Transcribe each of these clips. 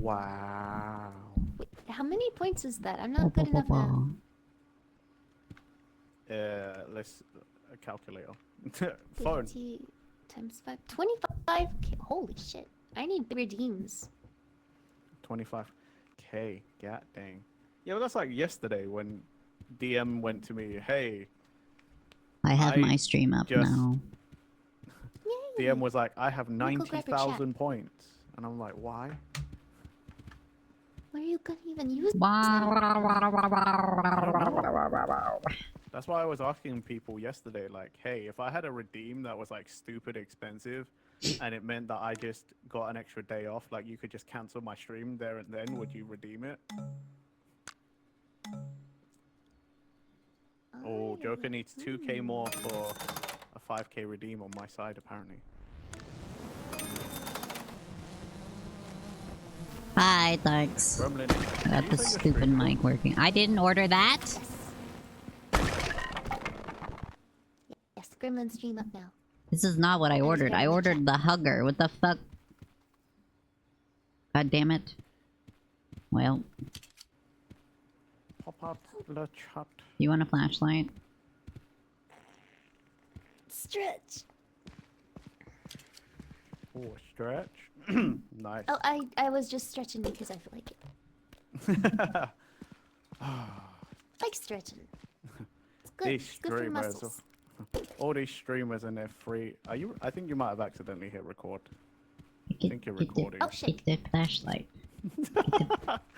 Wow. Wait, how many points is that? I'm not good enough now. Let's calculator. Phone. 50 times 5. 25. Holy shit. I need redeems. 25k. God dang. Yeah, well, that's like yesterday when DM went to me, hey. I have my stream up now. Yay. DM was like, I have 90,000 points. And I'm like, why? Where are you gonna even use That's why I was asking people yesterday, like, hey, if I had a redeem that was like stupid expensive and it meant that I just got an extra day off, like you could just cancel my stream there and then, would you redeem it? Oh, Joker needs 2k more for a 5k redeem on my side, apparently. Hi, thanks. Got the stupid mic working. I didn't order that. Yes, Gremlin stream up now. This is not what I ordered. I ordered the hugger. What the fuck? God damn it. Well. Pop up the chat. You want a flashlight? Stretch. Oh, stretch. Nice. Oh, I was just stretching because I feel like it. Like stretching. It's good. These It's good for your muscles. All these streamers and they're free. Are you? I think you might have accidentally hit record. I think you're recording. Oh shit! Get the flashlight. Sure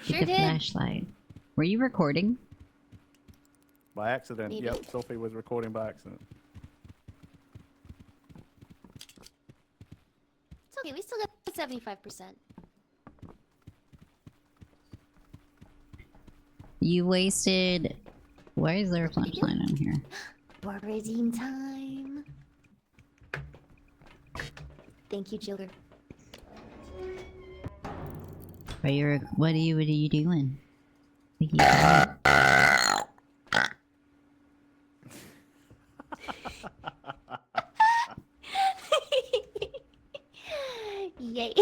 Get the did. flashlight. Were you recording? By accident. Maybe. Yep, Sophie was recording by accident. It's okay. We still got 75%. You wasted... Why is there a flashlight on here? For redeem time. Thank you, Joker. Are you... What are you doing? Yay.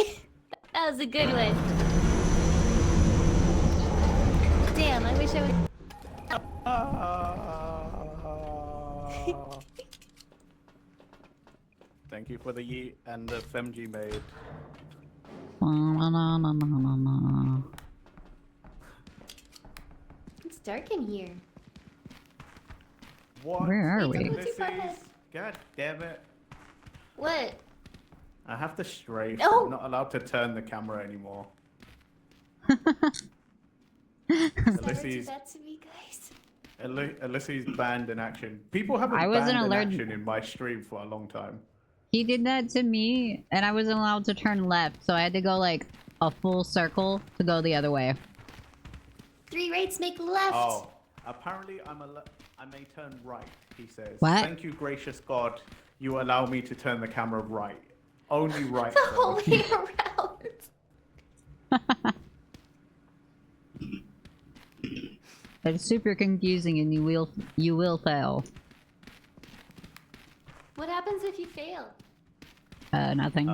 That was a good one. Damn, I wish I would... Thank you for the yeet and the FemG made. It's dark in here. What? Where are we? God damn it. What? I have to strafe. No. I'm not allowed to turn the camera anymore. Alyssa's to me, guys. Alyssa's banned in action. People haven't I wasn't banned in alerted. action in my stream for a long time. He did that to me, and I wasn't allowed to turn left, so I had to go like a full circle to go the other way. 3 rights make left. Oh, apparently I may turn right, he says. What? Thank you, gracious God. You allow me to turn the camera right. Only right. The whole way around. It's super confusing, and you will fail. What happens if you fail? Nothing.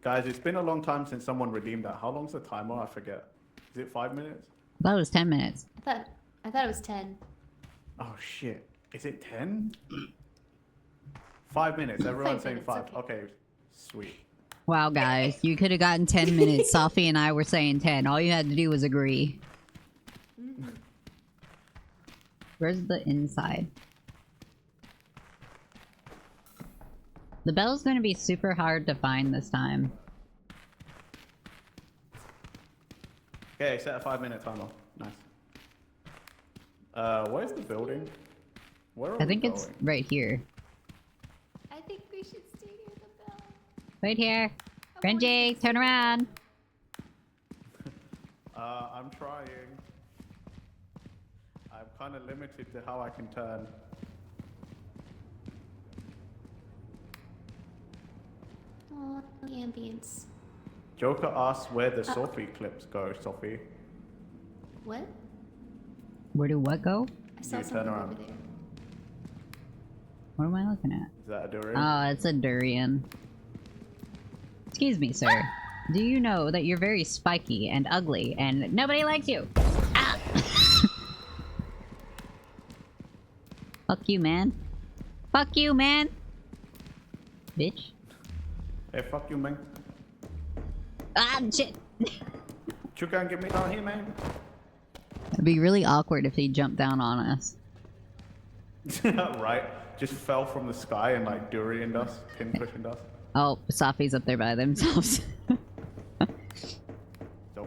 Guys, it's been a long time since someone redeemed that. How long's the timer? I forget. Is it 5 minutes? I thought it was 10 minutes. I thought it was 10. Oh shit. Is it 10? 5 minutes. Everyone's saying 5. Okay. Sweet. Wow, guys, you could have gotten 10 minutes. Sophie and I were saying 10. All you had to do was agree. Where's the inside? The bell's gonna be super hard to find this time. Okay, set a 5-minute timer. Nice. Where's the building? Where are I think we it's going? right here. I think we should stay near the bell. Right here. Renji, turn around. I'm trying. I'm kind of limited to how I can turn. Oh, the ambience. Joker asks where the Sophie clips go, Sophie. What? Where do what go? I saw You something turn around. over there. What am I looking at? Is that a durian? Oh, it's a durian. Excuse me, sir. Do you know that you're very spiky and ugly and nobody likes you? Ah! Fuck you, man. Fuck you, man. Bitch. Hey, fuck you, man. Ah, shit. You can't get me down here, man. It'd be really awkward if he jumped down on us. Right? Just fell from the sky and like durian dust, pincushion dust. Oh, Safi's up there by themselves.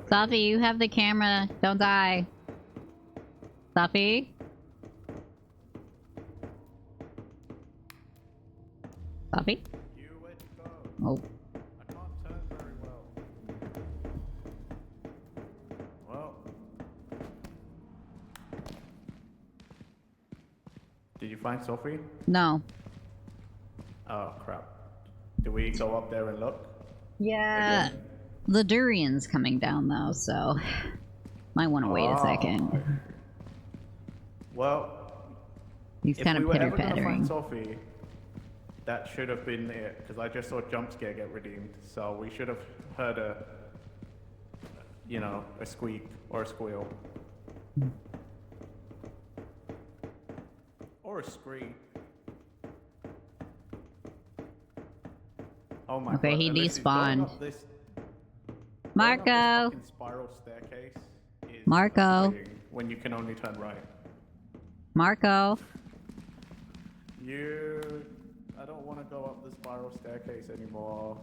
Safi, you have the camera. Don't die. Safi? Safi? You where to go? Oh. I can't turn very well. Well. Did you find Sophie? No. Oh crap. Do we go up there and look? Yeah. Again? The durian's coming down though, so might want to wait a second. Well, He's kind of if we were ever gonna pitter-pattering. find Sophie, that should have been it, because I just saw jump scare get redeemed. So we should have heard a, you know, a squeak or a squeal. Or a scream. Oh my Okay, god. he Unless he's going despawned. up this- going up this Marco! fucking spiral staircase is Marco. annoying when you can only turn right. Marco! I don't want to go up the spiral staircase anymore.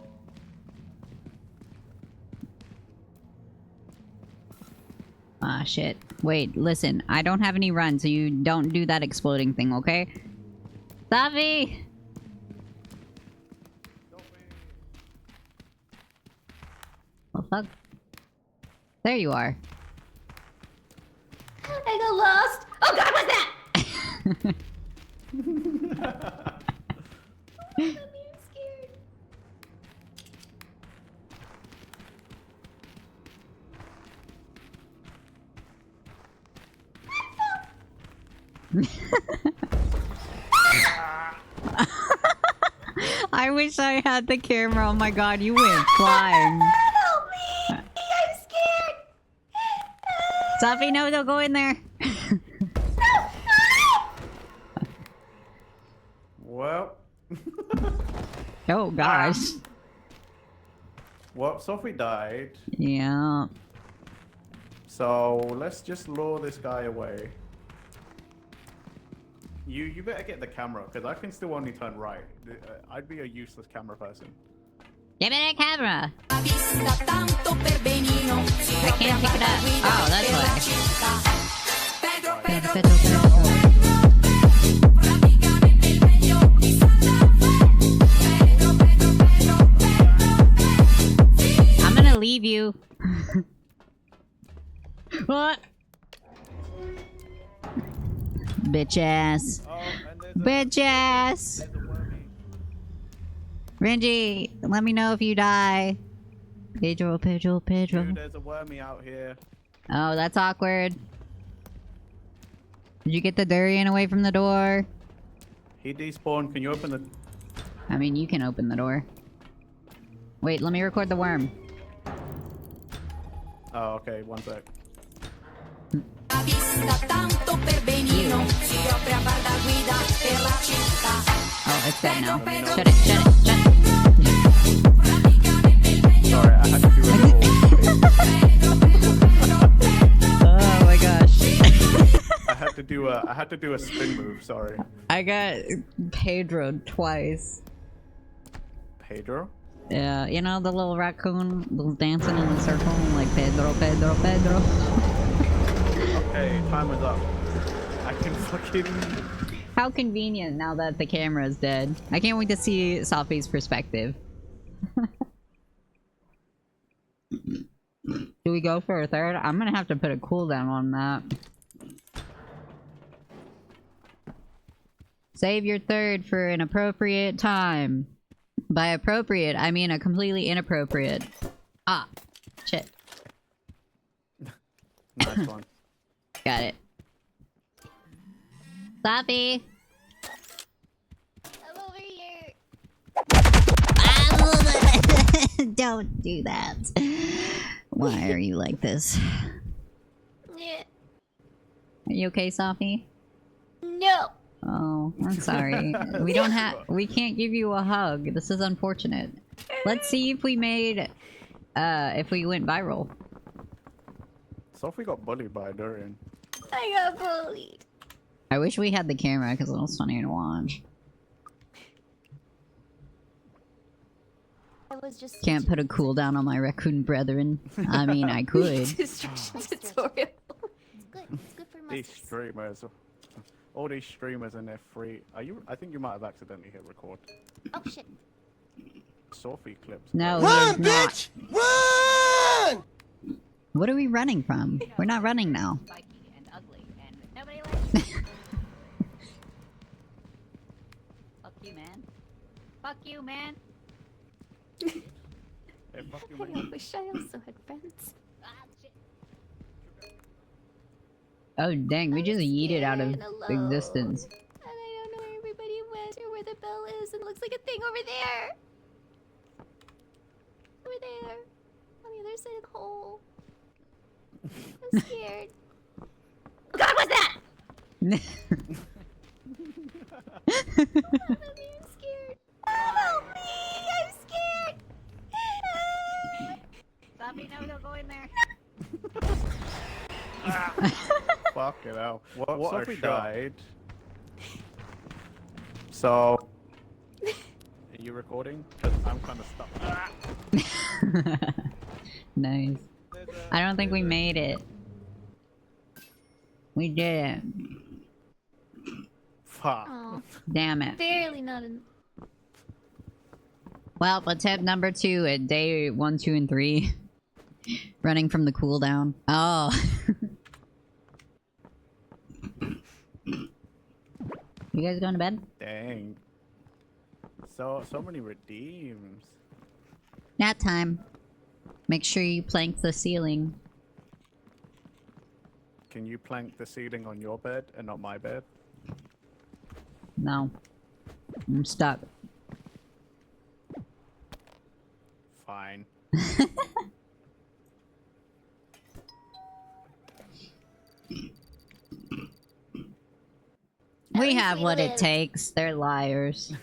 Ah, shit. Wait, listen. I don't have any run, so you don't do that exploding thing, okay? Safi! Oh, fuck. There you are. I got lost. Oh god, what's that? I'm being scared. I wish I had the camera. Oh my god, you went flying. Help me! I'm scared. Safi, no, don't go in there. Well. Oh gosh. Well, Sophie died. Yeah. So let's just lure this guy away. You better get the camera, because I can still only turn right. I'd be a useless camera person. Give me that camera. I can't pick it up. Oh, that's why. I'm gonna leave you. What? Bitch ass. Oh, and there's Bitch ass. there's a wormy. Renji, let me know if you die. Pedro. Dude, there's a wormy out here. Oh, that's awkward. Did you get the durian away from the door? He despawned. Can you open the... I mean, you can open the door. Wait, let me record the worm. Oh, okay. One sec. You. Oh, it's dead now. Shut it. Sorry, I had to do a little... Oh my gosh. I had to do a spin move, sorry. I got Pedro twice. Pedro? Yeah, you know the little raccoon was dancing in the circle like Pedro. Okay, time is up. I can fucking... How convenient now that the camera is dead. I can't wait to see Safi's perspective. Do we go for a third? I'm gonna have to put a cooldown on that. Save your third for an appropriate time. By appropriate, I mean a completely inappropriate. Ah, shit. Nice one. Got it. Safi! I'm over here. Ah, Don't do that. Why are you like this? Yeah. Are you okay, Sophie? No. Oh, I'm sorry. We don't have. We can't give you a hug. This is unfortunate. Let's see if we made. If we went viral. Sophie got bullied by Durian. I got bullied. I wish we had the camera because it was funny to watch. I was just. Can't put a cooldown on my raccoon brethren. I mean, I could. Destruction tutorial. It's good. It's good for These muscles. streamers, all these streamers and they're free. Are you? I think you might have accidentally hit record. Oh shit. Sophie clips. No, Run, we're not. bitch! Run! What are we running from? We're not running now. Spiky and ugly and nobody likes. Fuck you, man. Fuck you, man. Hey, fuck you, I man. wish I also had friends. Oh dang, we just yeeted out of scared and alone. existence. And I don't know where everybody went or where the bell is. And it looks like a thing over there. Over there. On the other side of the hole. I'm scared. Oh God, what's that? Help me, I'm scared. Help me, I'm scared. Sophie, no, don't go in there. Fuck it out. What Sophie a died. So, are you recording? 'Cause I'm kind of stuck. Nice. I don't think we made it. We did it. Fuck. Oh, Damn it. barely not in. Well, attempt number 2 at day 1, 2, and 3. Running from the cooldown. Oh. You guys going to bed? Dang. So many redeems. Nap time. Make sure you plank the ceiling. Can you plank the ceiling on your bed and not my bed? No. I'm stuck. Fine. We least have we what it live. takes. They're liars.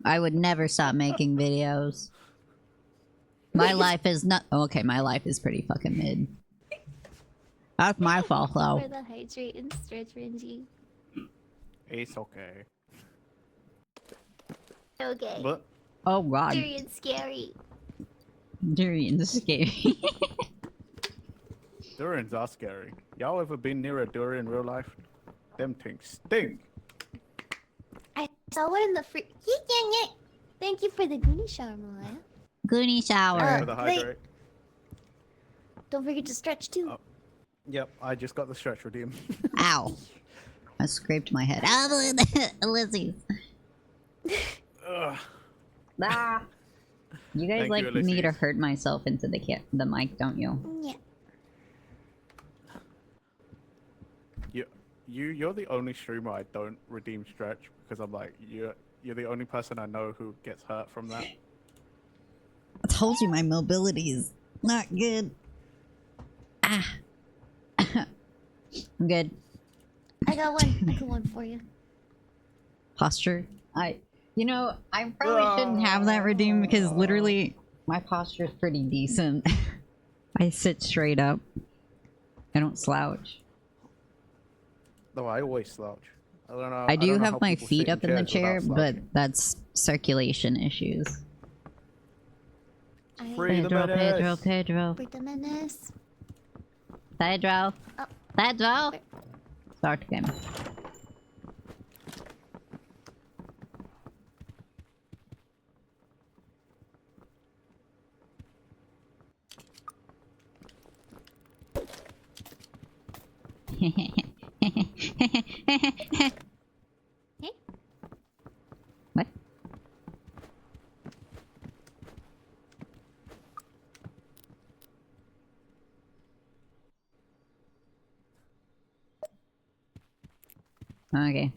I would never stop making videos. My life is not... Okay, my life is pretty fucking mid. That's my fault, For though. the hydrate and stretch, Renji. It's okay. Okay. But Oh god. Durian's scary. Durian's scary. Durians are scary. Y'all ever been near a durian in real life? Them things stink. I saw one in the free. Thank you for the Goonie shower, Malaya. Goonie shower. For the wait. hydrate. Don't forget to stretch too. Oh. Yep, I just got the stretch redeem. Ow. I scraped my head. Ah, Ulysses. Ugh. Ah. You guys Thank like you, me to Ulysses. hurt myself into the mic, don't you? Yeah. You're the only streamer I don't redeem stretch because I'm like you're the only person I know who gets hurt from that. I told you my mobility is not good. Ah. I'm good. I got one. I got one for you. Posture. You know, I probably shouldn't have that redeemed because literally my posture is pretty decent. I sit straight up. I don't slouch. No, I always slouch. I don't know. I do don't know have how my people feet sit up in the chairs chair, without but slouching. that's circulation issues. Free the Pedro, menace. Pedro. For the menace. Pedro. Oh. Pedro. Start again. Hey. What? Okay.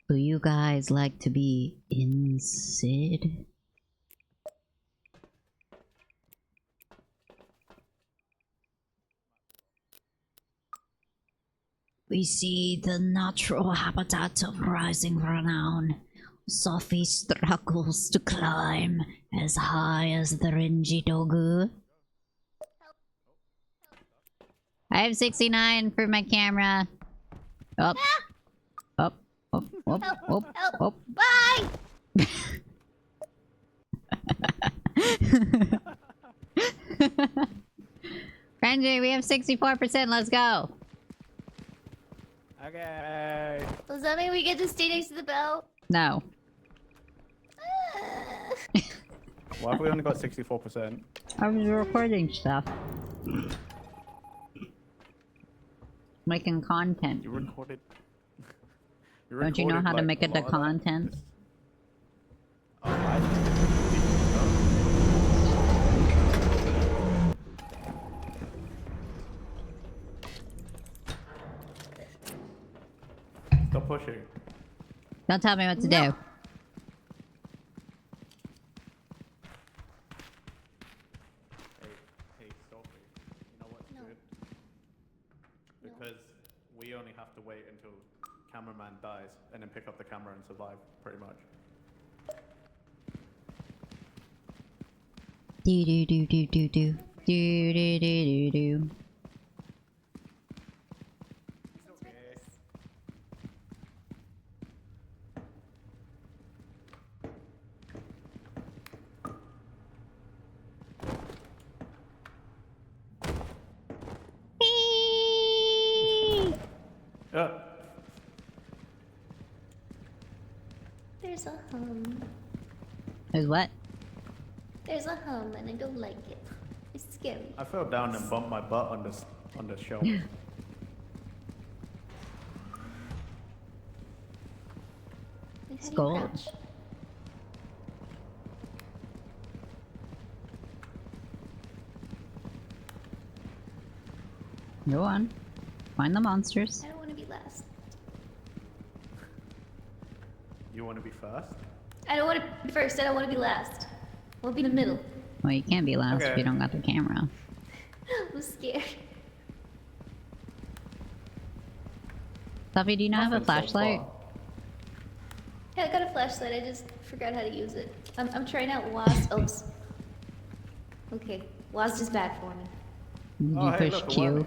Do you guys like to be inside? We see the natural habitat of rising renown. Sophie struggles to climb as high as the Renji Dogu. I have 69 for my camera. Up. Up. Up. Up. Help, Up. help. Up. Bye! Renji, we have 64%. Let's go. Okay. Does that mean we get to stay next to the bell? No. Why have we only got 64%? I was recording stuff. Making content. You recorded. Don't you know how to make it the content? Oh, I Stop pushing. Don't tell me what to No. do. Hey, Sophie. You know what's No. good? Because we only have to wait until cameraman dies and then pick up the camera and survive, pretty much. Do do do do do do do do do do do. There's a hum. There's what? There's a hum and I don't like it. It's scary. I fell down and bumped my butt on the shelf. Wait, how do you Skull. crouch? Go on. Find the monsters. I don't want to be last. You want to be first? I don't want to be first. I don't want to be last. I want to be in the middle. Well, you can't be last if Okay. you don't got the camera. I'm scared. Sophie, do you not have a Nothing so flashlight? far. Yeah, I got a flashlight. I just forgot how to use it. I'm trying out WASD. Oops. Okay. WASD is back for me. Did Oh, you hey, push look, a Q? wormy.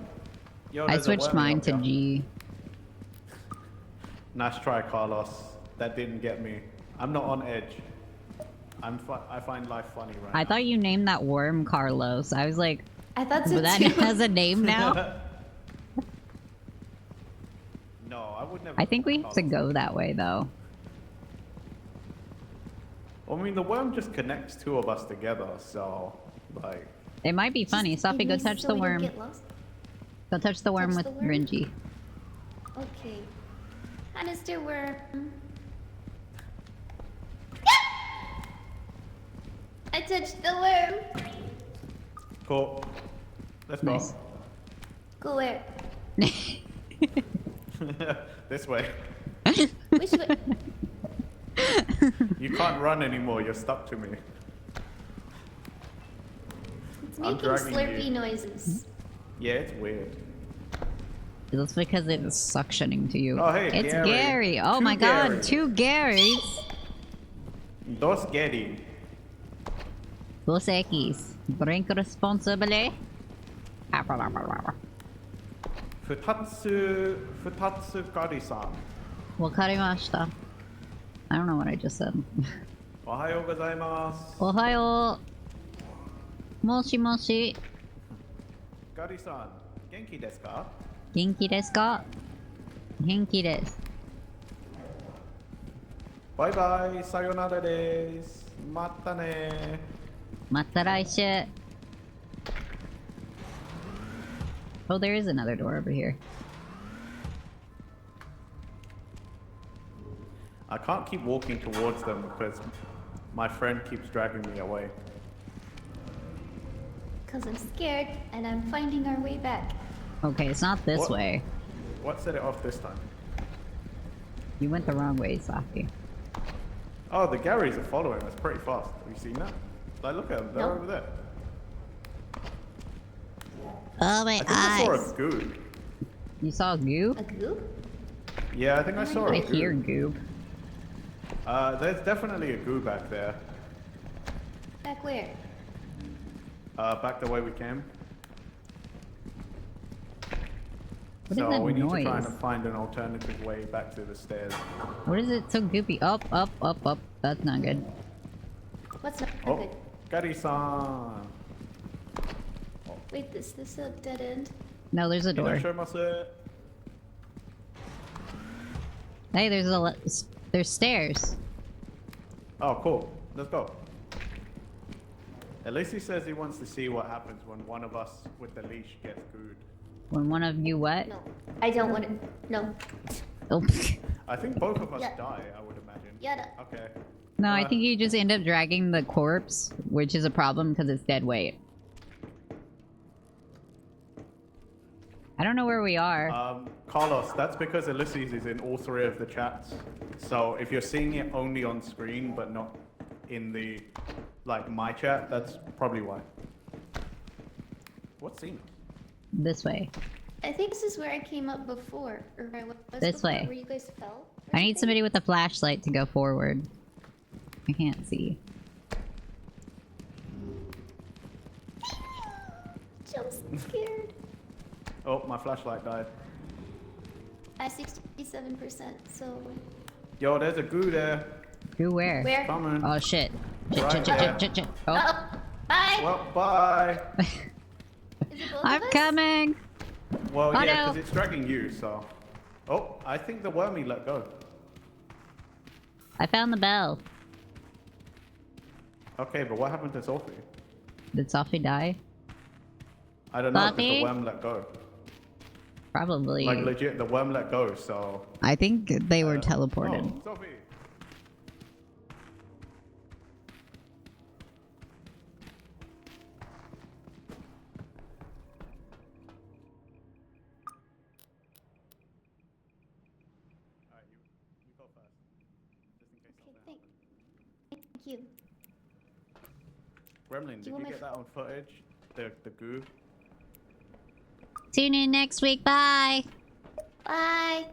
Yo, I there's a switched wormy mine up to here. G. Nice try, Carlos. That didn't get me. I'm not on edge. I find life funny right I now. thought you named that worm Carlos. I was like, I thought so but that too. has a name now? No, I would never. I think call we have to Carlos. go that way though. I mean, the worm just connects two of us together, so like. It might be funny. Just Sophie, go in case touch so the we don't worm. get lost. Go touch the worm Touch with the worm? Renji. Okay. Canister worm. I touched the worm. Cool. Let's go. Nice. Go where? This way. Which way? You can't run anymore. You're stuck to me. It's I'm making dragging slurpy you. noises. Yeah, it's weird. It's because it is suctioning to you. Oh, hey, it's Gary. Gary. Oh Two my god, Garys. 2 Garys. Dos Gedi. Dos Ekis. Drink responsibly. Futatsu Kari-san. Wakarimashita. I don't know what I just said. Ohayou gozaimasu. Ohayo. Moshi moshi. Kari-san, genki desu ka? Genki desu ka? Genki desu. Bye bye, sayonara desu. Mata ne. Mata raishu. Oh, there is another door over here. I can't keep walking towards them because my friend keeps dragging me away. Because I'm scared and I'm finding our way back. Okay, it's not this What? way. What set it off this time? You went the wrong way, Safi. Oh, the Garys are following us pretty fast. Have you seen that? Like, look at them. They're Nope. over there. Oh my I think I saw a goop. You saw goop? A goop? Yeah, I think I saw a I goop. hear goop. There's definitely a goo back there. Back where? Back the way we came. What is So that we need to try noise? and find an alternative way back to the stairs. What is it so goopy? Up, up, up, up. That's not good. What's not Oh, good? Gary-san. Wait, is this a dead end? No, there's a Can I door. show myself? Hey, there's stairs. Oh, cool. Let's go. At least he says he wants to see what happens when one of us with the leash gets gooed. When one of you what? No. I don't want to. No. Oh. I think both of us Yeah. die, I would imagine. Yada. Okay. No, I think you just end up dragging the corpse, which is a problem because it's dead weight. I don't know where we are. Carlos, that's because Ulysses is in all three of the chats. So if you're seeing it only on screen but not in the, like, my chat, that's probably why. What's scene? This way. I think this is where I came up before. Or where I was This before, way. Where you guys fell. I need somebody with a flashlight to go forward. I can't see. Jill's scared. Oh, my flashlight died. I have 67%, so... Yo, there's a goo there. Who where? Where? Coming. Oh shit. Shit, Right shit, there. shit, shit, shit. Oh, Uh-oh. Bye! Well, bye. Is it both I'm of us? coming. Well, Oh, yeah, no. because it's dragging you, so... Oh, I think the wormy let go. I found the bell. Okay, but what happened to Sophie? Did Sophie die? I don't know, because Sophie? the worm let go. Probably. Like, legit, the worm let go, so... I think they were teleported. Oh, Sophie! Alright, you go first. Just in case Okay, something happens. thank you. Gremlin, you did want you my get that on footage? The goo? Tune in next week. Bye. Bye!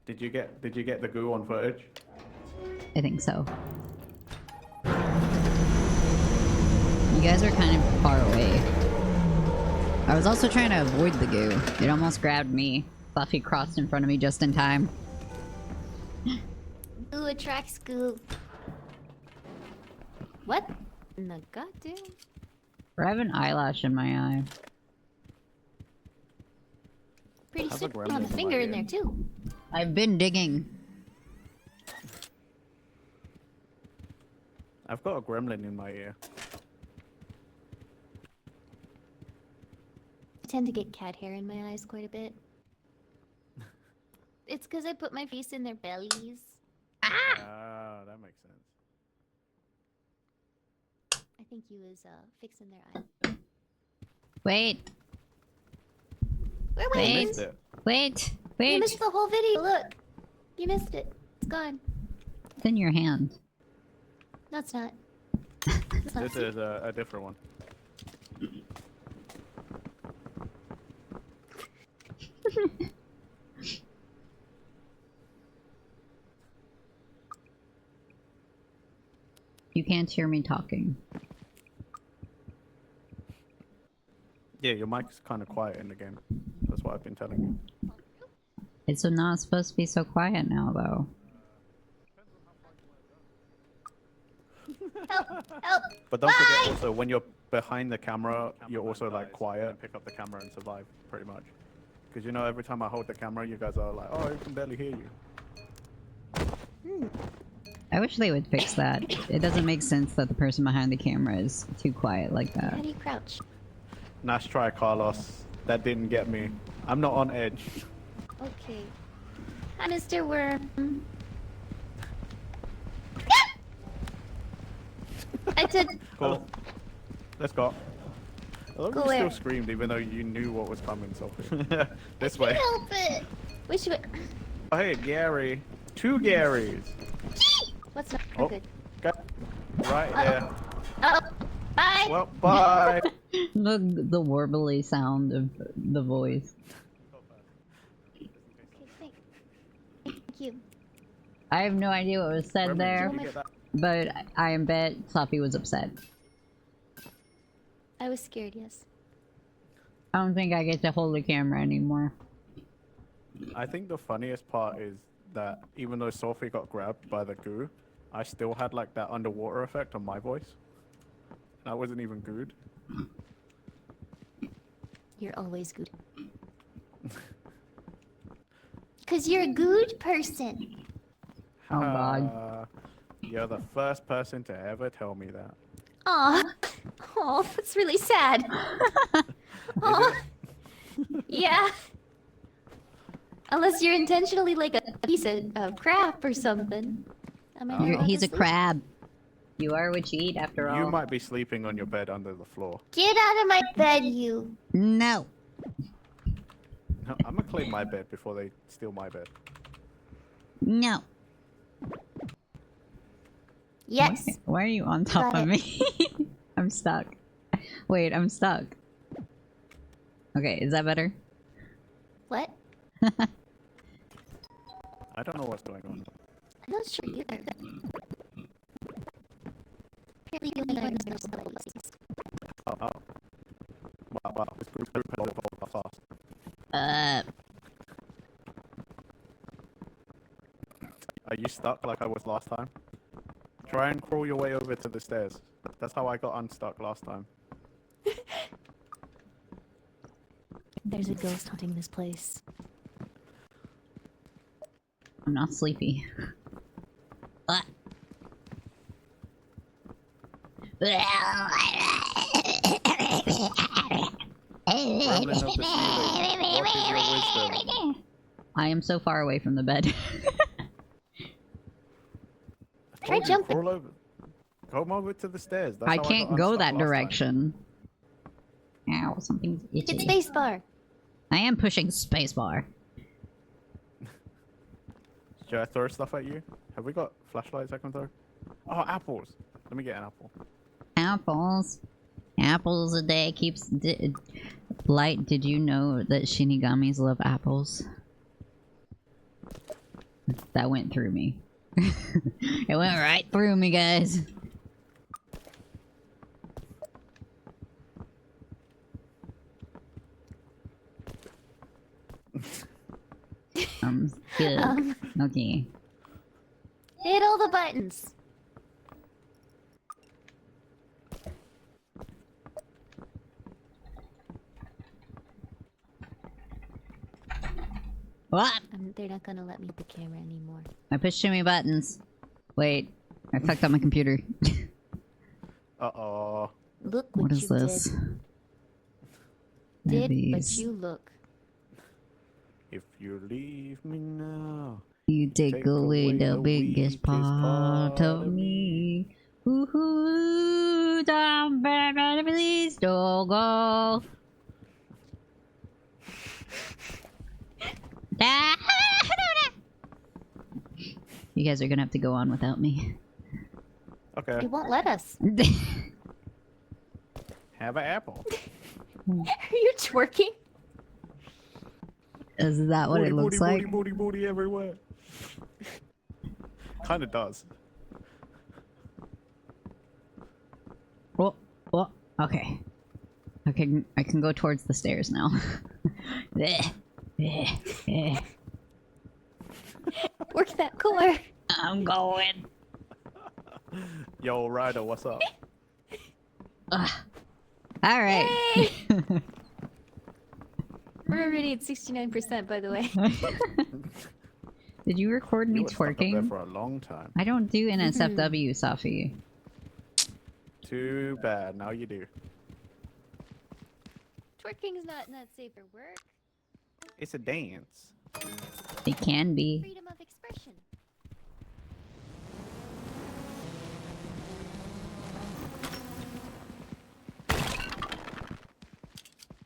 Did you get the goo on footage? I think so. You guys are kind of far away. I was also trying to avoid the goo. It almost grabbed me. Buffy crossed in front of me just in time. Goo attracts goo. What? In the goddamn? I have an eyelash in my eye. Pretty Have a sick gremlin on the in my finger in ear. there too. I've been digging. I've got a gremlin in my ear. I tend to get cat hair in my eyes quite a bit. It's because I put my face in their bellies. Ah, that makes sense. I think you was fixing their eye. Wait. Where I Wait. missed it. Wait. You Wait. missed the whole video. Look, you missed it. It's gone. It's in your hand. No, it's not. It's not. This is a different one. You can't hear me talking. Yeah, your mic's kind of quiet in the game. That's what I've been telling you. It's not supposed to be so quiet now, though. Help! Help! But don't forget also, when you're behind the camera, you're also like quiet and pick up the camera and survive, pretty much. Because you know, every time I hold the camera, you guys are like, oh, I can barely hear you. I wish they would fix that. It doesn't make sense that the person behind the camera is too quiet like that. How do you crouch? Nice try, Carlos. That didn't get me. I'm not on edge. Okay. Hi, Mr. Worm. I said, Cool. Let's go. I love Go you still where? screamed even though you knew what was coming, Sophie. This way. help it. Which way? Oh, hey, Gary. 2 Garys. What's not Oh. good? Got right there. Oh, bye. Well, bye. The warbly sound of the voice. Okay, thank you. I have no idea what was said Remy, there, did you get that? but I bet Sophie was upset. I was scared, yes. I don't think I get to hold the camera anymore. I think the funniest part is that even though Sophie got grabbed by the goo, I still had like that underwater effect on my voice. That wasn't even good. You're always good. Cause you're a good person. Oh god. You're the first person to ever tell me that. Aw. Oh, that's really sad. Aw. Yeah. Unless you're intentionally like a piece of crap or something. Am I not allowed He's to a sleep? crab. You are what you eat, after all. You might be sleeping on your bed under the floor. Get out of my bed, you. No. No, I'm gonna clean my bed before they steal my bed. No. Yes. Why are you on top Got of it. me? I'm stuck. Wait, I'm stuck. Okay, is that better? What? I don't know what's going on. I'm not sure either. Apparently you learn no studies. Oh. Wow. This group has evolved fast. Are you stuck like I was last time? Try and crawl your way over to the stairs. That's how I got unstuck last time. There's a ghost haunting this place. I'm not sleepy. Ah. Gremlin of the ceiling, what is your wisdom? I am so far away from the bed. I Try told you, jumping. crawl over. Come over to the stairs. That's I how can't got go unstuck that last time. direction. Ow, something's itchy. Hit spacebar. I am pushing spacebar. Should I throw stuff at you? Have we got flashlights I can throw? Oh, apples. Let me get an apple. Apples. Apples a day keeps... Light, did you know that Shinigamis love apples? That went through me. It went right through me, guys. Good. Okay. Hit all the buttons. What? They're not gonna let me hit the camera anymore. I pushed too many buttons. Wait, I fucked up my computer. Uh-oh. Look what, What is you this? did. Did, but These. you look. If you leave me now. You take away the biggest part of me. Ooh, don't better, please don't go. You guys are gonna have to go on without me. Okay. It won't let us. Have an apple. Are you twerking? Is that what it looks like? Booty everywhere. Kinda does. Oh, okay. I can go towards the stairs now. Work that core. I'm going. Yo, Ryder, what's up? Alright. We're already at 69%, by the way. Did you record me You were stuck up there twerking? for a long time. I don't do NSFW, Safi. Too bad. Now you do. Twerking's not safe for work. It's a dance. It can be. Freedom of expression.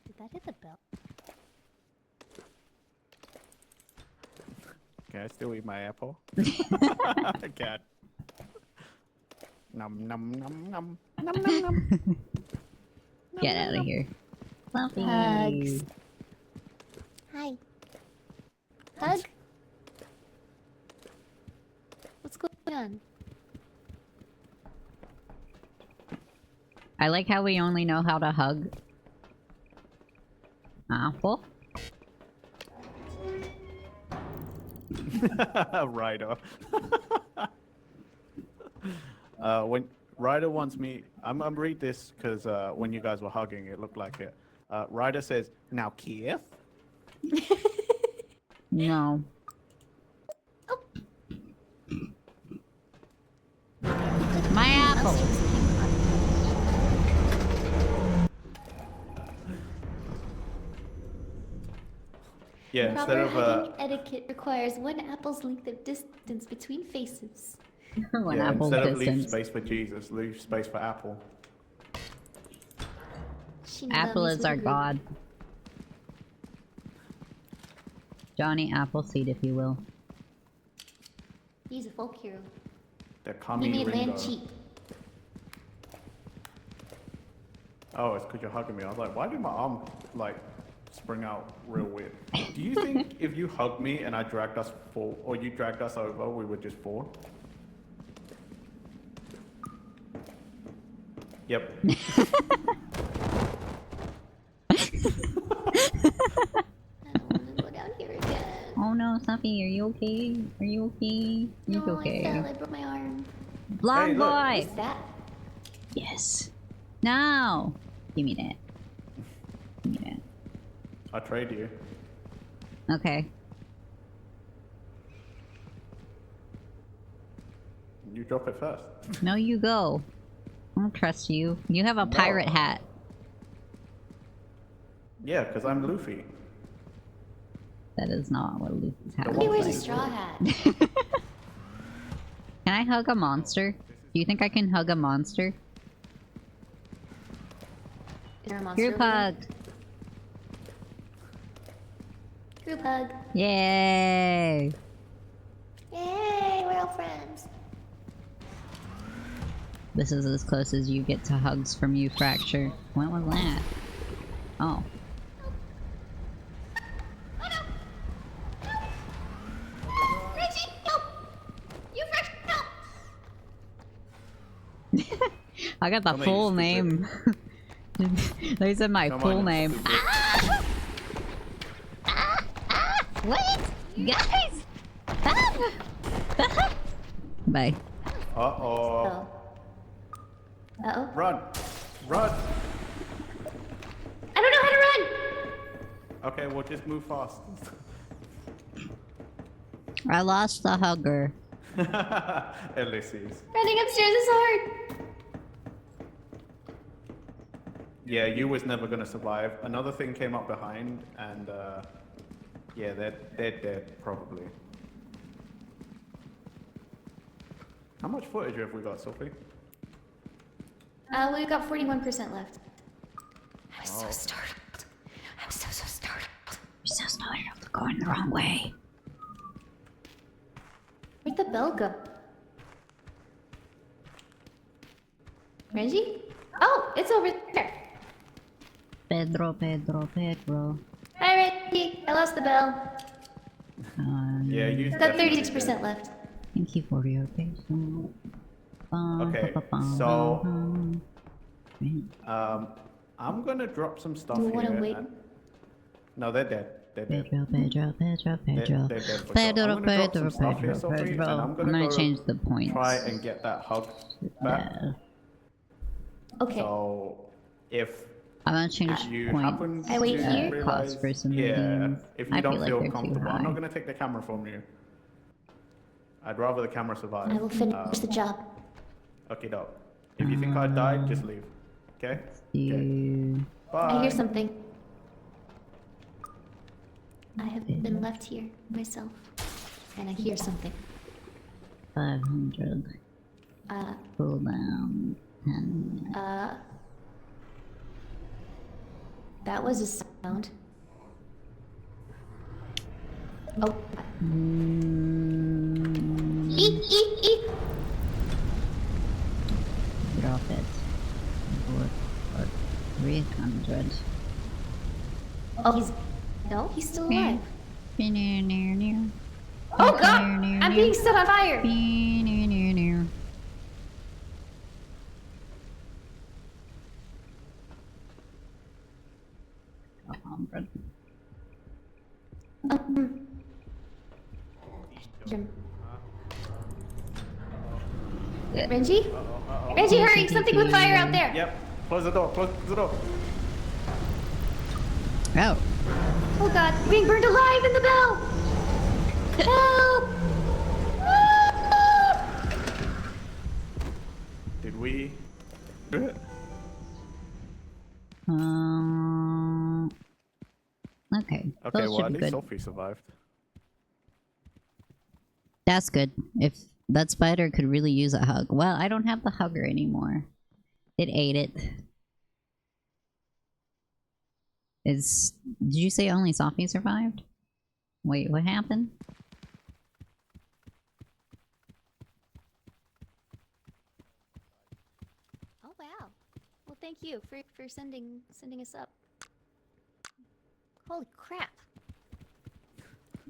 Did that hit the bell? Okay, I still eat my apple. God. Num num num num num num num. Get out of here. Fluffy. Hugs. Hi. Hug? What's going on? I like how we only know how to hug. Apple? Ryder. When Ryder wants me, I'm read this because when you guys were hugging, it looked like it. Ryder says, "Now, Kiev." No. My apple! Yeah, instead Proper of hugging etiquette requires one apple's length of distance between faces. One yeah, apple instead of leave distance. space for Jesus, leave space for Apple. She Apple loves is with our a group. god. Johnny Appleseed, if you will. He's a folk hero. The He Kami made Ringo. land cheap. Oh, it's because you're hugging me. I was like, why did my arm like spring out real weird? Do you think if you hugged me and I dragged us fall, or you dragged us over, we would just fall? Yep. I don't want to go down here again. Oh no, Snuffy, are you okay? Are you okay? You're No, okay. I fell. I broke my arm. Blonde Hey, look. boy! What's that? Yes. No! Give me that. Give me that. I trade you. Okay. You drop it first. No, you go. I don't trust you. You have a pirate hat. Yeah, because I'm Luffy. That is not what Luffy's hat The He one looks wears a like. straw hat. Can I hug a monster? Do you think I can hug a monster? Is there a monster Group over there? hug! Group hug. Yay! Yay, we're all friends. This is as close as you get to hugs from you, Fracture. What was that? Oh. Oh no! No! Reggie, help! You fresh help! I got the Come on, you full stupid. name. They said my Come full on, you name. stupid. What? Guys! Bye. Uh-oh. Oh. Uh-oh. Run! Run! I don't know how to run! Okay, well, just move fast. I lost the hugger. Ulysses. Running upstairs is hard! Yeah, you was never gonna survive. Another thing came up behind, and yeah, they're dead probably. How much footage have we got, Sophie? We've got 41% left. I'm so Oh. startled. I'm so startled. You're so startled. We're going the wrong way. Where'd the bell go? Reggie? Oh, it's over there. Pedro, Pedro, Pedro. Hi, Reggie. I lost the bell. Yeah, you. I've got definitely 36% did. left. Thank you for your patience. Okay, so I'm gonna drop some stuff Do you here. wanna wait? No, they're dead. They're dead. Pedro, Pedro, Pedro, Pedro. They're dead for sure. Pedro, I'm gonna drop Pedro, some stuff here, Pedro, Sophie, and Pedro. I'm gonna go change the points. try and get that hug back. Yeah. Okay. So if I'm gonna change you points. happen I wait to here? realize, Cost for some yeah, redeems. if I you don't feel like feel they're too comfortable, I'm high. not gonna take the camera from you. I'd rather the camera survive. I will finish the job. Okay, dog. If you think I died, just leave. Okay? You... Bye. I hear something. I have been left here myself. And I hear something. 500. Pull down. 10. That was a sound. Oh. Mm, Eat, eat, eat. drop it. What? 300. Oh, he's... No, he's still alive. Near. Oh god! I'm being set on fire! Near. 100. Jim. Renji? Renji, hurry! Something with fire out there! Yep. Close the door. Close the door. Oh. Oh god, we're being burned alive in the bell! Help! Help! Did we do it? Okay. Okay, Those well should at be least good. Sophie survived. That's good. If that spider could really use a hug. Well, I don't have the hugger anymore. It ate it. Did you say only Sophie survived? Wait, what happened? Oh wow. Well, thank you for sending us up. Holy crap.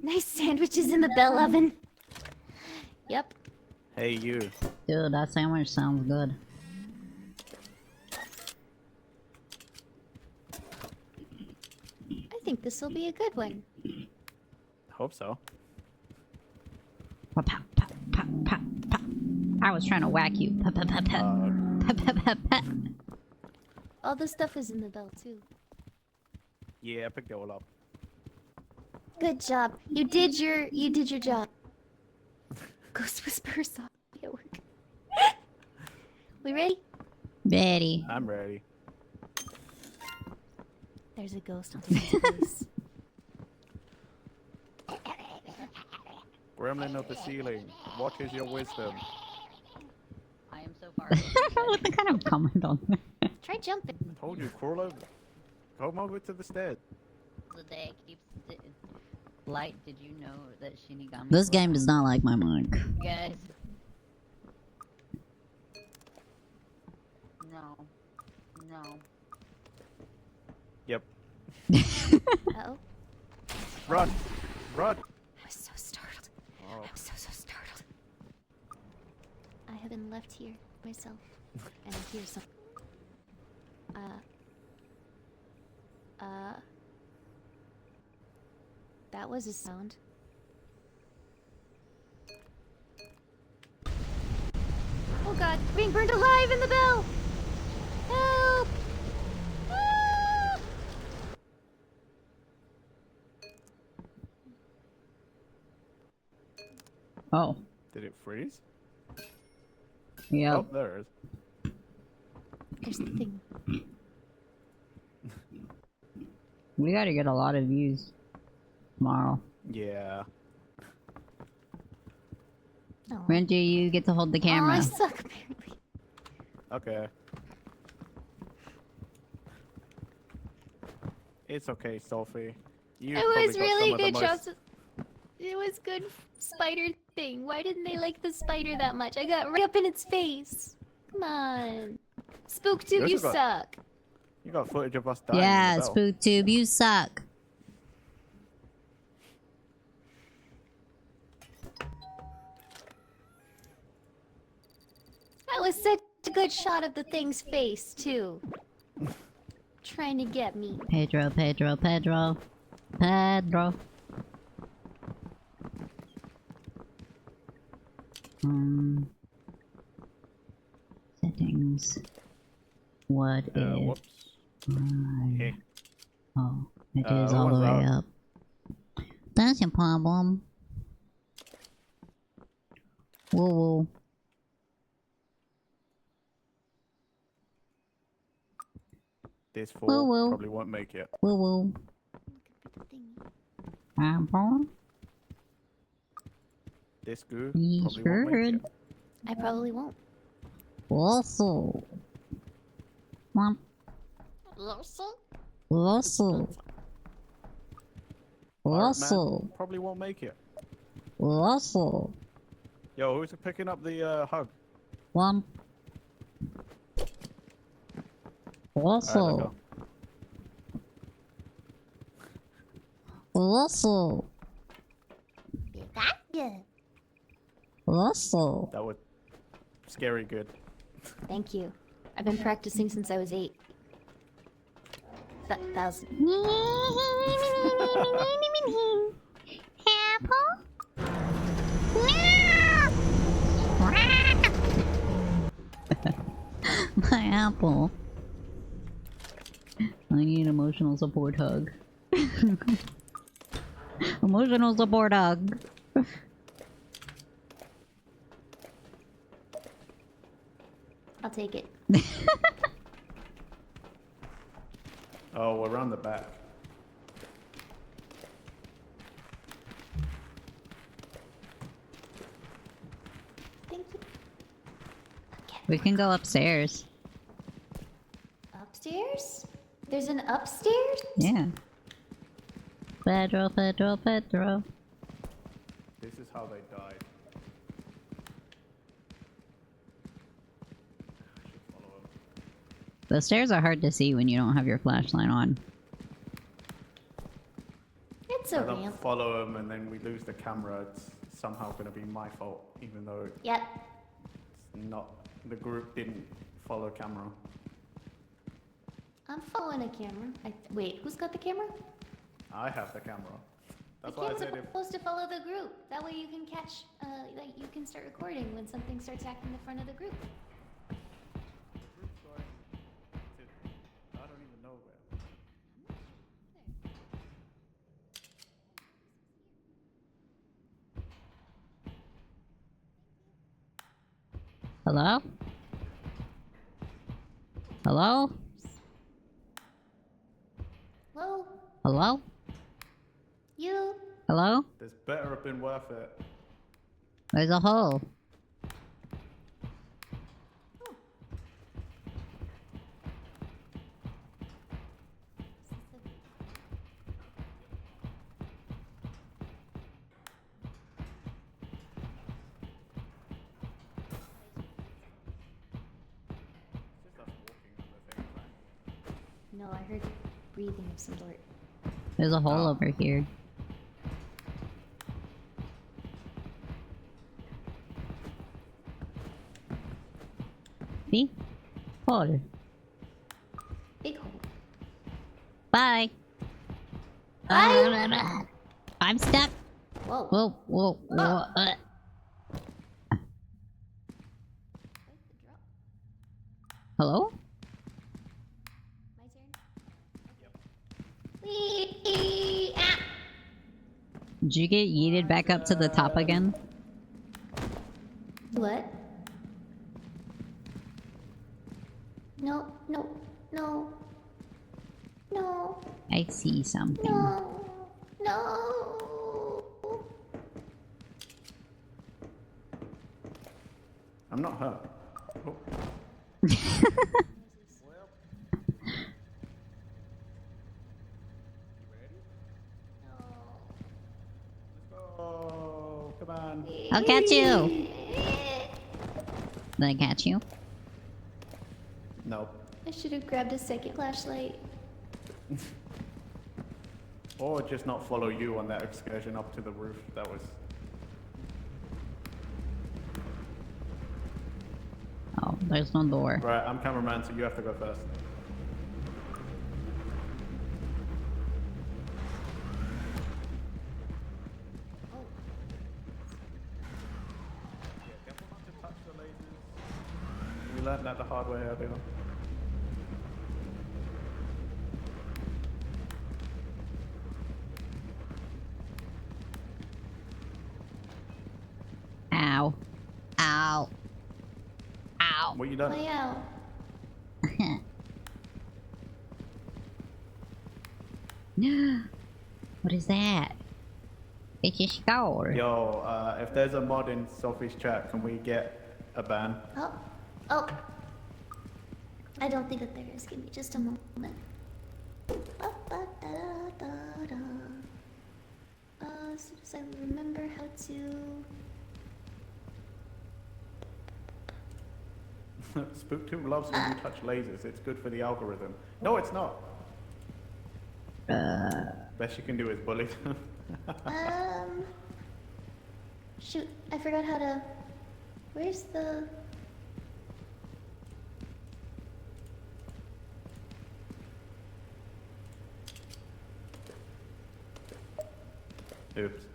Nice sandwiches in the bell oven. Yep. Hey, you. Dude, that sandwich sounds good. I think this will be a good one. Hope so. Pop, pop, pop, pop, pop, pop. I was trying to whack you. Pop, pop, pop, pop. Pop, pop, pop, pop. All the stuff is in the bell too. Yeah, I picked it all up. Good job. You did your job. Ghost Whisperer saw me at work. We ready? Betty. I'm ready. There's a ghost on the face. Gremlin of the ceiling. What is your wisdom? I am so far. What the kind of comment on that? Try jumping. I told you, crawl over. Come over to the stairs. The day keeps Light, did you know that Shinigami... This game does not like my mic. Guys. No. Yep. Uh-oh. Run! Run! I was so startled. Oh. I was so startled. I have been left here myself. And I hear some... That was a sound. Oh god, being burned alive in the bell! Help! Ah! Oh. Did it freeze? Yeah. Oh, there it is. There's the thing. We gotta get a lot of views tomorrow. Yeah. Oh. Renji, you get to hold the Oh, camera. I suck apparently. Okay. It's okay, Sophie. You It was probably got really some of the good most- chops. It was good spider thing. Why didn't they like the spider that much? I got right up in its face. Come on. SpookTube, Yours you is a- suck. You got footage of us dying. Yeah, in the bell. SpookTube, you suck. That was such a good shot of the thing's face, too. Trying to get me. Pedro. Settings. What is... Whoops. Hey. Oh, it is who all the was way that? up. That's a problem. Whoa. This fool Whoa. probably won't make it. Whoa. Apple. This goo He probably won't make should. it. I probably won't. Also. Mom. Also. Pirate Man Russell. probably won't make it. Russell. Yo, who's picking up the hug? One. Alright, let Russell. go. Russell. Gotcha. Russell. That was scary good. Thank you. I've been practicing since I was 8. Thousand. My apple. I need an emotional support hug. Emotional support hug. I'll take it. Oh, we're around the back. Thank you. Okay. We can go upstairs. Upstairs? There's an upstairs? Yeah. Pedro, Pedro, Pedro. This is how they died. I should follow him. The stairs are hard to see when you don't have your flashlight on. It's a I don't ramp. follow him and then we lose the camera. It's somehow going to be my fault, even though Yep. it's not. The group didn't follow camera. I'm following a camera. Wait, who's got the camera? I have the camera. The That's why I cameras said are if. supposed to follow the group. That way you can catch, like you can start recording when something starts acting in front of the group. Group's going to, I don't even know where. Hello? Hello? Hello? Hello? You? Hello? This better have been worth it. There's a hole. It's just us walking on the thing, right? No, I heard breathing of some sort. There's a hole Oh. over here. See? Hole. Big hole. Bye. Bye. I'm stuck. Whoa. Whoa, whoa, whoa. Hello? My turn? Wee! Ah! Did you get yeeted back up to the top again? What? No, no, no. No, I see something. no, no. I'm not hurt. Oh. Oh, come on. I'll catch you. Did I catch you? No. I should have grabbed a second flashlight. Or just not follow you on that excursion up to the roof. That was. Oh, there's no door. Right, I'm cameraman, so you have to go first. Yeah, careful not to touch the lasers. We learned that the hard way earlier. Ow. Ow. Ow. What you done? Play out. What is that? It's a score. Yo, if there's a mod in Sophie's chat, can we get a ban? Oh, oh. I don't think that there is. Give me just a moment. Ba-ba-da-da-da. as soon as I remember how to. SpookTube loves when you touch lasers. It's good for the algorithm. No, it's not. Best you can do is bully them. Shoot, I forgot how to. Where's the. Oops.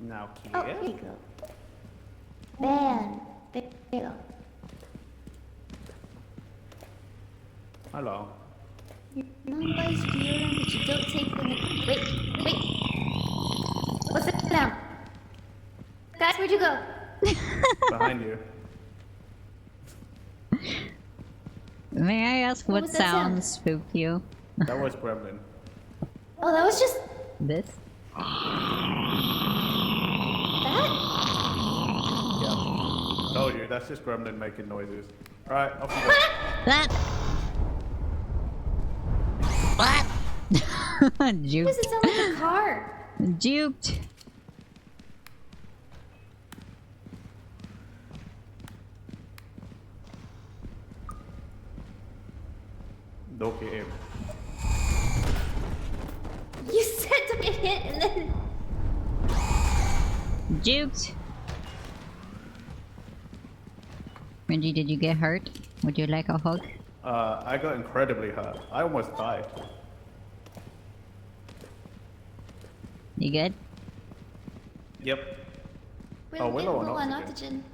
Now Oh, here. here you go. Man, there you go. Hello. Your mom buys deodorant, but you don't take them. Wait, wait. What's that down? Guys, where'd you go? Behind you. May I ask What what was that sound? sound spooked you? That was Gremlin. Oh, that was just This? that? Yeah. Told you, that's just Gremlin making noises. Alright, off you go. That. What? Why does Juked. it sound like a car? Juked. Don't get him. You said to get hit and then. Juked. Renji, did you get hurt? Would you like a hug? I got incredibly hurt. I almost died. You good? Yep. We're Oh, we're getting low on low on oxygen. oxygen.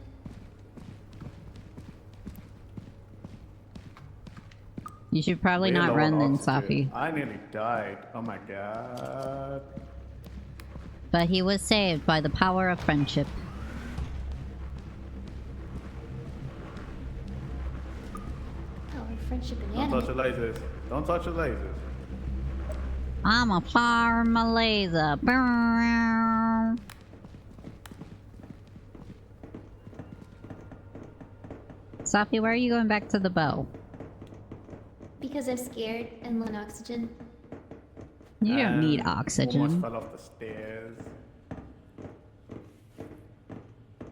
You should probably We're not low on run then, oxygen. Safi. I nearly died. Oh my god. But he was saved by the power of friendship. Oh, friendship and Don't touch anime. the lasers. Don't touch the lasers. I'm a farm a laser. Bow. Safi, where are you going back to the bow? Because I'm scared and low on oxygen. You don't need And Almost oxygen. fell off the stairs.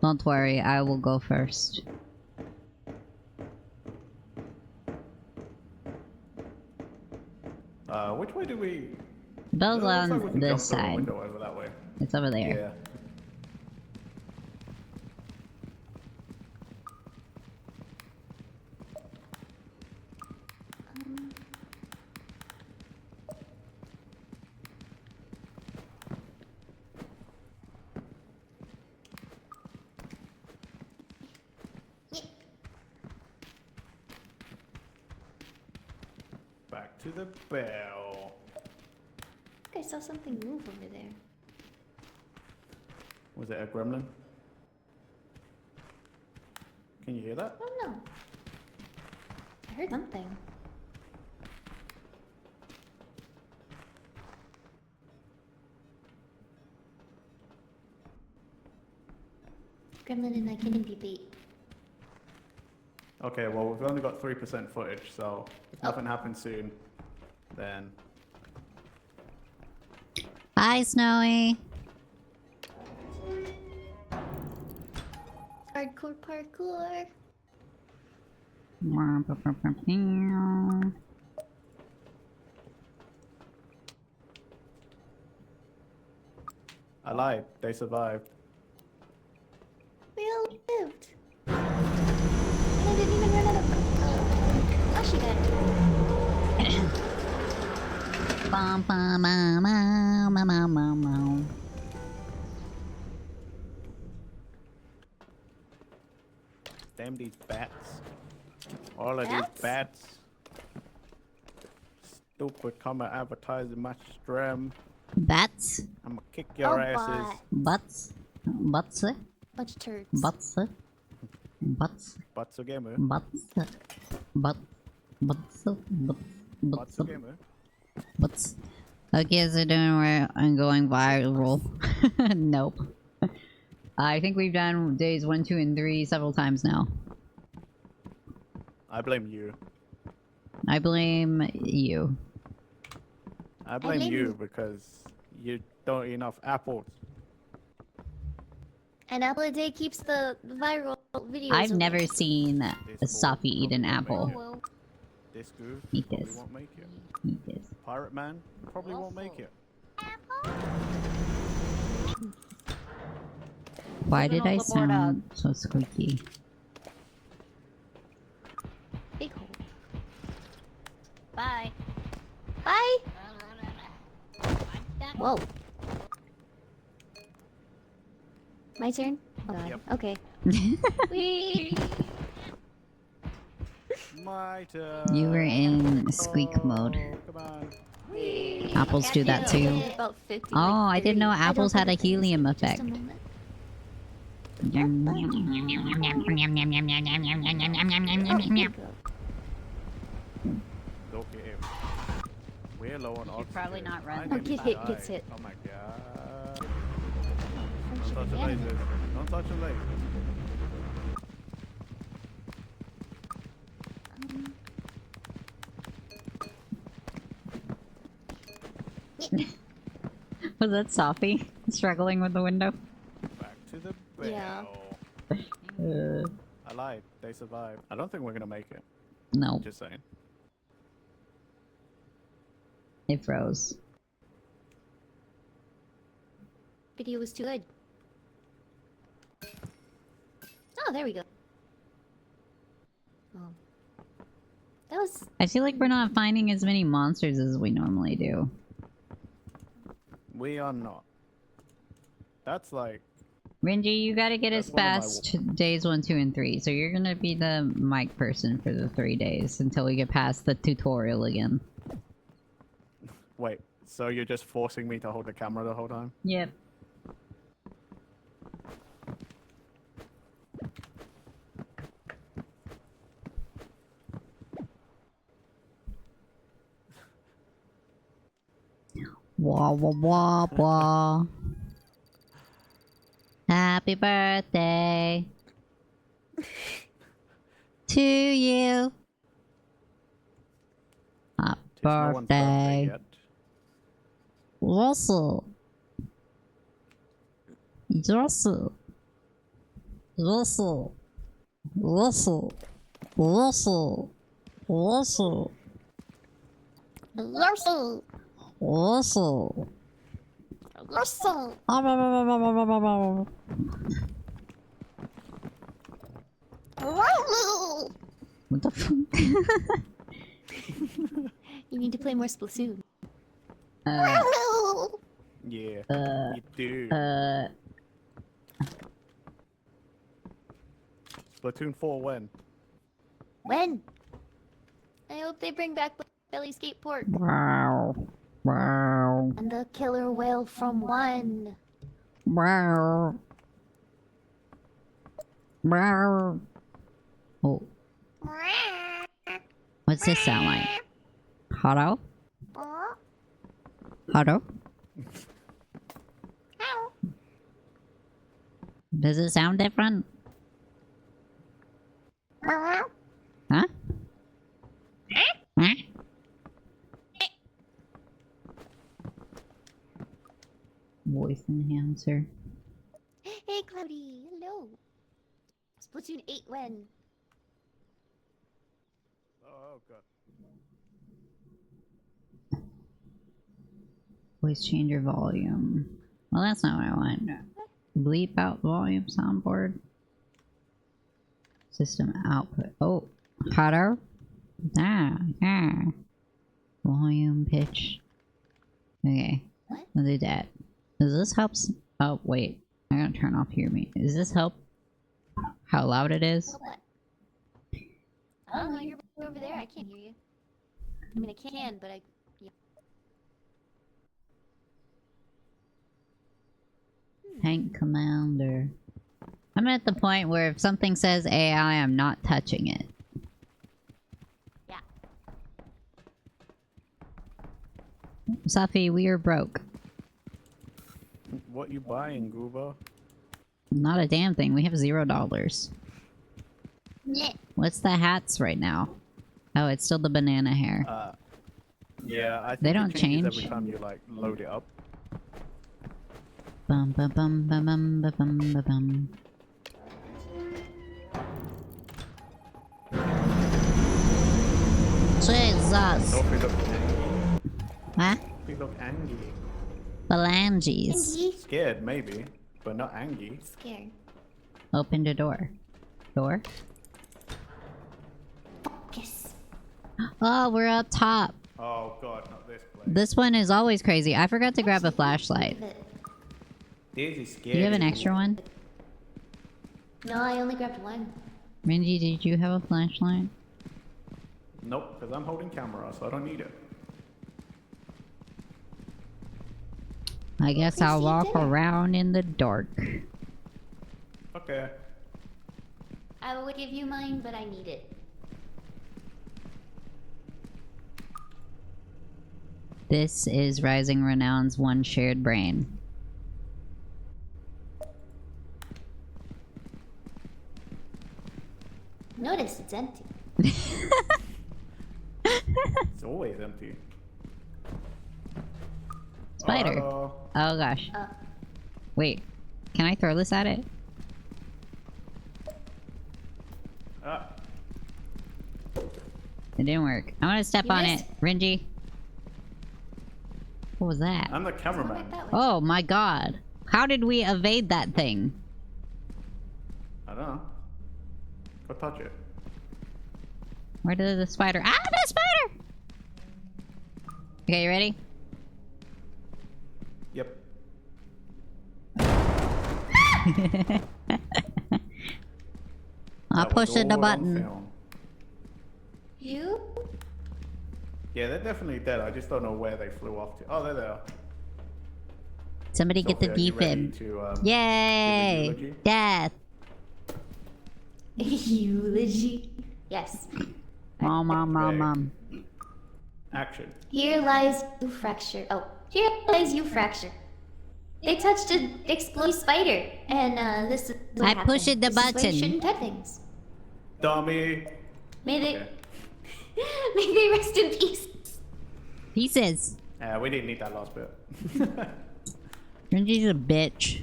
Don't worry, I will go first. Which way do we... Bell's It looks like we on can this jump through the side. window over that way. It's over there. Yeah. Back to the bell. I think I saw something move over there. Was it a gremlin? Can you hear that? I don't know. I heard something. Gremlin and I can be bait. Okay, well, we've only got 3% footage, so if nothing happens soon, then... Bye, Snowy. Hardcore parkour. I lied. They survived. We all lived. And I didn't even run out of flashy gun. Bum, bum, mow, mow, mow, mow, mow, mow. Damn these bats. All of Bats? these bats. Stupid, come and advertise in my stream. Bats? I'ma kick your Oh, asses. Butts? Butts? Bunch of turds. Butts? Butts? Butts a gamer. Butts? Butts? Butts? Butts a gamer. Butts? Okay, so doing where I'm going viral. Nope. I think we've done days 1, 2, and 3 several times now. I blame you. I blame you. I blame blame you you. because you don't eat enough apples. An apple a day keeps the viral videos. I've away. never seen This a fool Safi eat an probably won't apple. make it. This goof Eat probably this. won't make it. Eat this. Pirate man probably won't make it. Why Flipping did I all the board out. sound so squeaky? Big hole. Bye. Bye. Whoa. My turn? Oh god. Yep. Okay. My turn. You were in squeak mode. Come on. Apples do that too. About 50, Oh, I like didn't know 30. I apples don't had a think it's helium just a effect. moment. Look at him. We're low on oxygen. probably not run I them. nearly Get hit, died. gets hit. Oh my god. Don't touch the lasers. Don't touch the lasers. Was that Safi struggling with the window? Back to the bell. Yeah. I lied. They survived. I don't think we're gonna make it. No, Just saying. it froze. Video was too good. Oh, there we go. Oh. That was... I feel like we're not finding as many monsters as we normally do. We are not. That's like Renji, you gotta get us That's one of my past days 1, 2, and 3. So you're gonna be the mic person for the 3 days until we get past the tutorial again. wait. So you're just forcing me to hold the camera the whole time? Yep. Wah wah wah wah. Happy birthday to you. Happy It's no one's birthday birthday. yet. Russell. Russell. Russell. Russell. Russell. Russell. Russell! Russell. Russell! Russell! What the fuck? You need to play more Splatoon. uh, Yeah. uh, you do. Splatoon 4 when? When? I hope they bring back Belly Skateport wow. Wow. and the killer whale from 1. Wow. Wow. Oh, what's this sound like? Hello? Hello? Does it sound different? Huh? Huh? Voice enhancer. Hey, Cloudy. Hello. Splatoon 8 when? Oh god. Voice changer volume. Well, that's not what I want. Bleep out volume soundboard. System output. Oh, hotter. Ah, ah. Volume pitch. Okay, What? I'll do that. Does this help? Oh wait, I gotta turn off hear me. Does this help? How loud it is? What? I don't know. You're over there. I can't hear you. I mean, I can, but I. Yeah. Tank commander. I'm at the point where if something says AI, I'm not touching it. Yeah. Safi, we are broke. What you buying, Gooba? Not a damn thing. We have $0. Blech. What's the hats right now? Oh, it's still the banana hair. Yeah, I think They it don't changes every change? time you like load it up. Bum bum bum bum bum bum bum bum bum. Jesus! Sophie look angry. Huh? Sophie look angry. Phalanges. Angie. Scared maybe, but not angry. Scared. Open the door. Door? Yes. Oh, we're up top. Oh god, not this place. This one is always crazy. I forgot to grab a flashlight. This is scary. Do you have an extra one? No, I only grabbed one. Renji, did you have a flashlight? Nope, because I'm holding camera, so I don't need it. I guess I'll Chrissy walk did it. around in the dark. Okay. I will give you mine, but I need it. This is Rising Renown's one shared brain. Notice it's empty. It's always empty. Spider. Oh, Oh gosh. Uh, Wait. Can I throw this at it? ah. It didn't work. I'm gonna step You on missed. it. Renji. What was that? I'm the go cameraman. back that way. Oh my god. How did we evade that thing? I don't know. Go touch it. Where did the spider? Ah, the spider! Okay, you ready? Yep. I That was pushed the all on button. film. You? Yeah, they're definitely dead. I just don't know where they flew off to. Oh, there they are. Somebody get the Sophie, are you ready defib. to, Yay! give a eulogy? Death! Eulogy. Yes. Mom, mom, mom, Okay. mom. Action. Here lies you fracture. Oh, here lies you fracture. They touched an explosive spider, and this is what I happened. pushed the This is why button. you shouldn't touch things. Dummy. May they, Okay. may they rest in peace. Pieces. We didn't need that last bit. Renji's a bitch.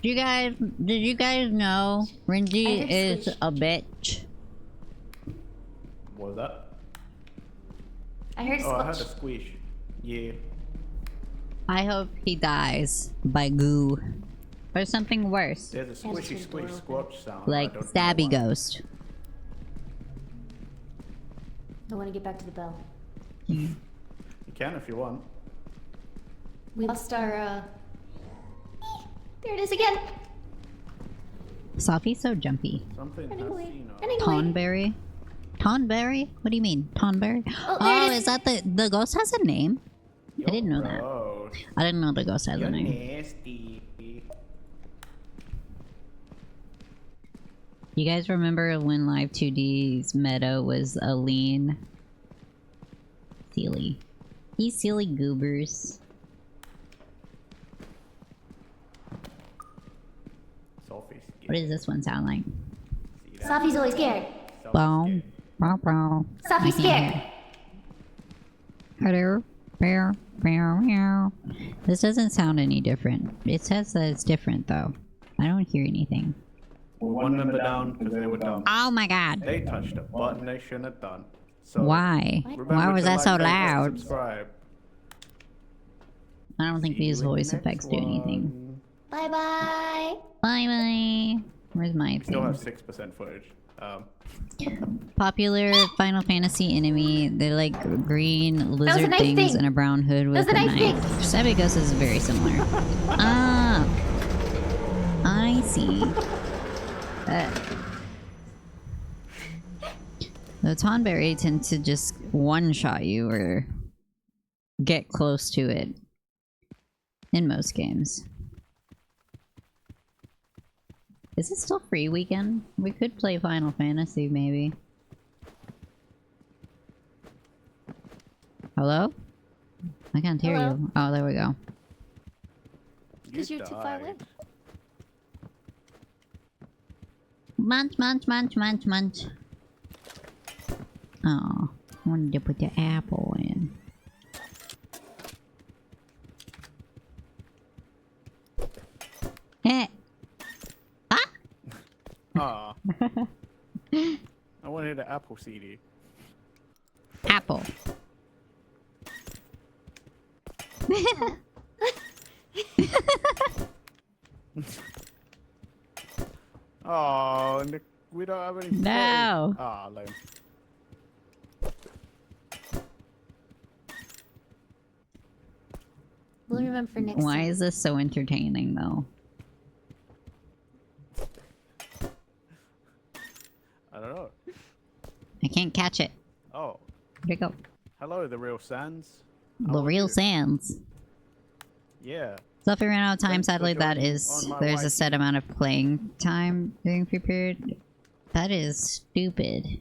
Did you guys know I Renji heard is squish. a bitch? What was that? I heard Oh, I heard a squelch. squish. Yeah. I hope he dies by goo. Or something worse. There's a That's squishy the squish door squelch sound. Like I don't know Stabby why. Ghost. I want to get back to the bell. You can if you want. We lost our, There it is again! Sophie's so jumpy. Something Running away. Hasino. Running away. Tonberry? Tonberry? What do you mean? Tonberry? Oh, there it is. Is that the ghost has a name? I didn't know that. Gross. I didn't know the ghost has You're a name. nasty. You guys remember when Live 2D's meta was a lean? Silly. You silly goobers. Sophie's scared. What does this one sound like? See that? Sophie's always scared. Sophie's Bow. scared. Bow, bow. Sophie's scared. Hello. Meow, meow, meow. This doesn't sound any different. It says that it's different though. I don't hear anything. We're one member down because they were dumb. Oh my god. They touched a button they shouldn't have done. So Why? remember Why was to that so like, rate, and loud? Subscribe. I don't think See these you in the voice next effects do anything. one. Bye bye. Bye bye. Where's my We still have thing? 6% footage. Popular Final Fantasy enemy. They're like green lizard nice things thing. and a brown hood with was a a nice knife. Stabby Ghost is very similar. Ah, I see. The Tonberry tend to just one-shot you or get close to it in most games. Is it still free weekend? We could play Final Fantasy, maybe. Hello? I can't hear Hello? you. Oh, there we go. Because you're too far away. died. Munch, munch, munch, munch, munch. Oh, I wanted to put the apple in. Eh. Ah! Ah. I wanted an Apple CD. Apple. Oh, we don't have any. No. Ah, lame. We'll remember for next Why time. is this so entertaining, though? I don't know. I can't catch it. Oh, Where'd it go? hello, the real Sans. The How are real you? Sans. Yeah. So if we ran out of time, Thanks for sadly, that joining is... on my There's a YT. set amount of playing time during free period. That is stupid.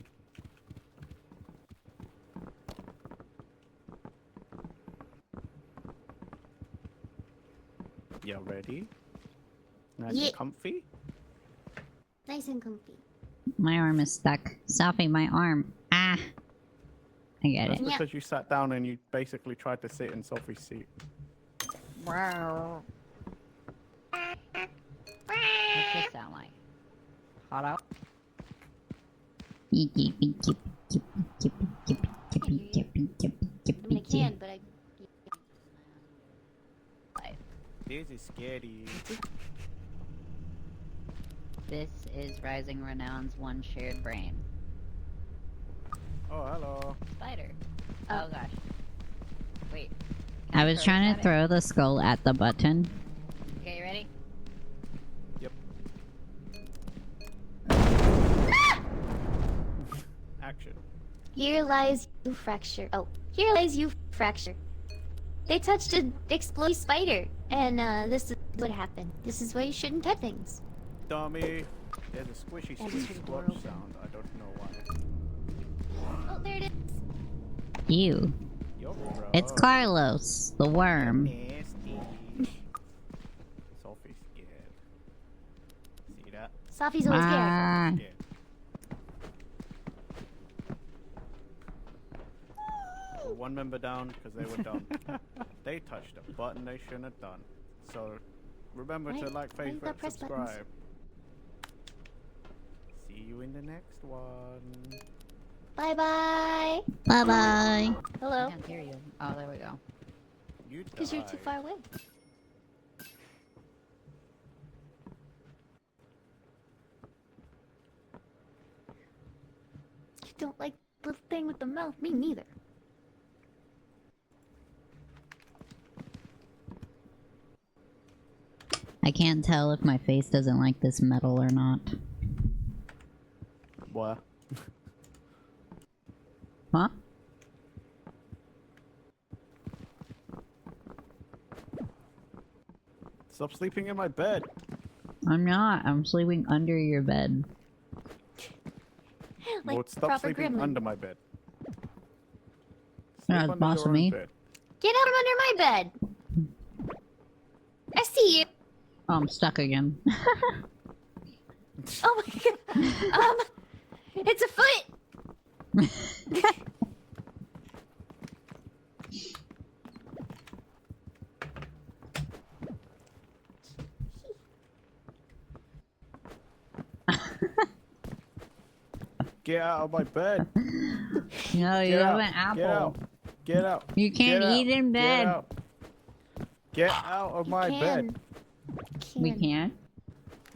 You ready? Nice Yeah. and comfy? Nice and comfy. My arm is stuck. Sophie, my arm. Ah. I get That's it. Yeah. because you sat down and you basically tried to sit in Sophie's seat. What's this sound like? Hot out? I mean, I can, but I. This is scary. This is Rising Renown's one shared brain. Oh, hello. Spider. Oh. Gosh. Wait. I was trying to throw the skull at the button. Okay, you ready? Yep. Action. Here lies you fracture. Oh, here lies you fracture. They touched an explosive spider, and this is what happened. This is why you shouldn't touch things. Dummy. There's a squishy That is squeak pretty squelch adorable. sound. I don't know why. Oh, there it is. You. Yo, bro. It's Carlos, the worm. Nasty. Sophie's scared. See that? Sophie's always scared. Ah. Scared. One member down because they were dumb. They touched a button they shouldn't have done. So remember to Right. like, Why you favorite, gotta press buttons? subscribe. See you in the next one. Bye bye. Bye bye. Hello. I can't hear you. Oh, there we go. You Because you're too died. far away. You don't like the thing with the mouth. Me neither. I can't tell if my face doesn't like this metal or not. What? Huh? Stop sleeping in my bed. I'm not. I'm sleeping under your bed. Like Well, stop proper sleeping gremlin. under my bed. You're Sleep not the under boss your of own me. bed. Get out from under my bed. I see you. Oh, I'm stuck again. Oh my god. It's a foot. Get out of my bed. No, you Get have out. an apple. Get out. Get out. You can't Get out. eat in Get bed. out. Get out of my bed. Can. We can't.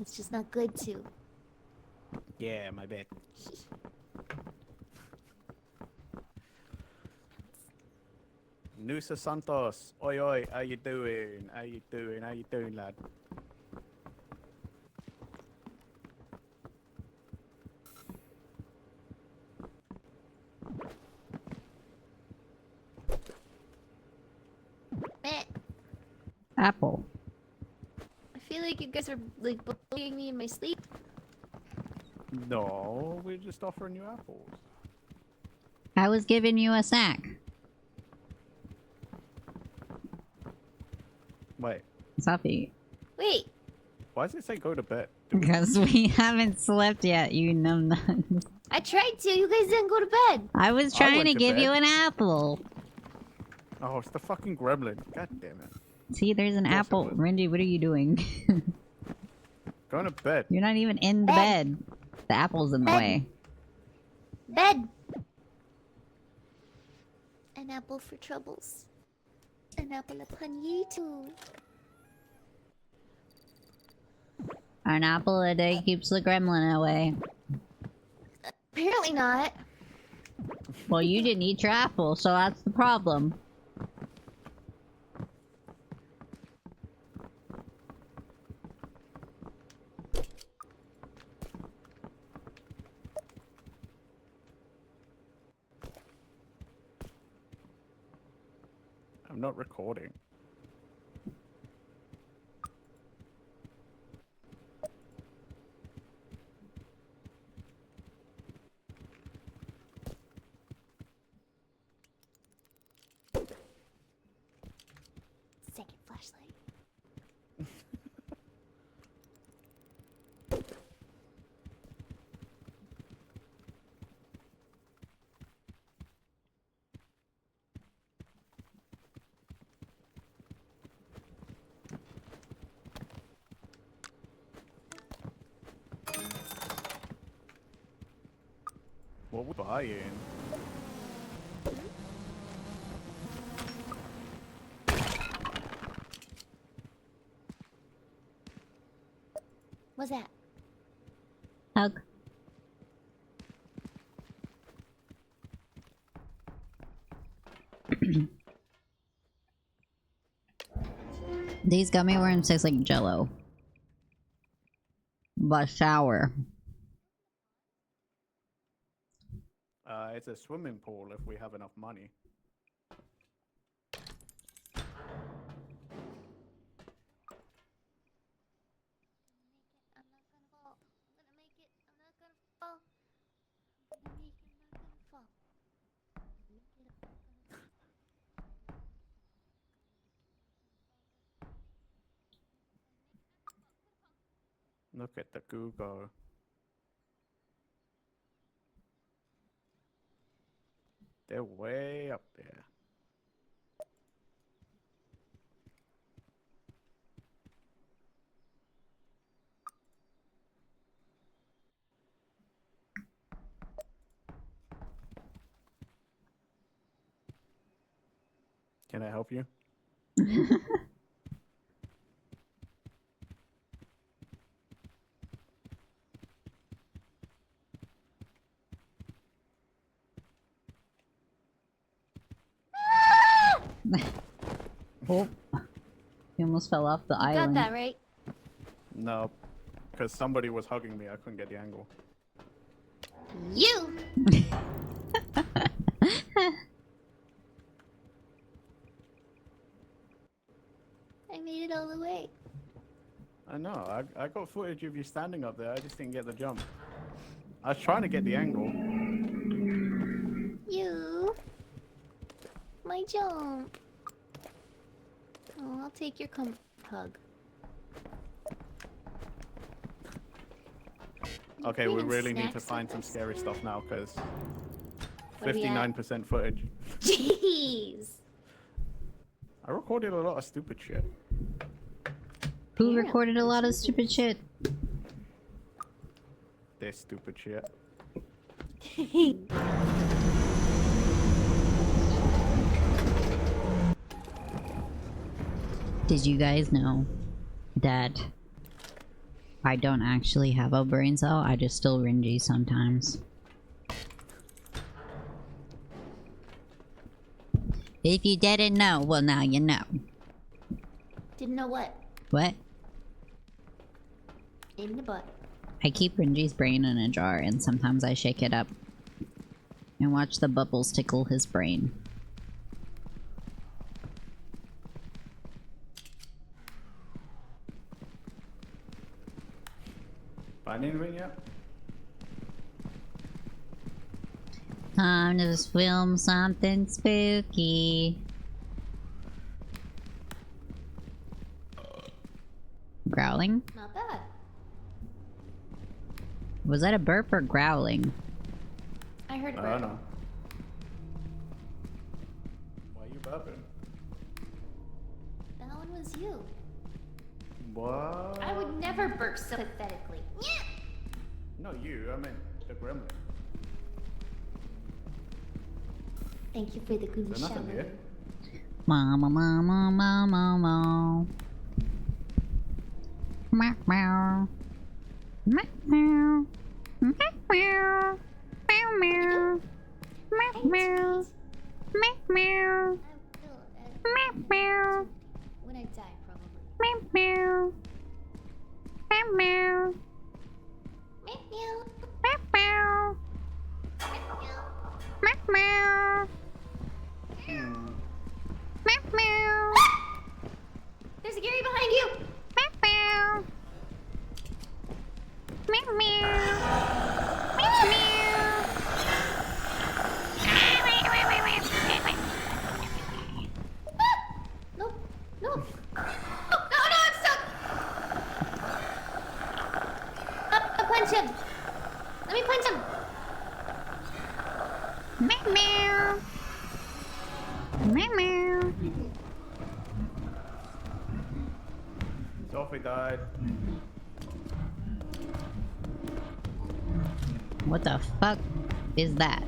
It's just not good to. Yeah, my bed. Nusa Santos. Oi, oi. How you doing? How you doing? How you doing, lad? Meh. Apple. I feel like you guys are like bullying me in my sleep. No, we're just offering you apples. I was giving you a snack. Wait, Sophie. Wait. why does it say go to bed? Because we haven't slept yet, you numbnuts. I tried to. You guys didn't go to bed. I was I trying went to to give bed. you an apple. Oh, it's the fucking gremlin. God damn it. See, there's an Of course it apple. was. Renji, what are you doing? Going to bed. You're not even in the bed. The apple's in the Bed. way. Bed. An apple for troubles. An apple upon ye too. An apple a day keeps the gremlin away. Apparently not. Well, you didn't eat your apple, so that's the problem. I'm not recording. Second flashlight. What we buying? What's that? Hug. These gummy worms taste like Jello, but sour. It's a swimming pool if we have enough money. I'm not gonna fall. I'm gonna make it. I'm not gonna fall. I'm gonna make it. I'm not gonna fall. Make it. I'm not gonna fall. Look at the Google. They're way up there. Can I help you? Oh, you almost fell off the Got island. that right? No, because somebody was hugging me. I couldn't get the angle. You. I made it all the way. I know. I got footage of you standing up there. I just didn't get the jump. I was trying to get the angle. You. My jump. Oh, I'll take your hug. Okay, we bringing really need to snacks find with some us? scary stuff now because Where we at? 59% footage. Jeez. I recorded a lot of stupid shit. Who Yeah, recorded a lot of Jesus. stupid shit? This stupid shit. Did you guys know that I don't actually have a brain cell? I just still Renji sometimes. If you didn't know, well now you know. Didn't know what? What? In the butt. I keep Renji's brain in a jar and sometimes I shake it up and watch the bubbles tickle his brain. Find anything yet? Time to film something spooky. Growling? Not bad. Was that a burp or growling? I heard a I bird. know. Why are you burping? That one was you. What? I would never burp so pathetically. Yeah. Not you, I meant the gremlin. Thank you for the good Is there nothing shower. here? Mama, mama, mama, mama. Meow, meow. Meow, meow. Meow, meow. Meow, meow. Meow, meow. Meow, meow. Meow, meow. When I die, probably. Meow, meow. Meow, meow. Meow, meow. Meow, meow. Meow, meow. Meow, meow. There's a Gary behind you. Meow, meow. Meow, meow. Meow, meow. No, no. No, I'm stuck. I'll punch him. Let me punch him. Meow, meow. Meow, meow. Sophie died. What the fuck is that?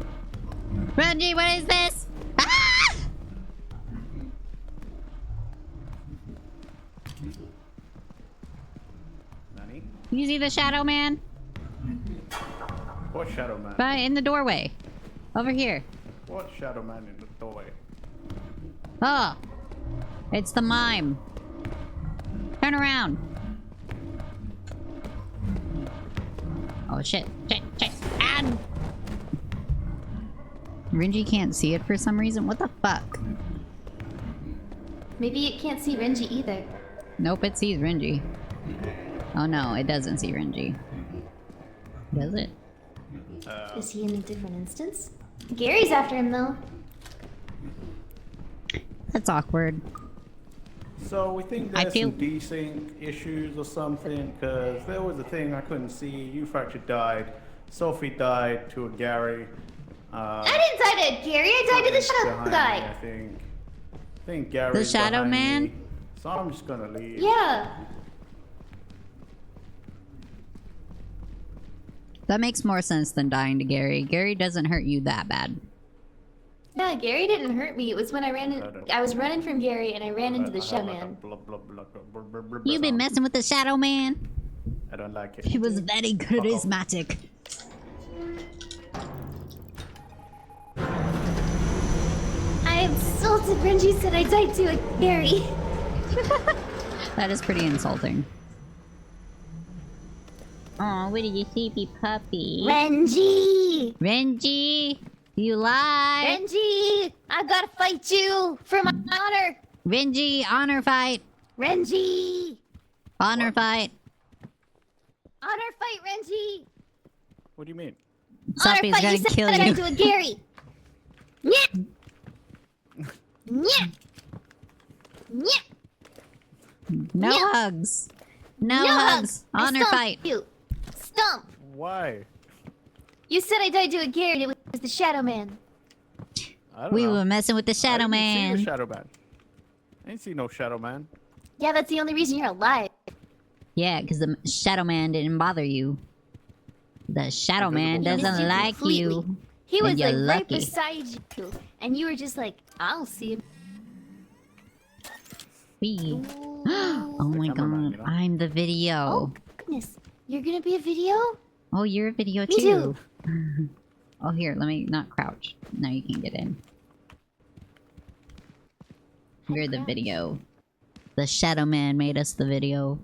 Renji, what is this? Ah! Nani? You see the shadow man? What shadow man? Right in the doorway. Over here. What shadow man in the doorway? Oh. It's the mime. Turn around. Oh shit. Shit. Shit. And Renji can't see it for some reason. What the fuck? Maybe it can't see Renji either. Nope, it sees Renji. Oh no, it doesn't see Renji. Does it? Is he in a different instance? Gary's after him though. That's awkward. So we think I there's feel- some desync issues or something, because there was a thing I couldn't see. You fractured died. Sophie died to a Gary. I didn't die to Gary. I died to the shadow behind me, guy. I think Gary's The shadow behind man? me. So I'm just gonna leave. Yeah. That makes more sense than dying to Gary. Gary doesn't hurt you that bad. Yeah, Gary didn't hurt me. It was when I ran in. I was running from Gary and I ran into the shadow man. You've been messing with the shadow man? I don't like it. He was very charismatic. I insulted Renji, said I died to a Gary. That is pretty insulting. Oh, what did you sleepy puppy? Renji! Renji! You lie! Renji! I gotta fight you for my honor! Renji, honor fight! Renji! Honor fight! Honor fight, Renji! What do you mean? Sophie's honor gonna fight, kill said I you. died to a Gary! Nyeh! Nyeh! Nyeh! No Yeah. hugs! No hugs! I Honor stomped fight! You. Stomp! Why? You said I died to a Gary and it was the Shadow Man. I don't We know. were messing with the shadow I didn't see man. the shadow man. I ain't see no shadow man. Yeah, that's the only reason you're alive. Yeah, because the shadow man didn't bother you. The shadow man Invisible doesn't shadow. like Completely. you. He And was you're like right lucky. beside you, and you were just like, I don't see him. Wee. Oh my cameraman, god, you know? I'm the Oh video. goodness, you're gonna be a video? Oh, you're a video Me too. Oh, here, let me not crouch. Now you can get in. You're the crouch. video. The shadow man made us the video.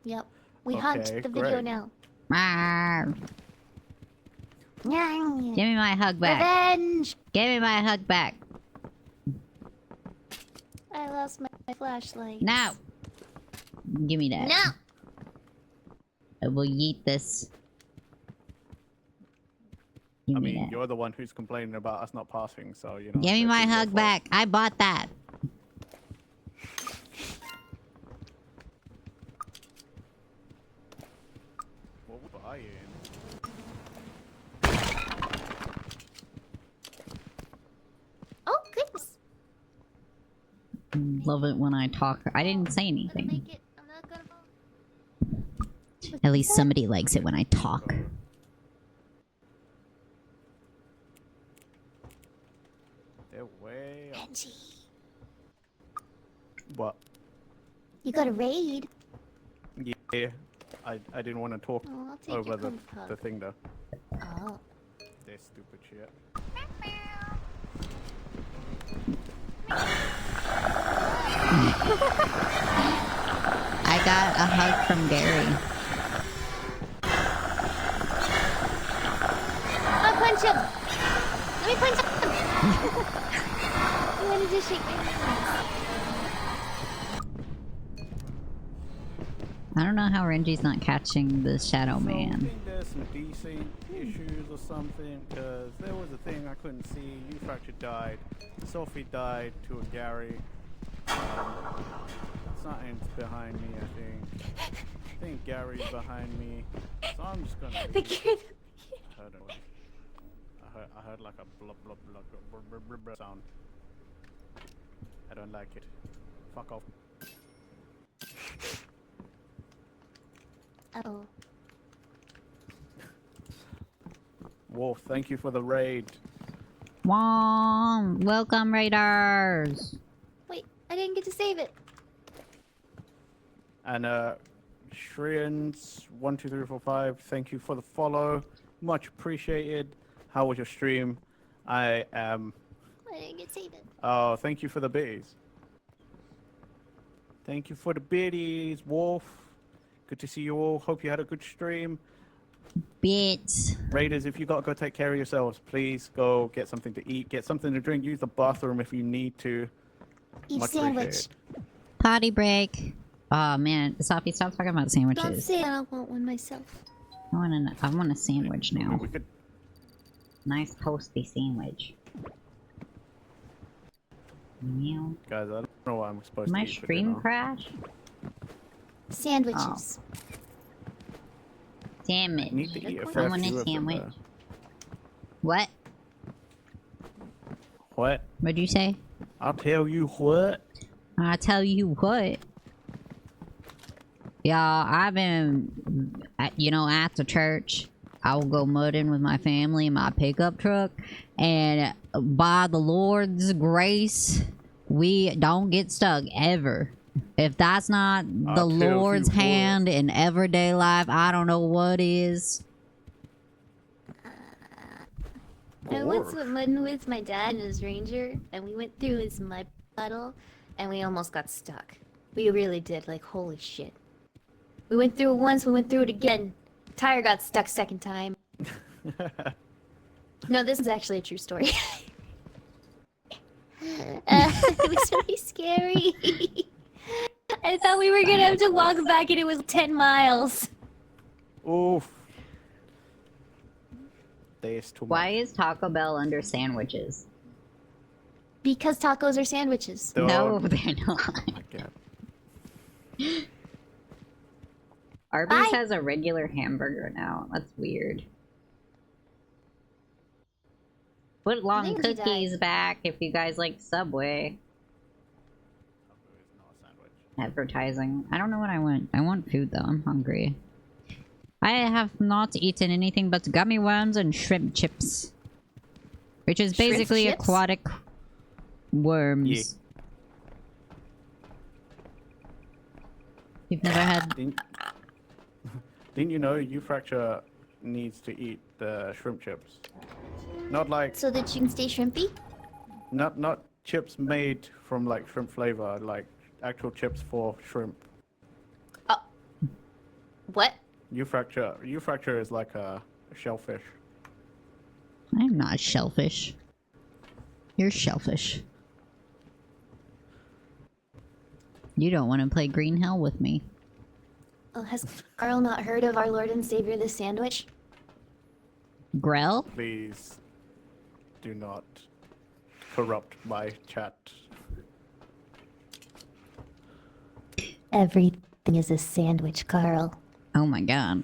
Yep. We Okay, hugged the video great. now. Rawr. Give Revenge! me my hug back. Give me my hug back. I lost my flashlight. Now. Give me that. No! I will yeet this. Give I me mean, that. you're the one who's complaining about us not passing, so you know. Give me that's my your hug fault. back. I bought that. What was I in? Love it when I talk. I didn't say I'm gonna anything. make it. I'm not gonna fall. At least somebody likes it when I talk. They're way up. Benji, What? you got a raid. Yeah. I didn't want to talk Oh, I'll take over your the pug. thing though. Oh. They're stupid shit. I got a hug from Gary. I'll punch him. Let me punch him. I wanted to shake my hands. I don't know how Renji's not catching the Shadow So, I Man. think there's some decent issues or something, because there was a thing I couldn't see. You fractured died. Sophie died to a Gary. Something's behind me, I think Gary's behind me. So I'm just gonna leave. I heard it. I heard like a blub blub blub blub blub blub blub sound. I don't like it. Fuck off. Uh-oh. Wolf, thank you for the raid. Wong! Welcome, Raiders! Wait, I didn't get to save it. And Shrians 12345, thank you for the follow. Much appreciated. How was your stream? I am. I didn't get to save it. Oh, thank you for the biddies. Thank you for the biddies, Wolf. Good to see you all. Hope you had a good stream. Bits. Raiders, if you gotta go take care of yourselves, please go get something to eat, get something to drink, use the bathroom if you need to. Eat a Much sandwich. appreciated. Potty break. Oh man, Sophie, stop talking about Don't sandwiches. say I don't want one myself. I want a sandwich now. We could. Nice toasty sandwich. Meow. Guys, I don't know what I'm supposed My to eat for stream dinner. crash? Sandwiches. Sandwich. I need to eat a I fair want a few of them, sandwich. though. What? What? What'd you say? I'll tell you what. I tell you what. Yeah, I've been, at the church. I will go mudding with my family in my pickup truck, and by the Lord's grace, we don't get stuck ever. If that's not the I'll tell you Lord's what. hand in everyday life, I don't know what is. I once went mudding with my dad and his ranger, and we went through his mud puddle, and we almost got stuck. We really did, like, holy shit. We went through it once, we went through it again. Tire got stuck second time. No, this is actually a true story. It was really scary. I thought we were gonna have to walk back, and it was 10 miles. Oof. There's too Why much. is Taco Bell under sandwiches? Because tacos are sandwiches. No, Don't- they're not. Oh my God. Arby's Bye. has a regular hamburger now. That's weird. Put long think he cookies died. back if you guys like Subway. It's not a sandwich. Advertising. I don't know what I want. I want food though. I'm hungry. I have not eaten anything but gummy worms and shrimp chips. Which is Shrimp basically chips? aquatic worms. Yeah. You've never had... Didn't you know Fracture needs to eat the shrimp chips? Not like So that you can stay shrimpy? not chips made from like shrimp flavor, like actual chips for shrimp. What? Fracture is like a shellfish. I'm not shellfish. You're shellfish. You don't want to play Green Hell with me. Oh, has Carl not heard of our Lord and Savior the Sandwich? Grell? Please do not corrupt my chat. Everything is a sandwich, Carl. Oh my god.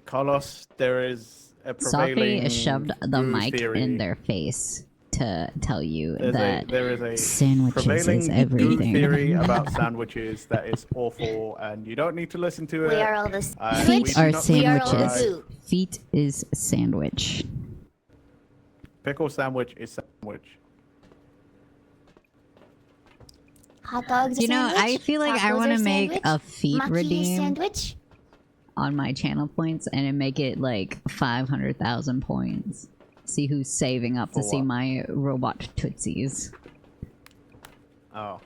Carlos, there is a Sophie prevailing shoved the goo mic theory. in their face to tell you There that is a sandwiches prevailing is goo everything. theory about sandwiches that is awful, and you don't need to listen to it. We are all the we Feet do are not We are all the sandwiches. goo. Feet is sandwich. Pickle sandwich is sandwich. Hot dogs. You know, I feel like I want to make a feet Maki redeem sandwich. on my channel points and then make it like 500,000 points. See who's saving up to For see what? my robot tootsies. Oh.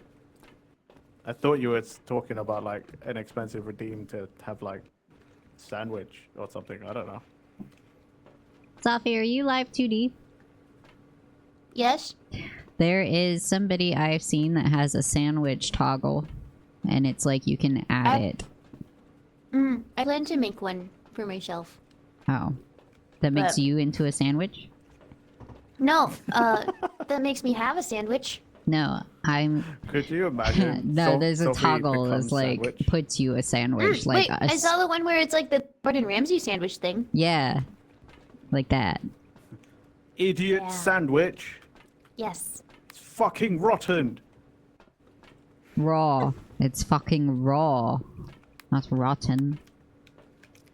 I thought you were talking about like an expensive redeem to have like sandwich or something. I don't know. Sophie, are you live 2D? Yes. There is somebody I've seen that has a sandwich toggle, and it's like you can add it. I plan to make one for myself. Oh. That makes But- you into a sandwich? No, that makes me have a sandwich. No, I'm... Could you imagine? no, there's a Sophie toggle becomes that's like, sandwich? puts you a sandwich. Like Wait, a I saw the one where it's like the Gordon Ramsay sandwich thing. Yeah. Like that. Idiot Yeah. sandwich. Yes. It's fucking rotten. Raw. It's fucking raw. Not rotten.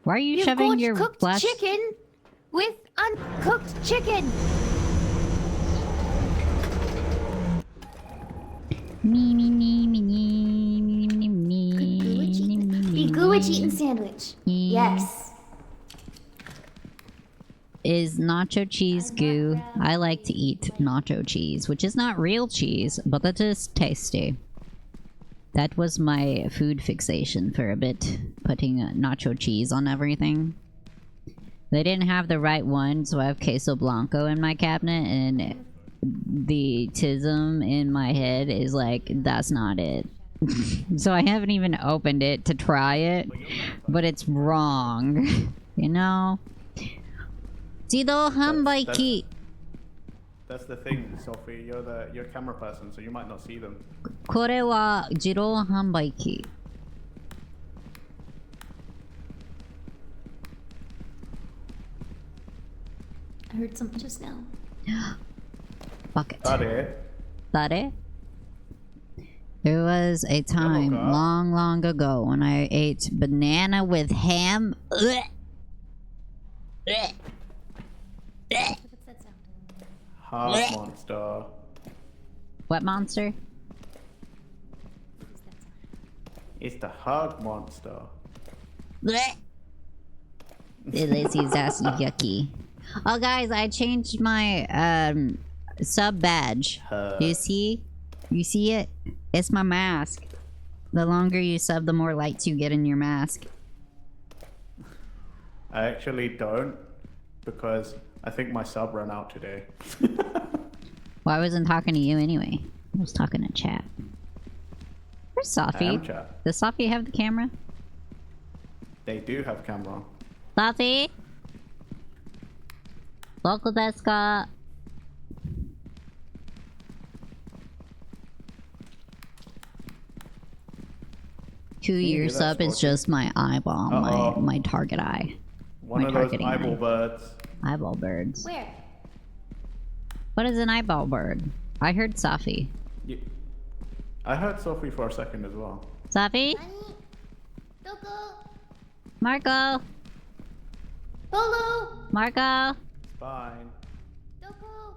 Why are you You've shoving got your cooked flesh? chicken with uncooked chicken. Me, me, me, me, me, me, me, me, The gooich eaten sandwich. Yes. Is nacho cheese goo. I like to eat nacho cheese, which is not real cheese, but it is tasty. That was my food fixation for a bit, putting nacho cheese on everything. They didn't have the right one, so I have queso blanco in my cabinet, and the tism in my head is like, that's not it. So I haven't even opened it to try it, but it's wrong. You know? Jido hanbaiki. That's the thing, Sophie. You're a camera person, so you might not see them. これは自動販売機. I heard something just now. Bucket. Are Dare? There was a time God. long, long ago when I ate banana with ham. Ugh. Ugh. Ugh. What's that sound? Hard monster. What monster? What's that sound? It's the hug monster. Blech. This is that's yucky. Oh guys, I changed my sub badge. You see? You see it? It's my mask. The longer you sub, the more lights you get in your mask. I actually don't, because I think my sub ran out today. Well, I wasn't talking to you anyway. I was talking to chat. Where's I Sophie? am chat. Does Sophie have the camera? They do have camera. Sophie? Local desk. Your that's sub is Sophie. just my eyeball, Uh-oh. my target eye. One My of those targeting eyeball eye. birds. Eyeball birds. Where? What is an eyeball bird? I heard Sophie. Ye- I heard Sophie for a second as well. Sophie? Honey? Doko? Marco? Polo? Marco? It's fine. Doko?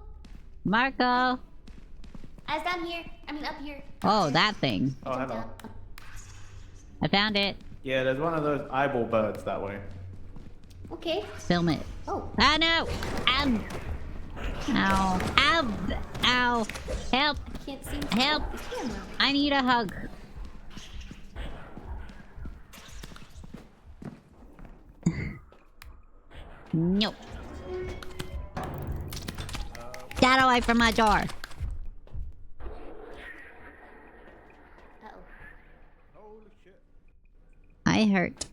Marco? As down here. I mean up here. Oh, that thing. Oh, Jump hello. down. I found it. Yeah, there's one of those eyeball birds that way. Okay. Film it. Oh. Ah, no! Ow! Ow! Ow! Ow! Help! Can't seem to Help! hold the camera. I need a hug. Nope. Get away from my door. Uh-oh. Holy shit. I hurt.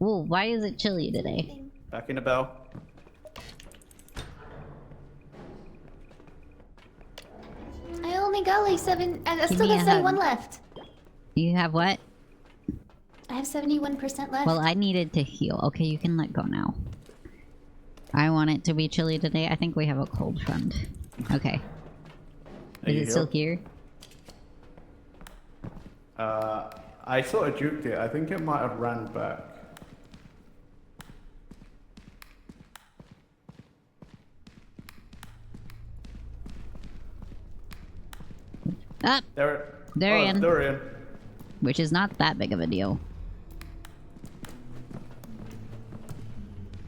Ooh, why is it chilly today? Back in the bell. I only got like 7. I Give still me got a 71 hug. left. You have what? I have 71% left. Well, I needed to heal. Okay, you can let go now. I want it to be chilly today. I think we have a cold front. Okay. Is it still here? I sort of juked it. I think it might have ran back. Ah! Durian. Durian. Which is not that big of a deal.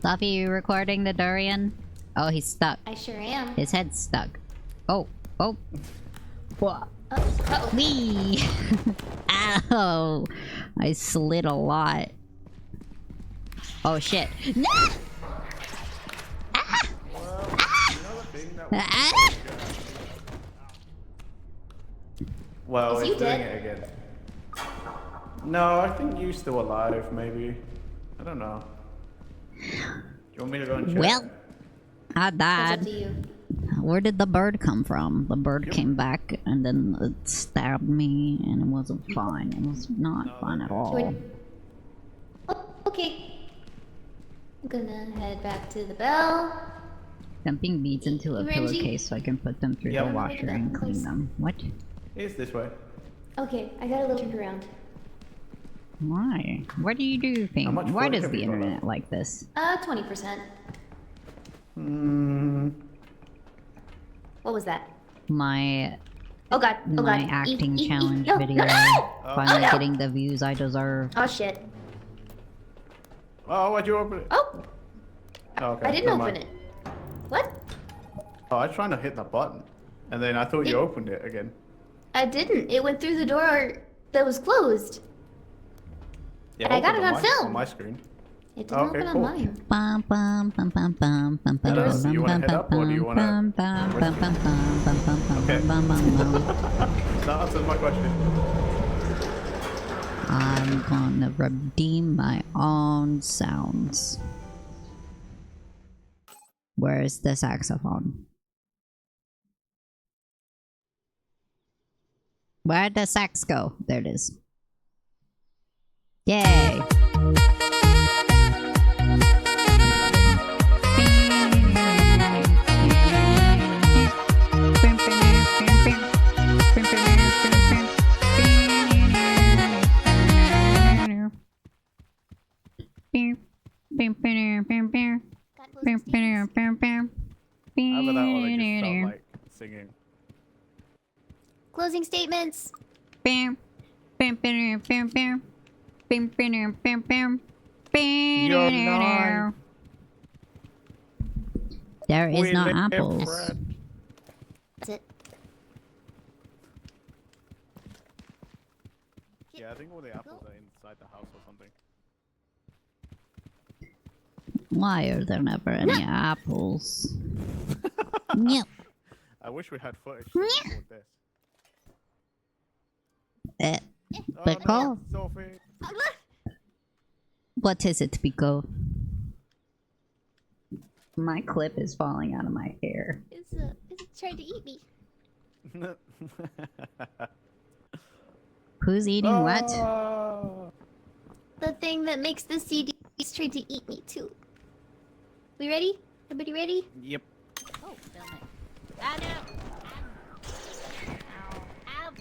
Fluffy, you recording the durian? Oh, he's stuck. I sure am. His head's stuck. Oh. Oh. Whoa. Uh-oh. Wee! Ow! I slid a lot. Oh shit. No! Ah! Ah! Well, Is it's you doing dead? it again. No, I think you're still alive, maybe. I don't know. Do you want me to go and check? Well, I That's up died. to you. Where did the bird come from? The bird came back and then it stabbed me and it wasn't fun. It was not fun at all. Oh, okay. I'm gonna head back to the bell. Dumping beads into a Renji? pillowcase so I can put them through Yep. the washer and clean them. What? It's this way. Okay, I got a little turned around. Why? What do you do How think? much Why footage does have the you got internet like this? 20%. Hmm. What was that? My Oh god, oh god. my acting challenge no, video. No, no! Finally no. getting the views I deserve. Oh shit. Oh, why'd you open it? Oh, Oh, okay. I didn't never open mind. it. What? Oh, I was trying to hit the button. And then I thought you opened it again. I didn't. It went through the door that was closed. Yeah, And I got opened it on film. On my screen. It didn't Okay, open cool. on mine. Bum bum bum bum bum bum bum Doris, do you wanna head up or do you wanna bum bum bum bum bum bum bum Okay. bum bum bum. That answers my question. I'm gonna redeem my own sounds. Where's the saxophone? Where'd the sax go? There it is. Yay! Either that or they just felt like singing. Closing statements. You're not. There is We no live, apples. Fred. That's it. Yeah, I think all the apples are inside the house or something. Why are there never any apples? Yep. I wish we had footage to record this. Oh, Pickle? no, Sophie. What is it, Pico? My clip is falling out of my hair. It's trying to eat me. Who's eating what? Oh. The thing that makes the CD is trying to eat me too. We ready? Everybody ready? Yep. Oh, film it. Ah, no! Ow. Ow.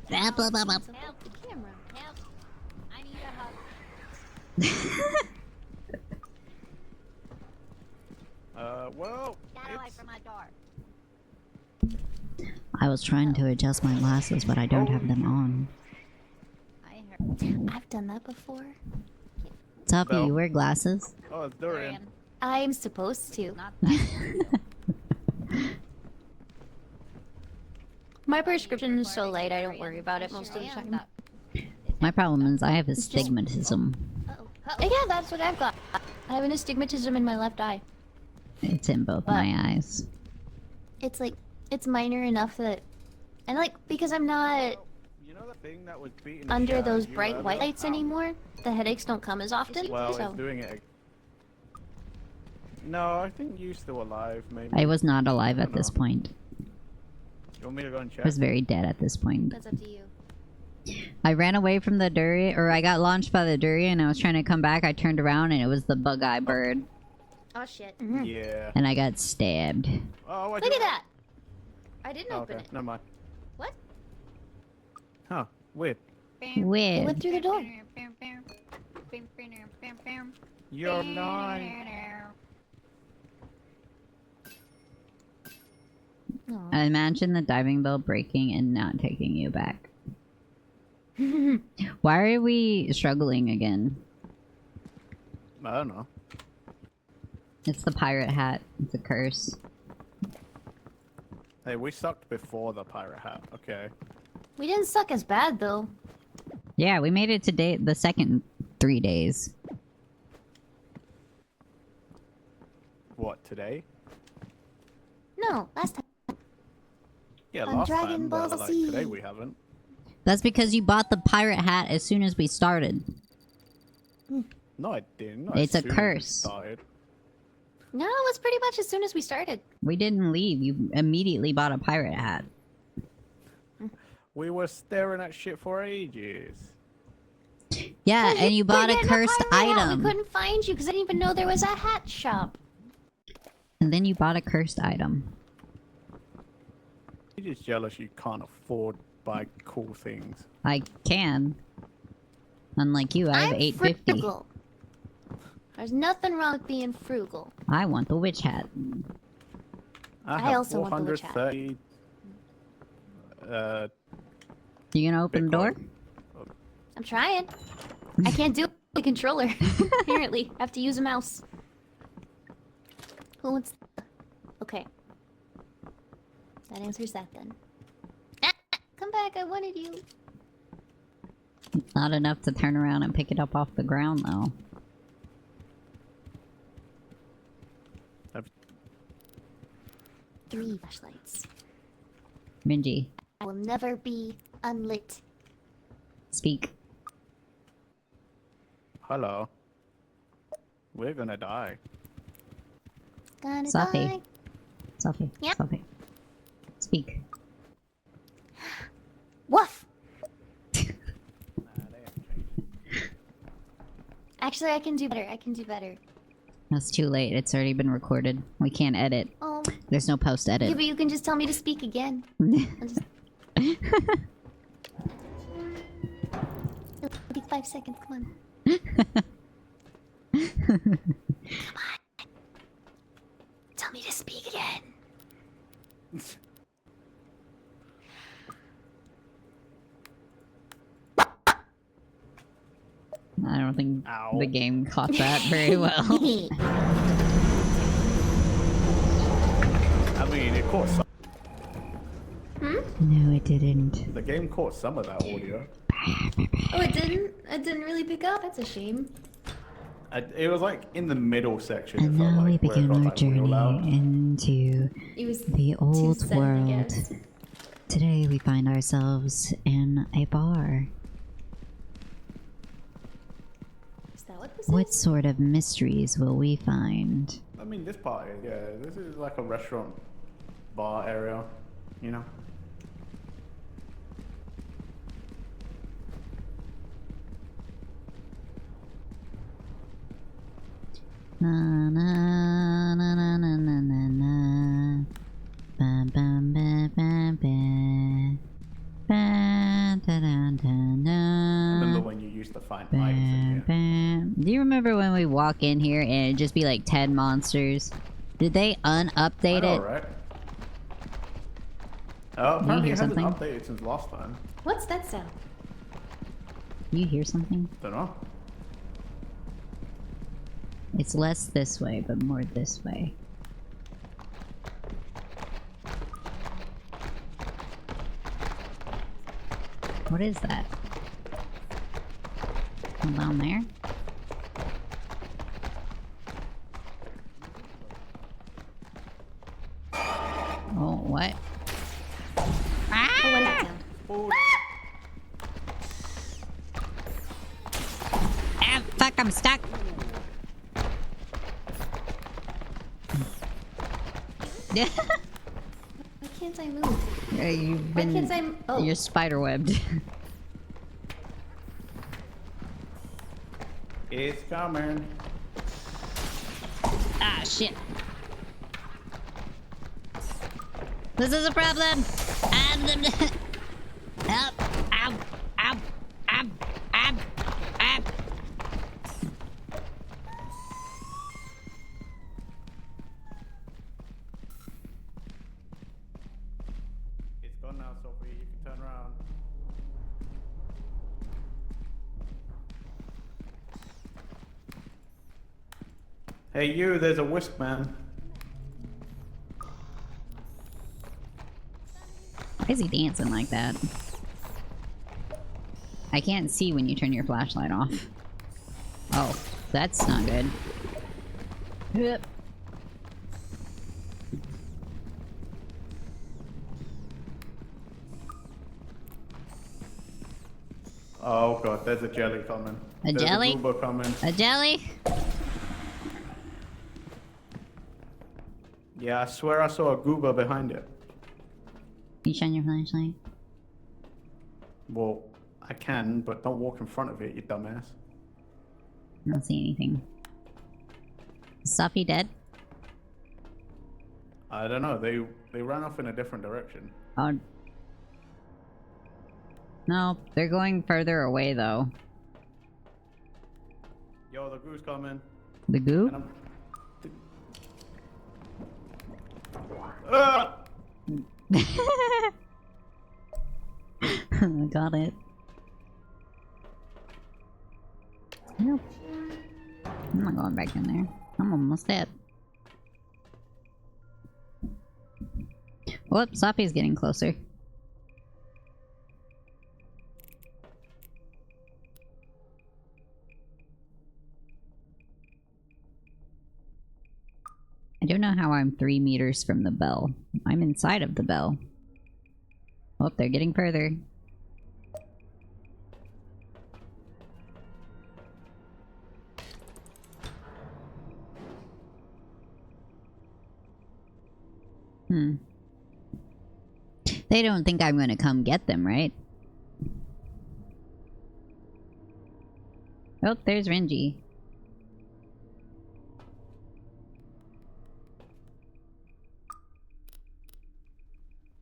Blah, blah, blah, blah. Help. The camera. Help. I need a hug. Well, Get away it's... from my door. I was trying to adjust my glasses, but I don't have them on. I heard. I've done that before. Sophie, Belle. you wear glasses? Oh, it's durian. I'm supposed to. Not that. My prescription is so light, I don't worry about it most of the time. My problem is I have astigmatism. Yeah, that's what I've got. I have an astigmatism in my left eye. It's in both my eyes. It's like, it's minor enough that... And like, because I'm not You know the thing that was beating the under shit out of those you bright earlier? white lights anymore, the headaches don't come as often, Well, so... it's doing it. No, I think you're still alive, maybe. I was not alive I at don't this know. point. You want me to go and check? I was very dead at this point. That's up to you. I ran away from the durian, or I got launched by the durian, and I was trying to come back. I turned around, and it was the bug-eye bird. Oh shit. Yeah. And I got stabbed. Oh, Look at that! I didn't open Okay, it. never mind. What? Huh, weird. It Weird. went through the door. You're lying. Aw. I imagine the diving bell breaking and not taking you back. Why are we struggling again? I don't know. It's the pirate hat. It's a curse. Hey, we sucked before the pirate hat. Okay. We didn't suck as bad though. Yeah, we made it to the second 3 days. What, today? No, last time. Yeah, On last Dragon time, Ball but like Z. today we haven't. That's because you bought the pirate hat as soon as we started. No, I didn't. Not It's a as soon as we curse. started. No, it was pretty much as soon as we started. We didn't leave. You immediately bought a pirate hat. We were staring at shit for ages. Yeah, and you bought a We're getting cursed pirate hat. item. We couldn't find you because I didn't even know there was a hat shop. And then you bought a cursed item. You're just jealous you can't afford buy cool things. I can. Unlike you, I have I'm 850. frugal. There's nothing wrong with being frugal. I want the witch hat. I I have also want the witch hat. 430. You gonna open the door? I'm trying. I can't do it with the controller. Apparently, I have to use a mouse. Who wants? Okay. That answers that then. Ah, come back! I wanted you. Not enough to turn around and pick it up off the ground, though. I've- 3 flashlights. Minji, I will never be unlit. speak. Hello. We're gonna die. Gonna Sophie. die. Sophie. Yeah? Sophie. Speak. Woof! Nah, they haven't changed. Actually, I can do better. I can do better. That's too late. It's already been recorded. We can't edit. Oh, There's no yeah, post-edit. but you can just tell me to speak again. I'll just... It'll be 5 seconds. Come on. Tell me to speak again. I don't think Ow. the game caught that very well. I mean, it caught some. No, it didn't. The game caught some of that audio. Oh, it didn't? It didn't really pick up? That's a shame. It was like in the middle section. And it felt now we like, where it begin got, our like, real loud. journey into It was the old sad, I world. guess. Today we find ourselves in a bar. Is that what this What is? sort of mysteries will we find? I mean, this part, yeah, this is like a restaurant bar area, you know? Na na na na na na na na. Ba ba ba ba ba. Ba da da da Remember da. when you used to find items in Ba, here? ba. Do you remember when we walk in here and it'd just be like 10 monsters? Did they I unupdate know, it? right? Apparently hear it hasn't something? updated since last time. What's that sound? You hear something? Don't know. It's less this way, but more this way. What is that? Down there? Oh, what? Oh, what that sound? Ah, fuck, I'm stuck! Why can't I move? You've Why been... can't I... Oh. You're spider-webbed. It's coming. Ah, shit. This is a problem. Help. Ow. Ow. Ow. Ow. Ow. It's gone now, Sophie. You can turn around. Hey, you. There's a whisk man. Why is he dancing like that? I can't see when you turn your flashlight off. Oh, that's not good. Yep. Oh god, there's a jelly coming. A There's jelly? A goober coming. A jelly? Yeah, I swear I saw a goober behind it. You shine your flashlight? Well, I can, but don't walk in front of it, you dumbass. I don't see anything. Is Sophie dead? I don't know. They ran off in a different direction. Oh. No, they're going further away though. Yo, the goo's coming. The goo? And Ah! Got it. Nope. I'm not going back in there. I'm almost dead. Whoops, Sophie's getting closer. I don't know how I'm 3 meters from the bell. I'm inside of the bell. Oh, they're getting further. They don't think I'm gonna come get them, right? Oh, there's Renji.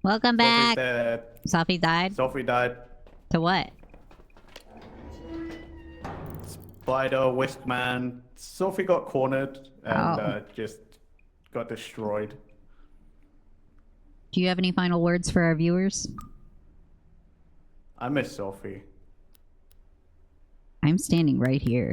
Welcome back! Sophie's dead. Sophie died? Sophie died. To what? Spider, whisk man. Sophie got cornered and Oh. just got destroyed. Do you have any final words for our viewers? I miss Sophie. I'm standing right here.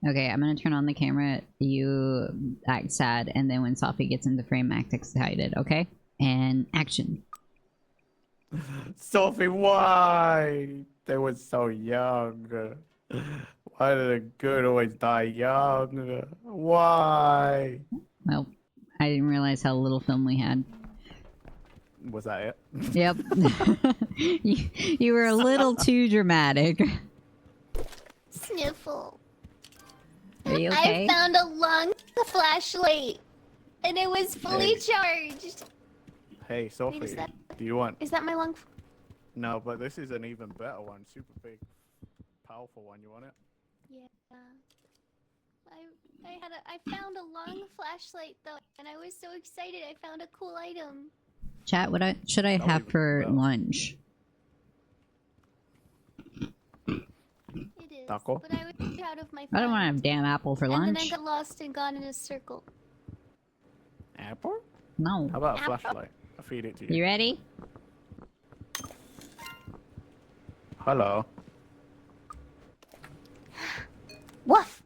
Okay, I'm gonna turn on the camera. You act sad, and then when Sophie gets into frame, act excited, okay? And action. Sophie, why? They were so young. Why did a good always die young? Why? Well, I didn't realize how little film we had. Was that it? Yep. you were a little too dramatic. Sniffle. Are you okay? I found a long flashlight, and it was fully Hey. charged. Hey, Sophie, is that- do you want... Is that my long? No, but this is an even better one. Super big, powerful one. You want it? Yeah. I found a long flashlight though, and I was so excited. I found a cool item. Chat, what should I I'll have leave it for well. lunch? It is. Taco? But I was out of my. I don't want to phone. have damn apple for And then I lunch. got lost and gone in a circle. Apple? No. How about a Apple? flashlight? I'll feed it to you. You ready? Hello. Woof.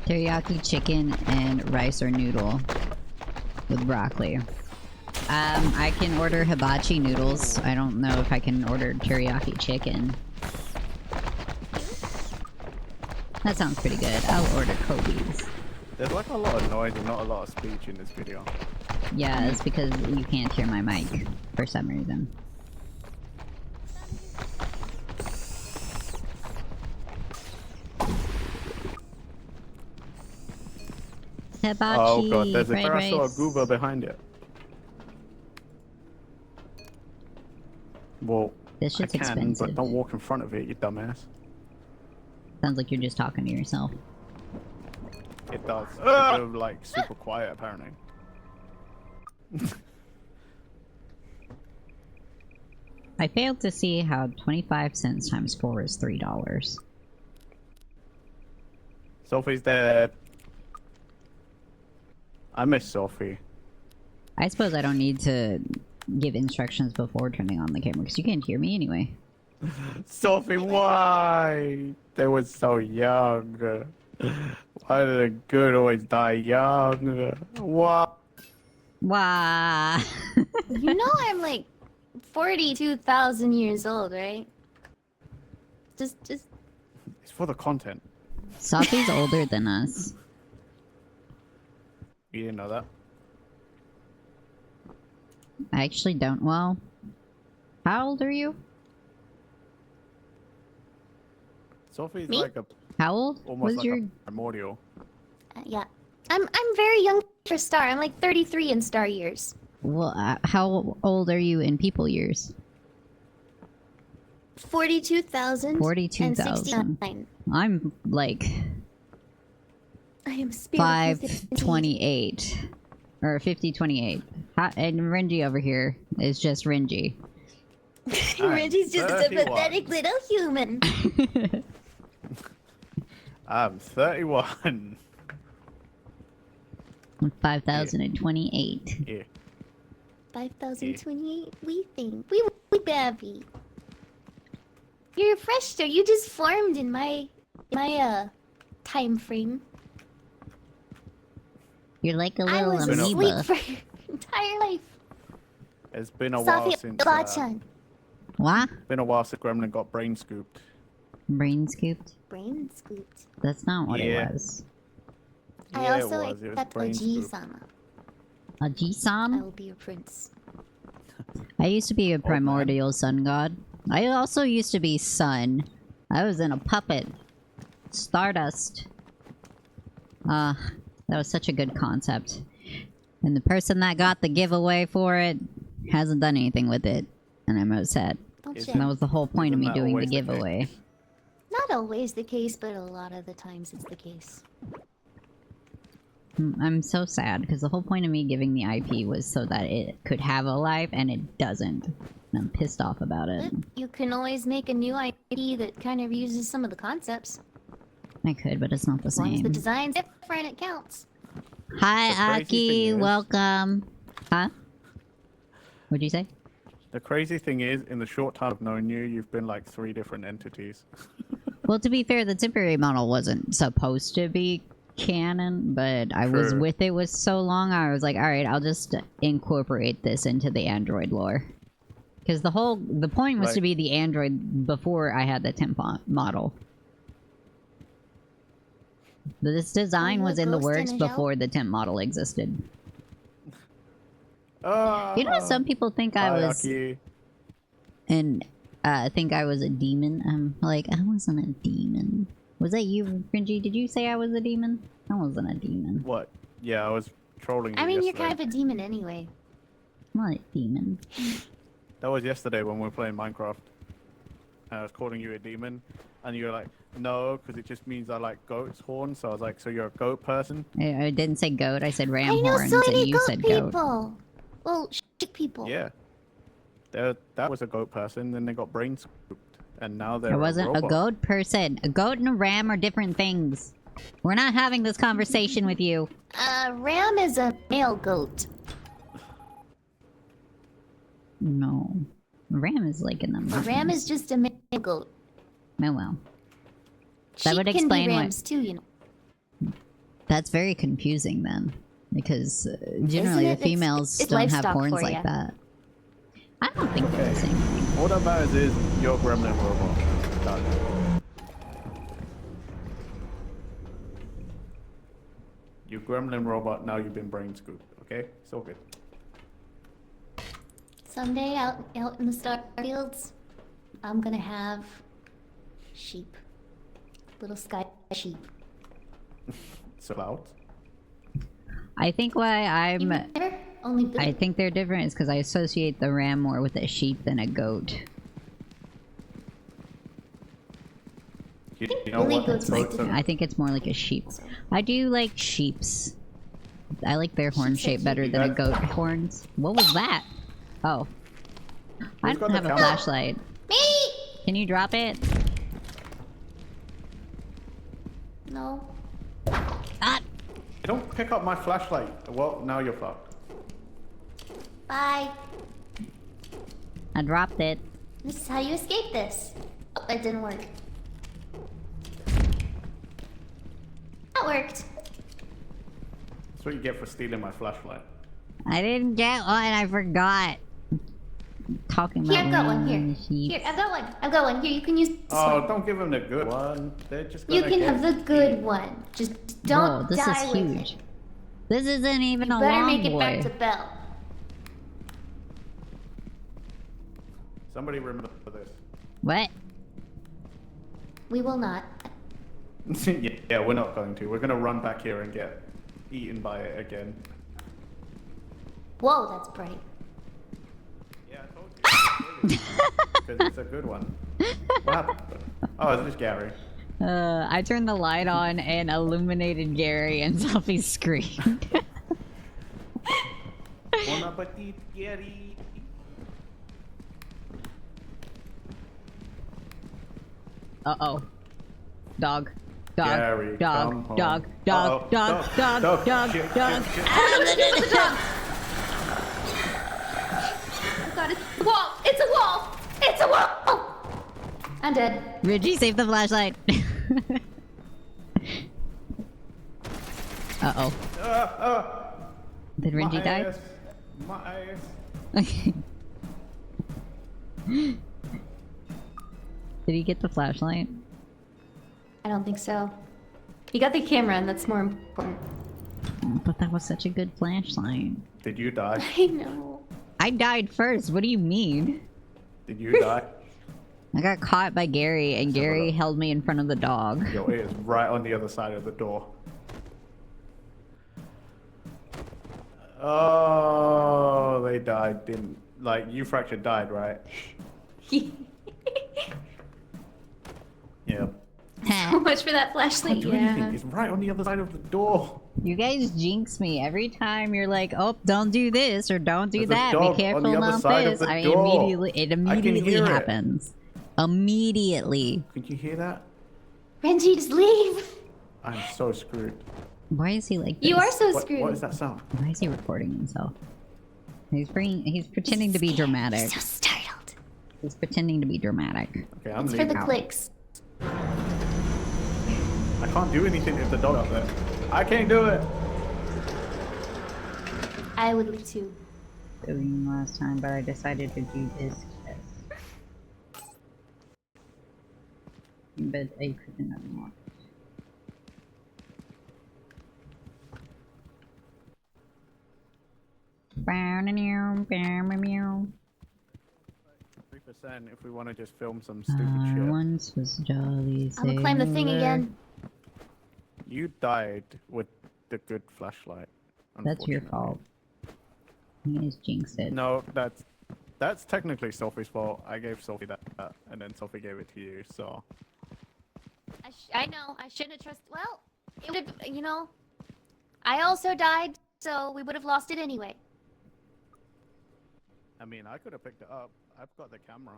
Teriyaki chicken and rice or noodle with broccoli. I can order hibachi noodles. I don't know if I can order teriyaki chicken. That sounds pretty good. I'll order Kobe's. There's like a lot of noise and not a lot of speech in this video. Yeah, it's because you can't hear my mic for some reason. Hibachi, Oh god, there's a fried pterosaur rice. goober behind it. Well, This I shit's can, expensive. but don't walk in front of it, you dumbass. Sounds like you're just talking to yourself. It does. It's like super quiet apparently. I failed to see how 25 cents times 4 is $3. Sophie's dead. I miss Sophie. I suppose I don't need to give instructions before turning on the camera because you can't hear me anyway. Sophie, why? They were so young. Why do the good always die young? What? Wah! You know I'm like 42,000 years old, right? Just It's for the content. Sophie's older than us. You didn't know that? I actually don't. Well, how old are you? Sophie's Me? like a How old almost was like your? a primordial. yeah. I'm very young for Star. I'm like 33 in Star years. Well, how old are you in people years? 42,000 42,000. and 69. I'm like I am spirit. 528 or 5028. And Renji over here is just Renji. Reggie's just a 31. pathetic little human. I'm 31. 5028. Yeah. 5,028. We think. We baby. You're a fresh star. You just formed in my time frame. You're like a I little was amoeba. asleep for your entire life. It's been a while Sophie since Bachan. What? been a while since Gremlin got brain scooped. Brain scooped? Brain scooped. That's not what Yeah. it was. I Yeah, also it was. It was accept brain scoop. Oji-sama. A I G-san? will be your prince. I used to be a man. primordial sun god. I also used to be sun. I was in a puppet. Stardust. That was such a good concept. And the person that got the giveaway for it hasn't done anything with it. And I'm upset. Don't Isn't And that you? was the whole point of Isn't me that doing the always the giveaway. case? Not always the case, but a lot of the times it's the case. I'm so sad because the whole point of me giving the IP was so that it could have a life and it doesn't. And I'm pissed off about it. But you can always make a new IP that kind of uses some of the concepts. I could, but it's not the As long as the same. design's different, it counts. Hi, The crazy Aki. thing is- Welcome. Huh? What'd you say? The crazy thing is, in the short time I've known you, you've been like 3 different entities. Well, to be fair, the temporary model wasn't supposed to be canon, but I was True. with it was so long, I was like, alright, I'll just incorporate this into the android lore. Because the point was to Right. be the android before I had the temp model. This design you a was in the ghost in works a shell? before the temp model existed. Ah, You know, some people think I was Aki. think I was a demon. I'm like, I wasn't a demon. Was that you, Renji? Did you say I was a demon? I wasn't a demon. What? Yeah, I was trolling you I mean, you're yesterday. kind of a demon anyway. I'm not a demon. That was yesterday when we were playing Minecraft. And I was calling you a demon, and you were like, no, because it just means I like goat's horns. So I was like, so you're a goat person? I didn't say goat. I said ram I know horns, so and many you goat said people. goat. Well, shit people. Yeah. That was a goat person, then they got brain scooped. And now they're I wasn't a robot. goat person. A goat and a ram are different things. We're not having this conversation with you. Ram is a male goat. No. Ram is like in A the ram is just a male goat. Oh well. That Sheep would can explain be what- rams too, you know. That's very confusing then. Because generally Isn't the it? females It's don't have livestock horns for like ya. that. I don't think they're the same thing. All that matters is you're a gremlin robot. Done. You gremlin robot, now you've been brain scooped, okay? It's all good. Someday out in the star fields, I'm gonna have sheep. Little sky sheep. So out. I think why I'm... They're only good. I think they're different is because I associate the ram more with a sheep than a goat. You know Only what? goats Like, like that. I think it's more like a sheep. I do like sheeps. I like their horn Sheeps are shape better cute. than a goat horns. What was that? Oh. I Who's got don't the have a camera? flashlight. Me! Can you drop it? No. Ah! Don't pick up my flashlight. Well, now you're fucked. Bye. I dropped it. This is how you escape this. Oh, that didn't work. That worked. That's what you get for stealing my flashlight. I didn't get one. I forgot. Talking about Here, I've got one. random Here. sheep. Here, I've got one. I've got one. Here, you can use this Oh, one. don't give them the good one. They're just You gonna can get have the good one. Just don't Whoa, this die is with huge. it. This isn't even You a better long make it boy. back to Belle. Somebody remember this. What? We will not. Yeah, we're not going to. We're gonna run back here and get eaten by it again. Whoa, that's bright. Yeah, I told you. Because it's a good one. What happened? Oh, it's just Gary. I turned the light on and illuminated Gary and Sophie screamed. Bon appetit, Gary. Uh-oh. Dog. Dog. Gary, Dog. come home. Dog. Dog. Uh-oh. Dog. Dog. Dog. Dog. Shit, Dog. shit, shit. Oh god, it's a wall! It's a wall! It's a wall! Oh. I'm dead. Reggie, save the flashlight. Uh-oh. Did Reggie My die? ass. My ass. Did he get the flashlight? I don't think so. You got the camera, and that's more important. But that was such a good flashlight. Did you die? I know. I died first. What do you mean? Did you die? I got caught by Gary, and Gary look. held me in front of the dog. Yo, it is right on the other side of the door. Oh, they died. Didn't like you fractured died, right? Yeah. So much for that Can't flashlight. do Yeah. anything. It's right on the other side of the door. You guys jinx me every time. You're like, "Oh, don't do this or don't do There's a that. dog Be on careful the other about side of this." the I door. immediately, it I can immediately hear it. happens. Immediately. Can you hear that? Renji, just leave. I'm so screwed. Why is he like this? You are so What screwed. is that sound? Why is he recording himself? He's pretending to be dramatic. So startled. He's pretending to be dramatic. Okay, I'm It's for leaving. the clicks. I can't do anything if the dog up there. I can't do it. I would leave too. Doing last time, but I decided to do this. But I couldn't anymore. Meow. 3% if we want to just film some stupid shit. Once was jolly. I'm gonna climb the thing sailor. again. You died with the good flashlight. That's your unfortunately. fault. You guys jinxed it. No, that's technically Sophie's fault. I gave Sophie that, and then Sophie gave it to you. So I know. I shouldn't have trusted. Well, it would have. You know, I also died, so we would have lost it anyway. I mean, I could have picked it up. I've got the camera.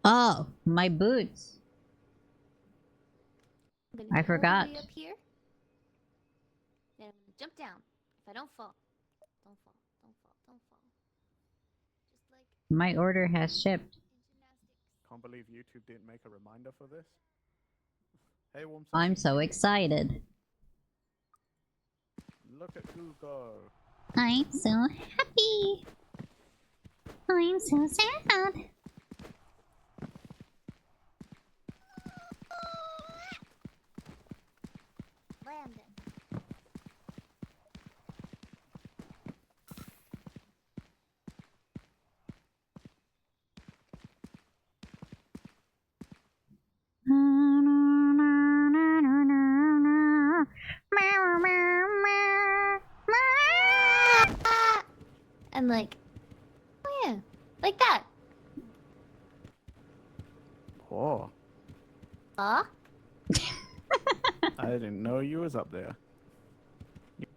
Oh, my boots. I'm gonna I go all the forgot. way up here. Then I'm gonna jump down. If I don't fall, don't fall, don't fall, don't fall. Just like My order has shipped. in gymnastics. Can't believe YouTube didn't make a reminder for this. Hey, Warm I'm Sausage, so excited. look at Google. I'm so happy. I'm so sad. Landon. and like, oh yeah, like that. Oh, Ah, I didn't know you was up there.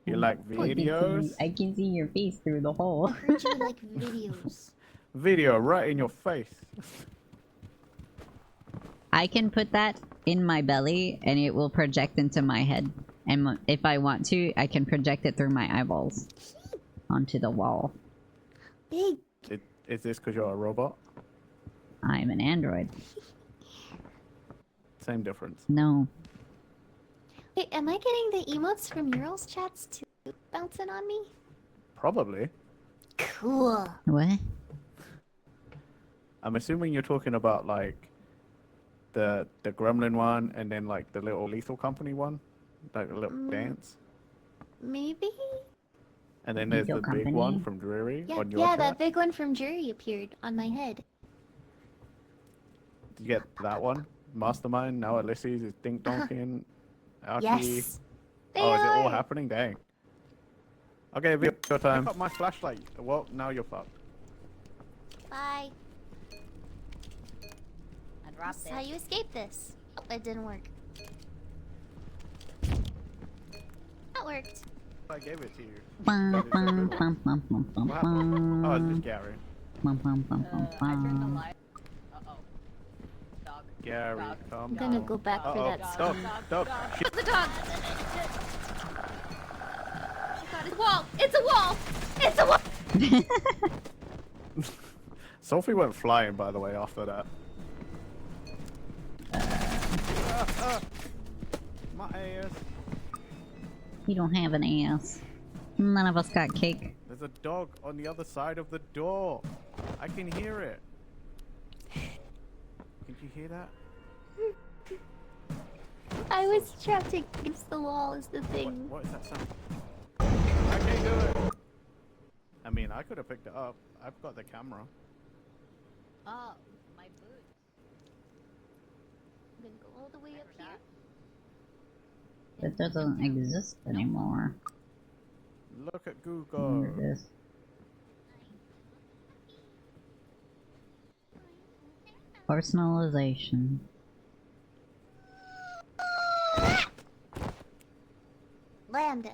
You like I can see videos? I can see your face through the hole. I heard you like videos. Video right in your face. I can put that in my belly and it will project into my head. And if I want to, I can project it through my eyeballs onto the wall. Big. Is this because you're a robot? I'm an android. Same difference. No. Wait, am I getting the emotes from Ural's chats too bouncing on me? Probably. Cool. What? I'm assuming you're talking about like the Gremlin one and then like the little Lethal Company one, like a little dance. Maybe? And then there's Lethal the big Company? one from Drury Yeah, on your yeah, chat. that big one from Jury appeared on my head. Did you get that one? Mastermind, now Ulysses is Dink Donkin. Aki. Yes. They Oh, is it all are. happening? Dang. Okay, Vic, your time. Pick up my flashlight. Well, now you're fucked. Bye. I dropped This is how it. you escape this. Oh, it didn't work. That worked. I gave it to you. Bum, But it's a bum, good bum, one. bum, bum, bum, What happened? Oh, it's bum. just Gary. Bum, bum, bum, bum, I turned the bum. light. Uh-oh. Dog. Gary, Dog. come I'm gonna on. go back for Uh-oh. that Dog, scene. dog. It's the dog! Oh god, it's a wall! It's a wall! It's a wall! Sophie went flying, by the way, after that. My ass. You don't have an ass. None of us got cake. There's a dog on the other side of the door. I can hear it. Can you hear that? I was trapped against the wall is the thing. What is that sound? I can't do it. I mean, I could have picked it up. I've got the camera. Oh, my boot. I'm gonna go all the way up here. It doesn't exist anymore. Look at Here Google. it is. Personalization. Lambda.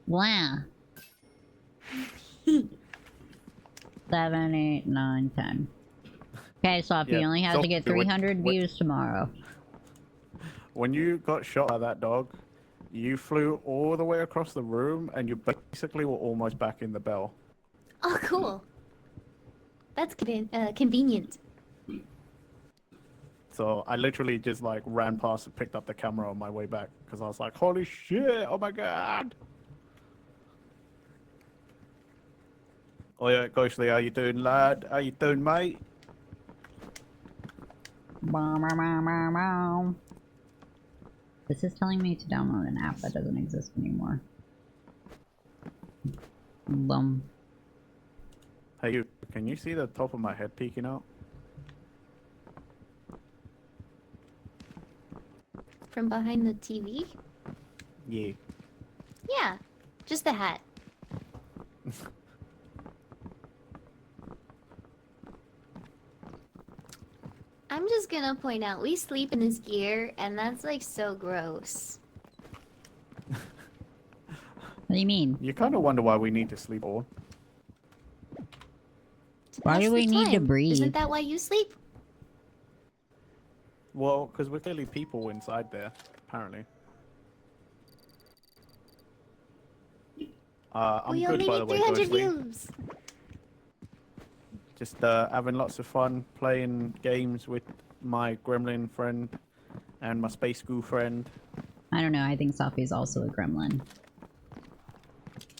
Wow. 7, 8, 9, 10. Okay, Sophie, Yeah, you only have to get Sophie, 300 views tomorrow. When you got shot by that dog, you flew all the way across the room and you basically were almost back in the bell. Oh, cool. That's convenient. So I literally just like ran past and picked up the camera on my way back because I was like, holy shit, oh my god. Oh yeah, Ghostly, how you doing, lad? How you doing, mate? Bow, bow, bow, bow, bow. This is telling me to download an app that doesn't exist anymore. Bum. Hey, you, can you see the top of my head peeking out? From behind the TV? Yeah. Yeah, just the hat. I'm just gonna point out, we sleep in his gear, and that's like so gross. What do you mean? You kind of wonder why we need to sleep all. Why do Pass we the need to time. breathe? Isn't that why you sleep? Well, because we're clearly people inside there, apparently. I'm We good, only by the need way, 300 Ghostly. views. Just having lots of fun playing games with my gremlin friend and my space goo friend. I don't know, I think Sophie's also a gremlin.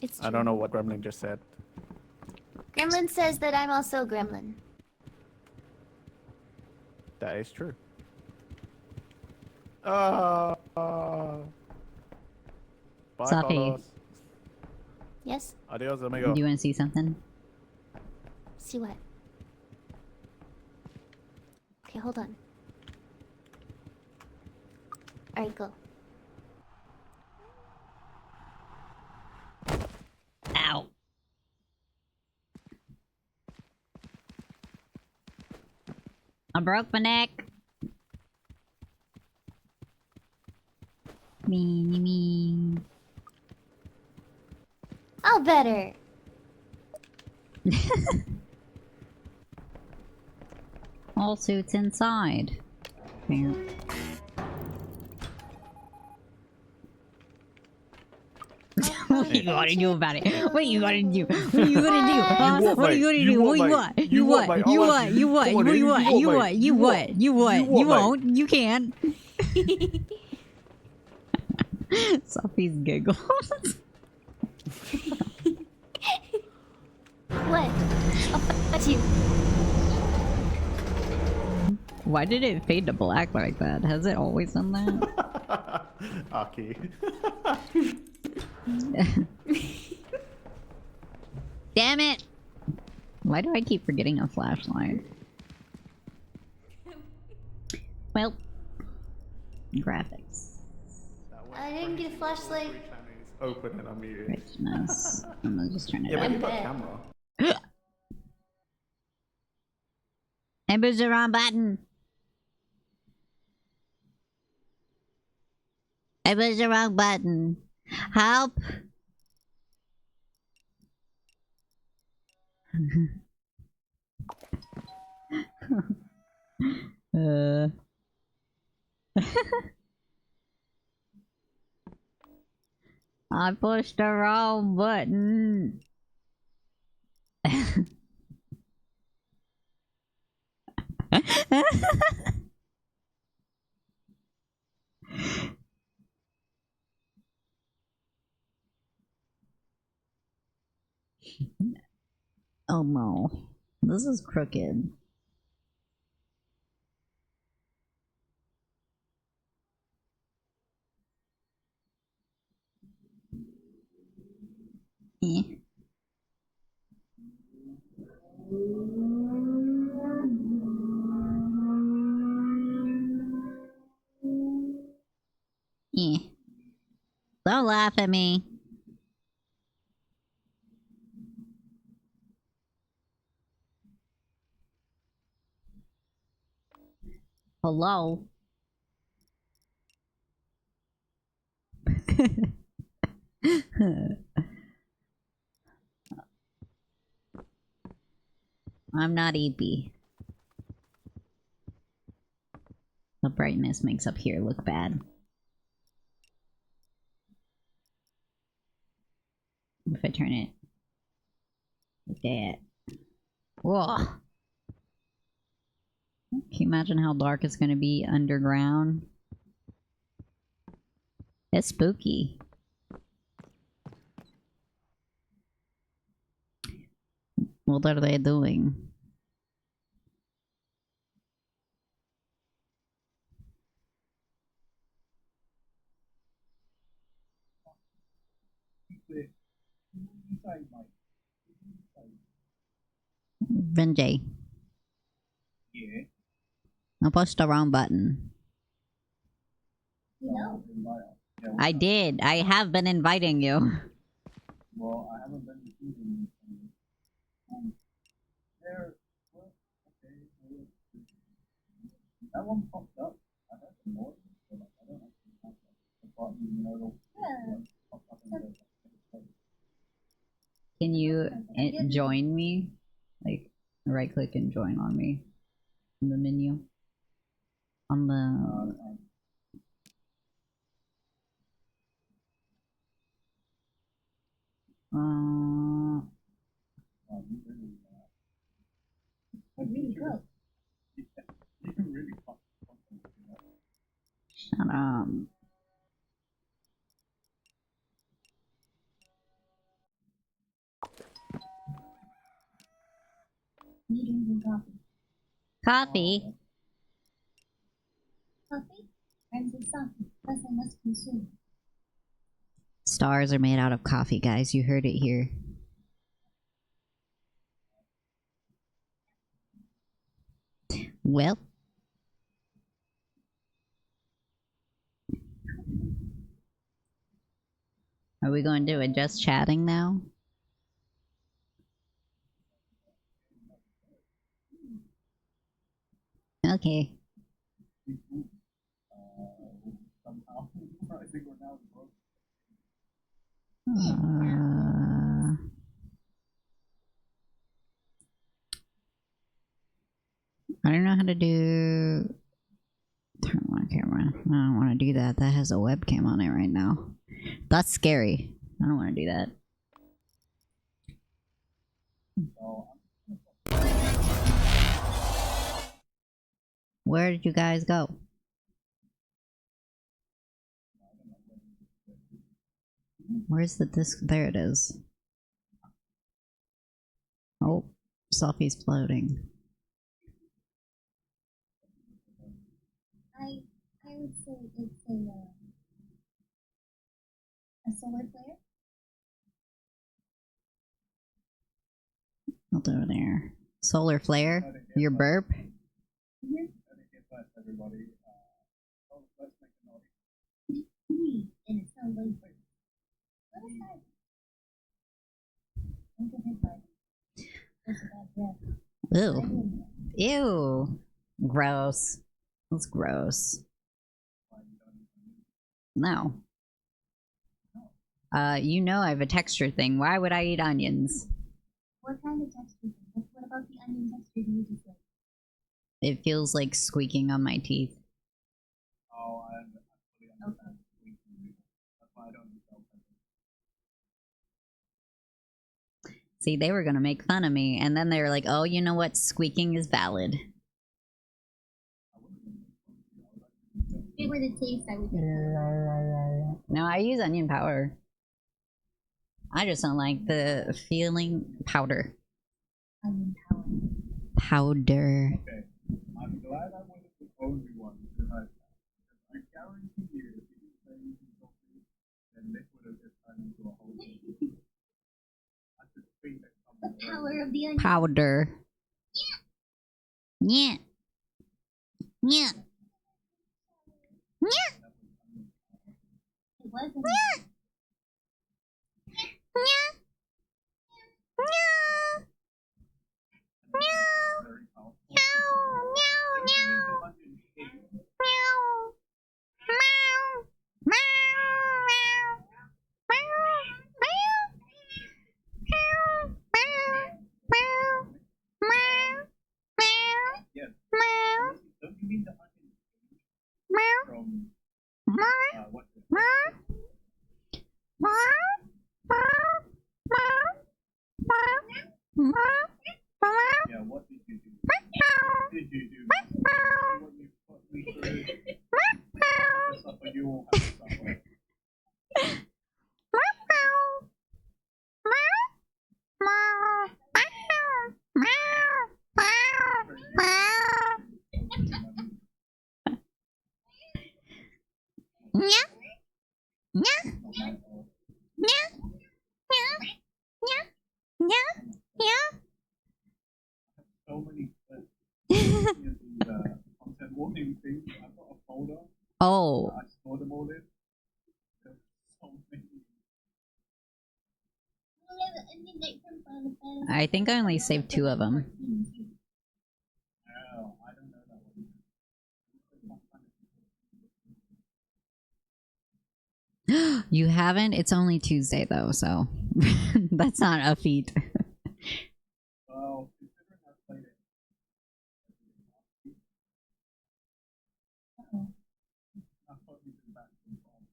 It's I true. don't know what gremlin just said. Gremlin says that I'm also a gremlin. That is true. Bye, Sophie. Carlos. Yes? Adios, amigo. Do you want to see something? See what? Okay, hold on. Alright, go. Ow. I broke my neck. Me. Oh, better. All suits inside. Here. What you gonna do about it? What you gonna do? What you gonna do? Huh? what, What you mate? gonna do? You What what, you mate? want? You You what, what? mate? You I'll what? have You you. what? Come on, You you what? what, You mate? what? You You what? what? You what? You You what, mate? won't. You can't. Sophie's giggles. What? I'll fight you. Why did it fade to black like that? Has it always done that? Aki. Damn it! Why do I keep forgetting a flashlight? Well, graphics. I didn't get a flashlight. Open and unmuted. Richness. I'm gonna just turn it Yeah, but up. you've got bet. camera. I pushed the wrong button. I pushed the wrong button. Help! I pushed the wrong button. Oh no. This is crooked. Eh. Eh. Don't laugh at me. Hello? I'm not EP. The brightness makes up here look bad. If I turn it like that. Whoa! Can you imagine how dark it's gonna be underground? It's spooky. What are they doing? Vinjay. Yeah. I pushed the wrong button. No. I did. I have been inviting you. Well, I haven't been receiving there. Well, okay. That one popped up. I heard the noise, but I don't actually have the button, you know, pop up in the Can you join me? Like, right click and join on me. In the menu. On the... Really good. you can really pop shut up. Needing coffee. Coffee? Coffee? I'm so coffee. Plus I must consume. Stars are made out of coffee, guys. You heard it here. Well. Are we going to do it just chatting now? Okay. Somehow, I think we're now broke. I don't know how to do. Turn on camera. I don't want to do that. That has a webcam on it right now. That's scary. I don't want to do that. Where did you guys go? Where's the disc? There it is. Oh, Sophie's floating. I would say it's a solar flare. I'll do it there. Solar flare? Your burp? Everybody, let's make a noise. And it sounds like birds. What is that? Think of it like there's a bad breath. Ew. Ew. Gross. That's gross. No. You know I have a texture thing. Why would I eat onions? What kind of texture? What about the onion texture do you just like? It feels like squeaking on my teeth. Oh, I fully understand. That's why I don't eat bell peppers. See, they were gonna make fun of me, and then they were like, oh, you know what? Squeaking is valid. If it were the taste, I would think. No, I use onion powder. I just don't like the feeling powder. Onion powder. Powder. Okay, I'm glad I wasn't the only one who heard that. I guarantee you, if you didn't say anything properly, then Nick would have just turned into a whole thing. I could think that The something. power of the onion. Powder. Yeah. Yeah. Yeah. It wasn't. Very powerful. Yes. Don't you mean the onion from what's it? Yeah, what did you do? What did you do? What you put me through? The suffer you all have to suffer. So many clips. The content warning things. I've got a folder. Oh, I store them all in. There's so many. I think I only saved 2 of them. Oh, I don't know that one. You haven't? It's only Tuesday though, so that's not a feat. Well, considering I played it. I've probably been back to the farm.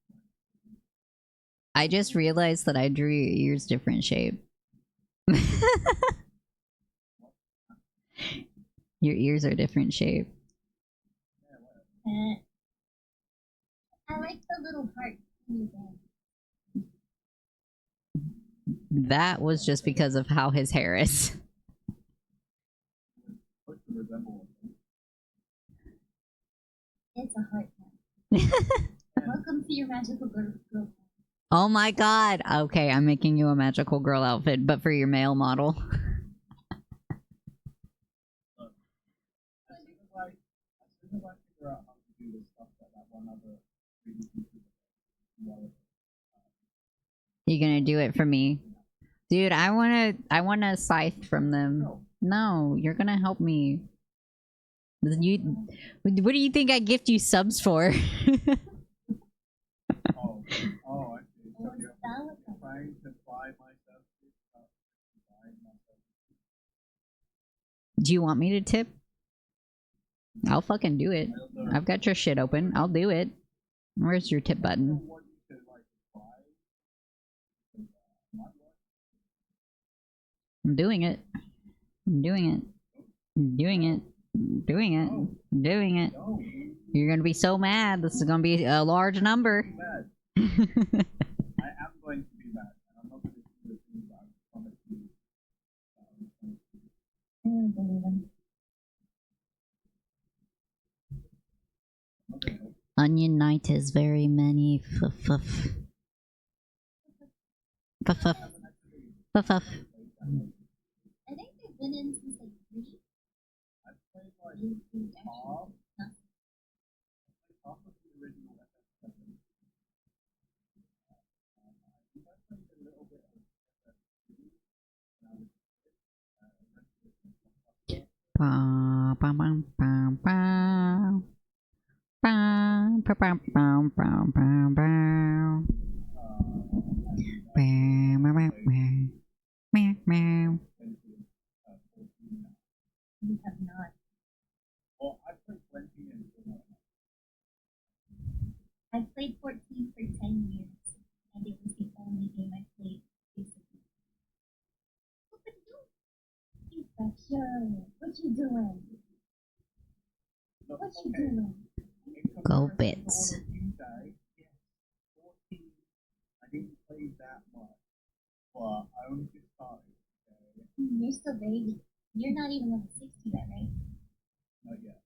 I just realized that I drew your ears different shape. Your ears are different shape. I like the little heart. That was just because of how his hair is. What's the resemblance? It's a heart. Welcome to your magical girl. Oh my god. Okay, I'm making you a magical girl outfit, but for your male model. As soon as I figure out how to do this stuff that one other 3D computer, You gonna do it for me? Dude, I wanna scythe from them. No, you're gonna help me. You, what do you think I gift you subs for? Oh, I see. So you're trying to buy myself without buying myself. Do you want me to tip? I'll fucking do it. I've got your shit open. I'll do it. Where's your tip button? Want you to like buy my work? I'm doing it. I'm doing it. I'm doing it. I'm doing it. I'm doing it. No, You're gonna be so mad. This is gonna be a large number. mad. I am going to be mad, and I'm not going to do the things that I promised you. I don't believe him. Onion Knight is very many fuff. Fuff. I think they've been in since like 3. I've played like half of the original FF7. I think I played a little bit of FF2 when I was Ba ba ba ba ba. Ba ba ba ba ba ba ba. Ba ba ba ba. Meow meow. You have not. well, I played 20 and still not enough. I played 14 for 10 years, and it was the only game I played, basically. What you doing? Infection. What you doing? Look, What you okay, doing? in Go comparison to bits. all of you guys, yes, 14, I didn't play that much, but I only just started. Okay? You're still baby. You're not even level 60 yet, right? Not yet.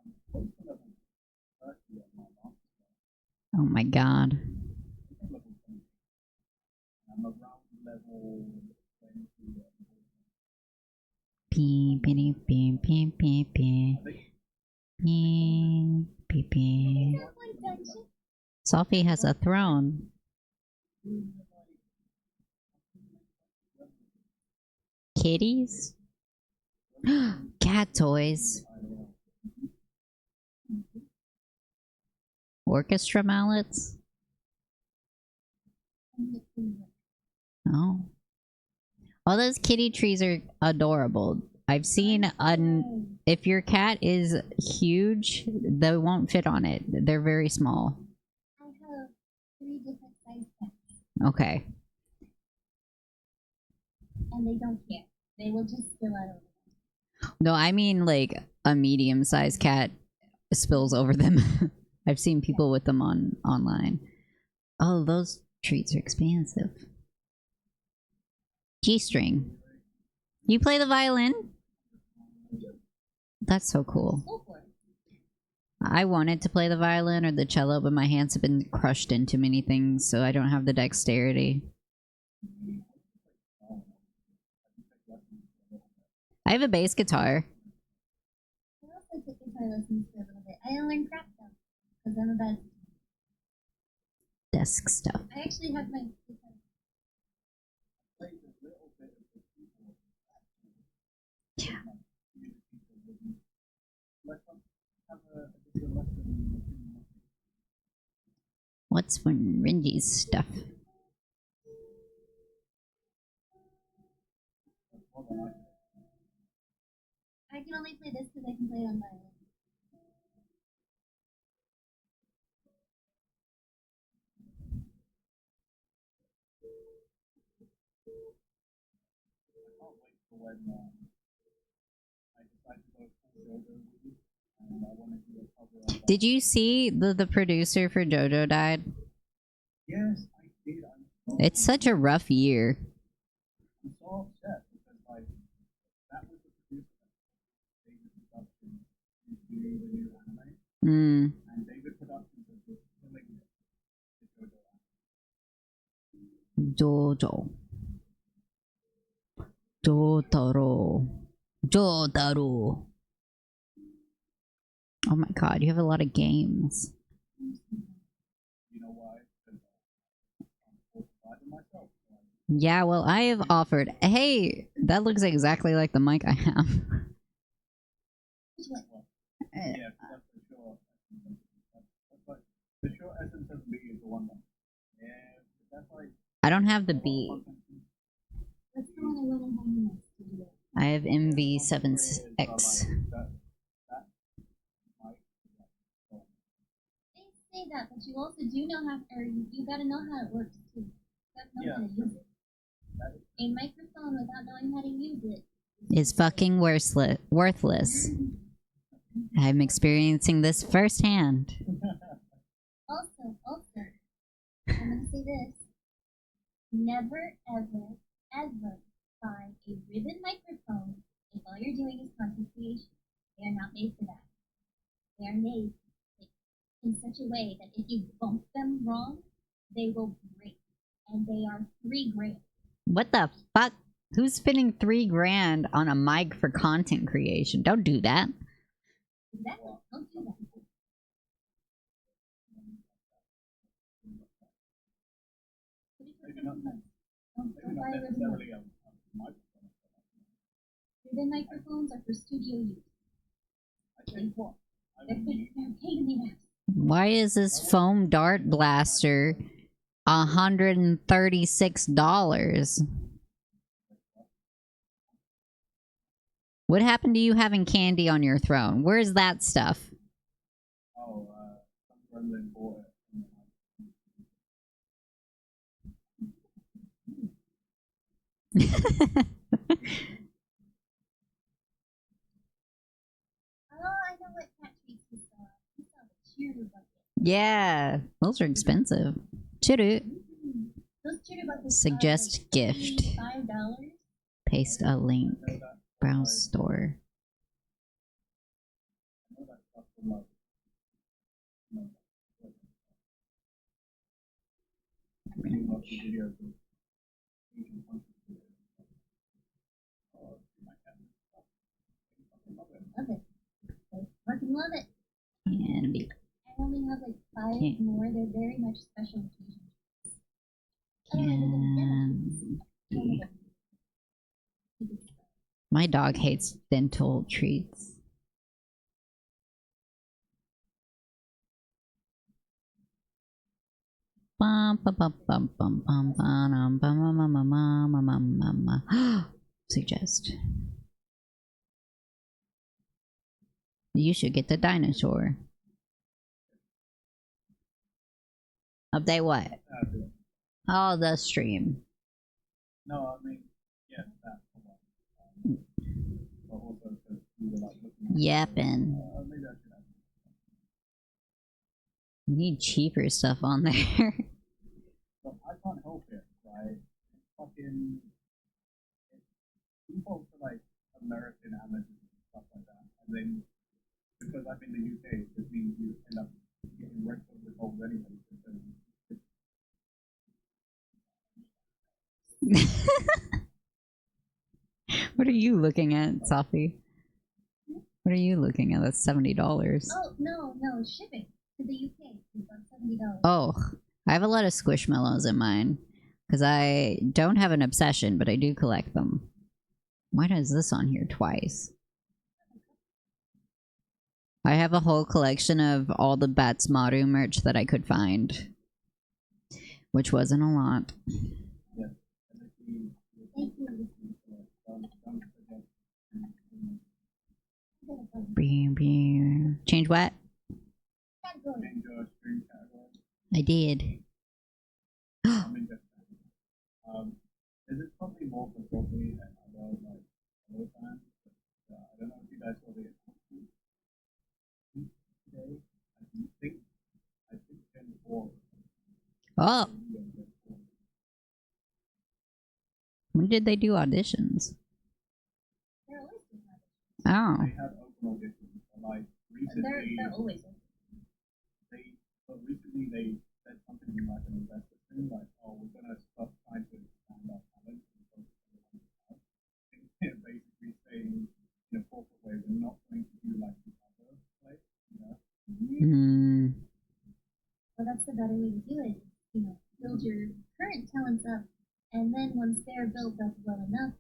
I'm close to level 30 at my master. Oh my god. I'm level 20. I'm around level 20. Beep beep beep beep beep beep. I think Beep beep beep. That one dungeon. Sophie has a throne. Kitties? Cat toys. Orchestra mallets? Oh. All those kitty trees are adorable. I've seen if your cat is huge, they won't fit on it. They're very small. I have 3 different size cats, Okay. and they don't care. They will just spill out over them. No, I mean like a medium-sized cat spills over them. I've seen people with them online. Oh, those treats are expensive. G-string. You play the violin? That's so cool. Go for it. I wanted to play the violin or the cello, but my hands have been crushed into many things, so I don't have the dexterity. I have a bass guitar. I also took guitar lessons for a little bit. I didn't learn crap though, because I'm a bad. Desk stuff. I actually have my guitar. What's one Ringy's stuff? I can only play this because I can play it on violin. Did you see the producer for JoJo died? yes, I did. It's such a rough year. I'm so upset because like that was the producer that David Productions to do the new anime, Hmm. and David Productions was just killing it with JoJo. JoJo. Jotaro. Jotaro. Oh my god, you have a lot of games. You know why? Because I'm fortified in myself. Yeah, well, I have offered. Hey, that looks exactly like the mic I have. Yeah, that's for sure. That's like the short essence of B is the one that. Yeah, that's like. I don't have the B. That's the one I went and hung next to do it. I have MV7X. They say that, but you also do know how, or you gotta know how it works too. You gotta know how to use it. A microphone without knowing how to use it Is fucking worthless. I'm experiencing this firsthand. Also, I'm gonna say this. Never, ever, ever buy a ribbon microphone if all you're doing is content creation. They are not made for that. They are made in such a way that if you bump them wrong, they will break. And they are $3 grand. What the fuck? Who's spending $3 grand on a mic for content creation? Don't do that. Exactly. Don't do that. Don't buy a ribbon microphone. Ribbon microphones are for studio use. They're a pain in the ass. Why is this foam dart blaster $136? What happened to you having candy on your throne? Where's that stuff? Oh, some gremlin bought it. Oh, I know what cat treats we saw. We saw the cheer bucket. Yeah, those are expensive. Churu. Those cheer buckets Suggest are like gift. $5. Paste a link. Browse store. Love it. Fucking love it. Candy. I only have like 5 Can't. more. They're very much special occasions. Candy. My dog hates dental treats. Suggest. You should get the dinosaur. Update what? Oh, the stream. No, I mean, yeah, that. But also because we were like looking Yapping. maybe I should have. You need cheaper stuff on there. But I can't help it, right? It's fucking. It's default to like American amateurs and stuff like that. And then, because I'm in the UK, it just means you end up getting wrecked on the whole anyway. What are you looking at, Safi? What are you looking at? That's $70. Oh, no, shipping to the UK is about $70. Oh, I have a lot of Squishmallows in mine. Because I don't have an obsession, but I do collect them. Why is this on here twice? I have a whole collection of all the Bats Maru merch that I could find. Which wasn't a lot. Change what? I did. Is it probably more for Courtney and other like other fans? I don't know if you guys saw the today. I think Gen 4. Oh. When did they do auditions? Oh. They had open auditions, like recently. They're always open. Recently they said something like an investor thing, like, oh, we're gonna stop trying to expand our talent and focus on the house. Basically saying in a corporate way, we're not going to do like the other place, you know. Well, that's the better way to do it. You know, build your current talents up, and then once they're built up well enough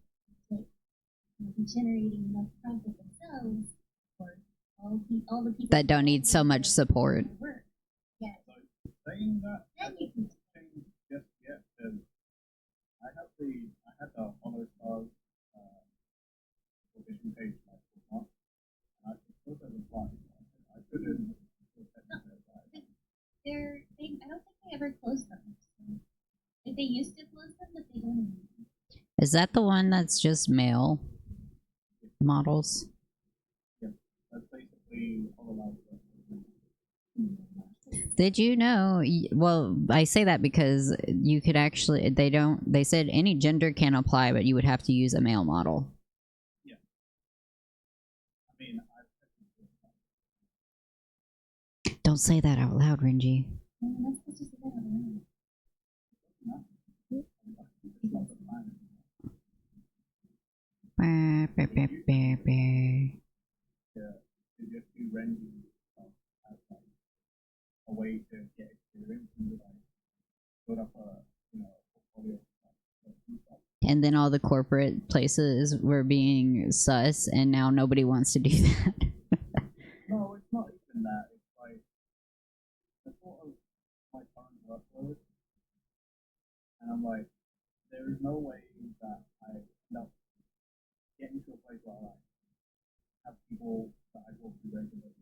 to be generating enough profit themselves, or all the people that don't need so much support. work. Yeah. So saying that Then you can change just yet, because I had the Hollow Stars audition page like for months, and I still haven't applied. I couldn't. I don't think they ever closed them. Like they used to close them, but they don't anymore. Is that the one that's just male models? Yeah, that's basically HoloLens. Did you know? Well, I say that because you could actually, they said any gender can apply, but you would have to use a male model. Yeah. I mean, Don't say that out loud, Renji. just do rendering stuff as like a way to get experience and like build up a portfolio of stuff. And then all the corporate places were being sus, and now nobody wants to do that. No, it's not even that. It's like the thought of my current workload, and I'm like, there is no way that I end up getting to a place where I have people that I talk to regularly,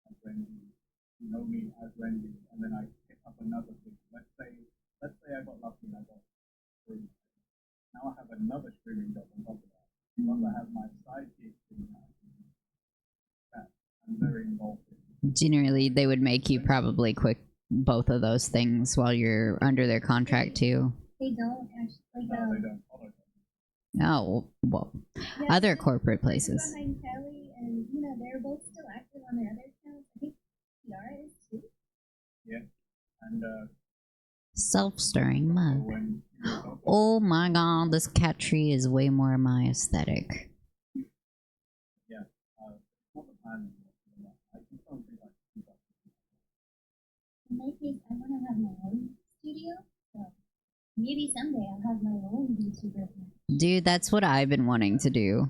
like Randy, who know me as Randy, and then I pick up another thing. Let's say I got lucky and I got free. Now I have another streaming job on top of that. Plus I have my side gig thing that I'm very involved in. Generally, they would make you probably quit both of those things while you're under their contract too. They don't actually. No, they don't follow them. Oh, well, Yeah, other so corporate the person places. behind Kelly, and they're both still active on their other accounts. I think Kiara is too. Yeah, and Self-stirring mug. when Oh my god, this cat tree is way more my aesthetic. yeah, not the plan anymore. I just don't think I can keep up. In my case, I want to have my own studio. So maybe someday I'll have my own VTuber account. Dude, that's what I've been wanting to do.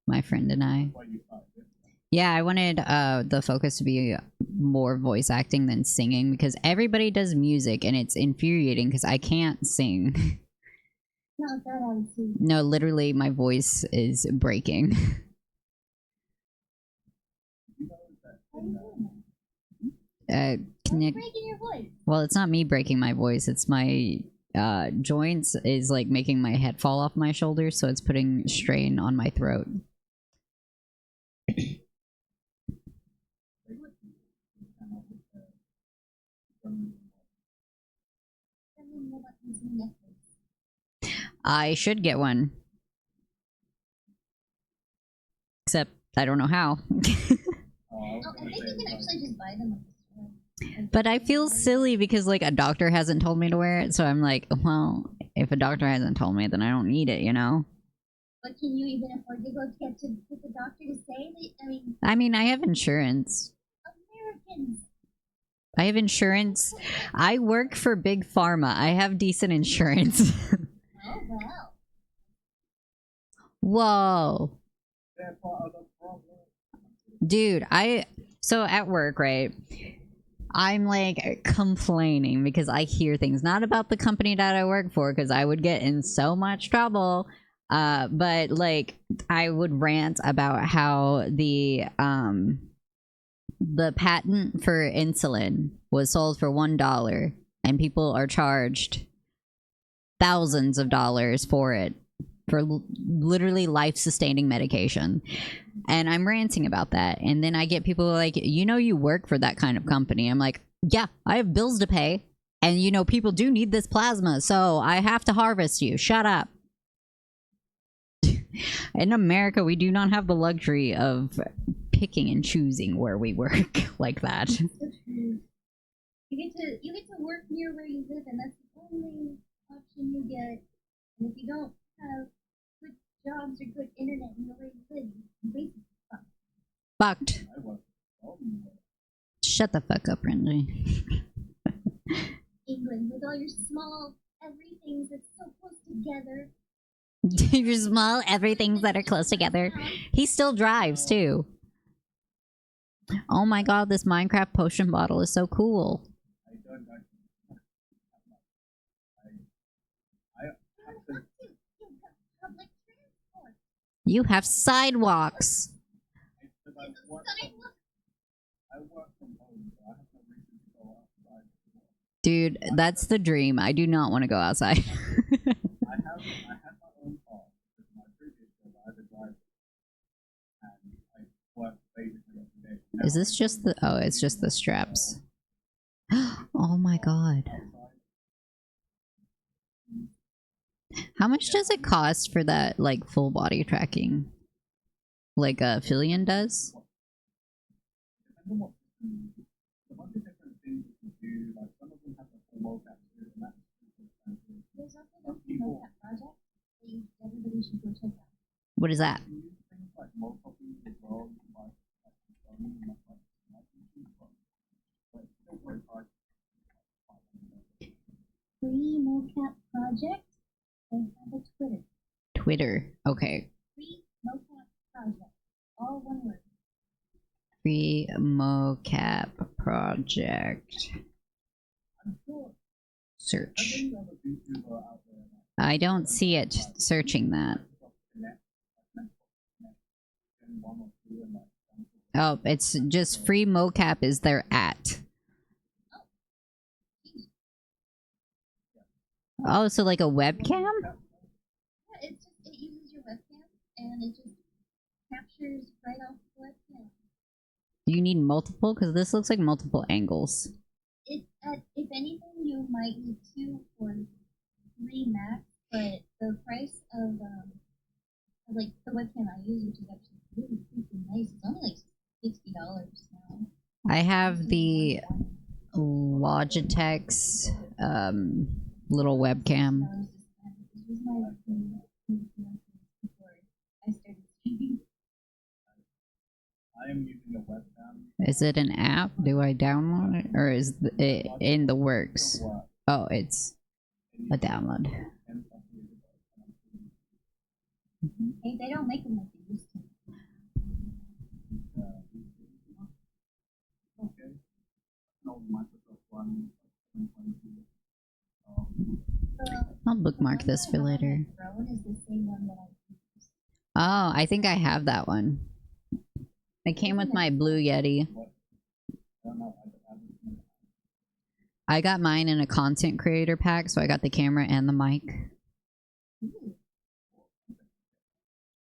My friend and I. Why you started this? Yeah, I wanted the focus to be more voice acting than singing because everybody does music and it's infuriating because I can't sing. Not that I would see. No, literally my voice is breaking. You know that How are you doing that? Can Why are you, you breaking your voice? well, it's not me breaking my voice, it's my joints is like making my head fall off my shoulders, so it's putting strain on my throat. I should get one. Except I don't know how. Oh, I think you can actually just buy them at the store. But I feel silly because like a doctor hasn't told me to wear it, so I'm like, well, if a doctor hasn't told me, then I don't need it, But can you even afford to go get the doctor to say that? I mean, I have insurance. Americans. I have insurance. I work for Big Pharma. I have decent insurance. Oh wow. Whoa. They're part of the problem. Dude, so at work, right? I'm like complaining because I hear things not about the company that I work for because I would get in so much trouble. But like I would rant about how the patent for insulin was sold for $1 and people are charged thousands of dollars for it, for literally life-sustaining medication. And I'm ranting about that, and then I get people like, you work for that kind of company. I'm like, yeah, I have bills to pay, and people do need this plasma, so I have to harvest you. Shut up. In America, we do not have the luxury of picking and choosing where we work like that. You get to work near where you live, and that's the only option you get. And if you don't have good jobs or good internet in the way you live, you're basically fucked. Fucked. I was Shut the fuck up, Renji. England with all your small everythings that's so close together. Your small everythings that are close together. He still drives too. Oh my god, this Minecraft potion bottle is so cool. I don't actually. I have to. You have sidewalks. Because I work from home, so I have no reason to go outside. Dude, that's the dream. I do not want to go outside. I have my own car because my previous job I had a driver, and I work basically every day. Is this just the... Oh, it's just the straps. Oh my god. How much does it cost for that, like, full body tracking? Like Fillion does? Depends on what a bunch of different things you can do. Like some of them have a full mocap too, and that's super expensive. There's also the mocap project that everybody should go check out. What is that? You can use things like mocopies as well. You can buy like some like but it's still very hard. Free mocap project. They have a Twitter. Twitter. Okay. Free mocap project. All one word. Free mocap project. Search. I don't see it searching that. Oh, it's just free mocap is their at. Oh, so like a webcam? Yeah, it uses your webcam and it just captures right off the webcam. Do you need multiple? Because this looks like multiple angles. If anything, you might need 2 or 3 max, but the price of like the webcam I use, which is actually really freaking nice, it's only like $60 now. I have the Logitech's little webcam. This was my before I started streaming. I am using a webcam. Is it an app? Do I download it? Or is it in the works? Oh, it's a download. Hey, they don't make them like they used to. Okay. No, Microsoft One. I'll bookmark this for later. Drone is the same one that I use. Oh, I think I have that one. It came with my Blue Yeti. I got mine in a content creator pack, so I got the camera and the mic.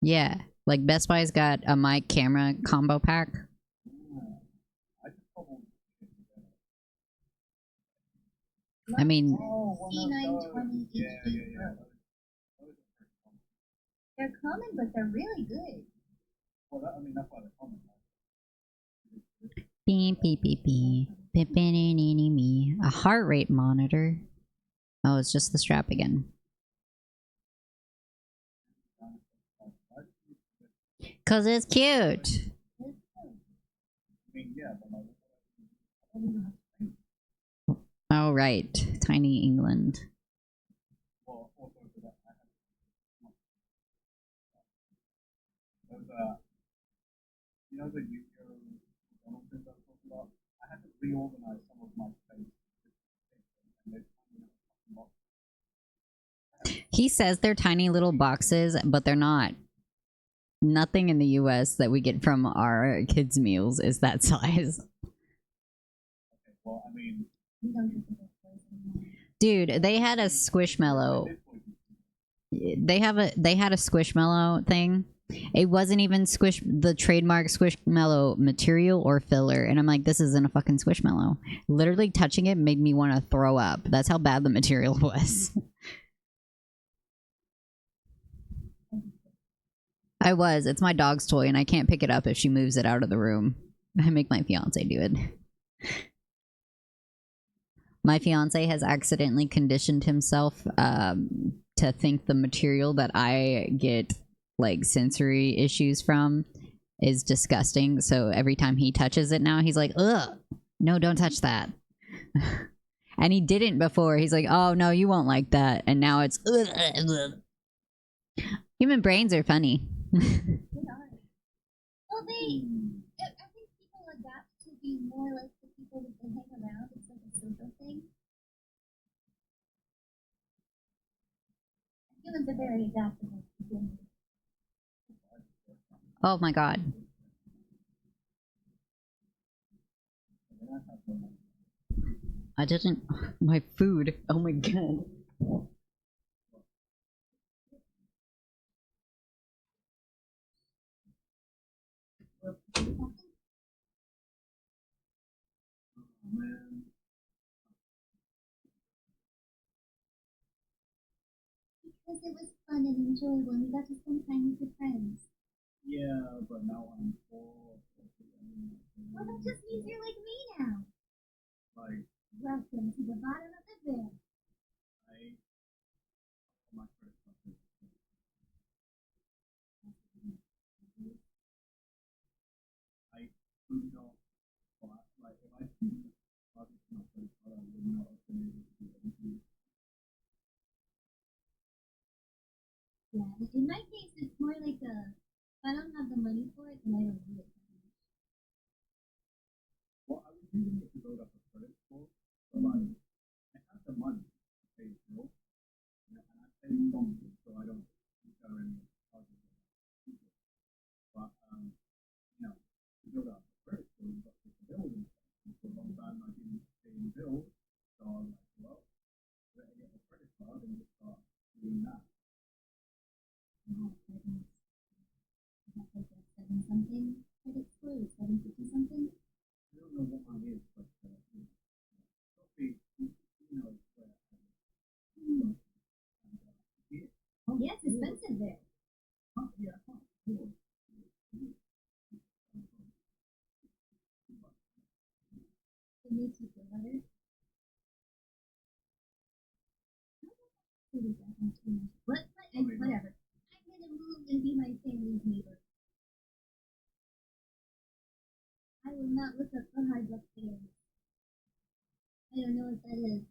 Yeah, like Best Buy's got a mic camera combo pack. I mean, C920 HD Pro. They're common, but they're really good. Well, I mean, that's why they're common. beep beep beep beep. Beep, beep, nee, nee, nee, me. A heart rate monitor. Oh, it's just the strap again. Cause it's cute. Oh right, tiny England. You know the Yu-Gi-Oh! Donald things I was talking about? I had to reorganize some of my space. He says they're tiny little boxes, but they're not. Nothing in the US that we get from our kids' meals is that size. Okay, well, I mean, dude, they had a Squishmallow. They had a Squishmallow thing. It wasn't even the trademark Squishmallow material or filler, and I'm like, this isn't a fucking Squishmallow. Literally touching it made me want to throw up. That's how bad the material was. I was. It's my dog's toy, and I can't pick it up if she moves it out of the room. I make my fiance do it. My fiance has accidentally conditioned himself to think the material that I get like sensory issues from is disgusting. So every time he touches it now, he's like, ugh, no, don't touch that. And he didn't before. He's like, oh no, you won't like that. And now it's ugh, ugh. Human brains are funny. Well, I think people adapt be more like the people that they hang around. It's like a social thing. Humans are very adaptable. Oh my god. I didn't. My food. Oh my god. Man, Because it was fun and enjoyable and we got to spend time with your friends. yeah, but now I'm full. Well, that just means you're like me now. Like, Welcome to the bottom of the barrel. I, my credit card. I do not, like, if I see obviously my credit card, I would not have been able to do anything. Yeah, in my case, it's more like a, if I don't have the money for it, then I don't do it. Well, I was using it to build up a credit score, but like, I have the money to pay the bill, and I pay something, so I don't incur any charges. But, you know, to build up a credit score, you've got to pay the bills and stuff. And for a long time, I didn't pay the bills, so I was like, well, better get a credit card and just start doing that. Oh, goodness. I have like a 7 something credit score, or 750 something. I don't know what mine is, but, you know, probably, you know, where Hmm. yeah. Oh, yeah, it's expensive there. Yeah, cool. It makes you feel better. Maybe that much too much. Whatever. I'm gonna move and be my family's neighbor. I will not look up the hard luck stairs. I don't know what that is.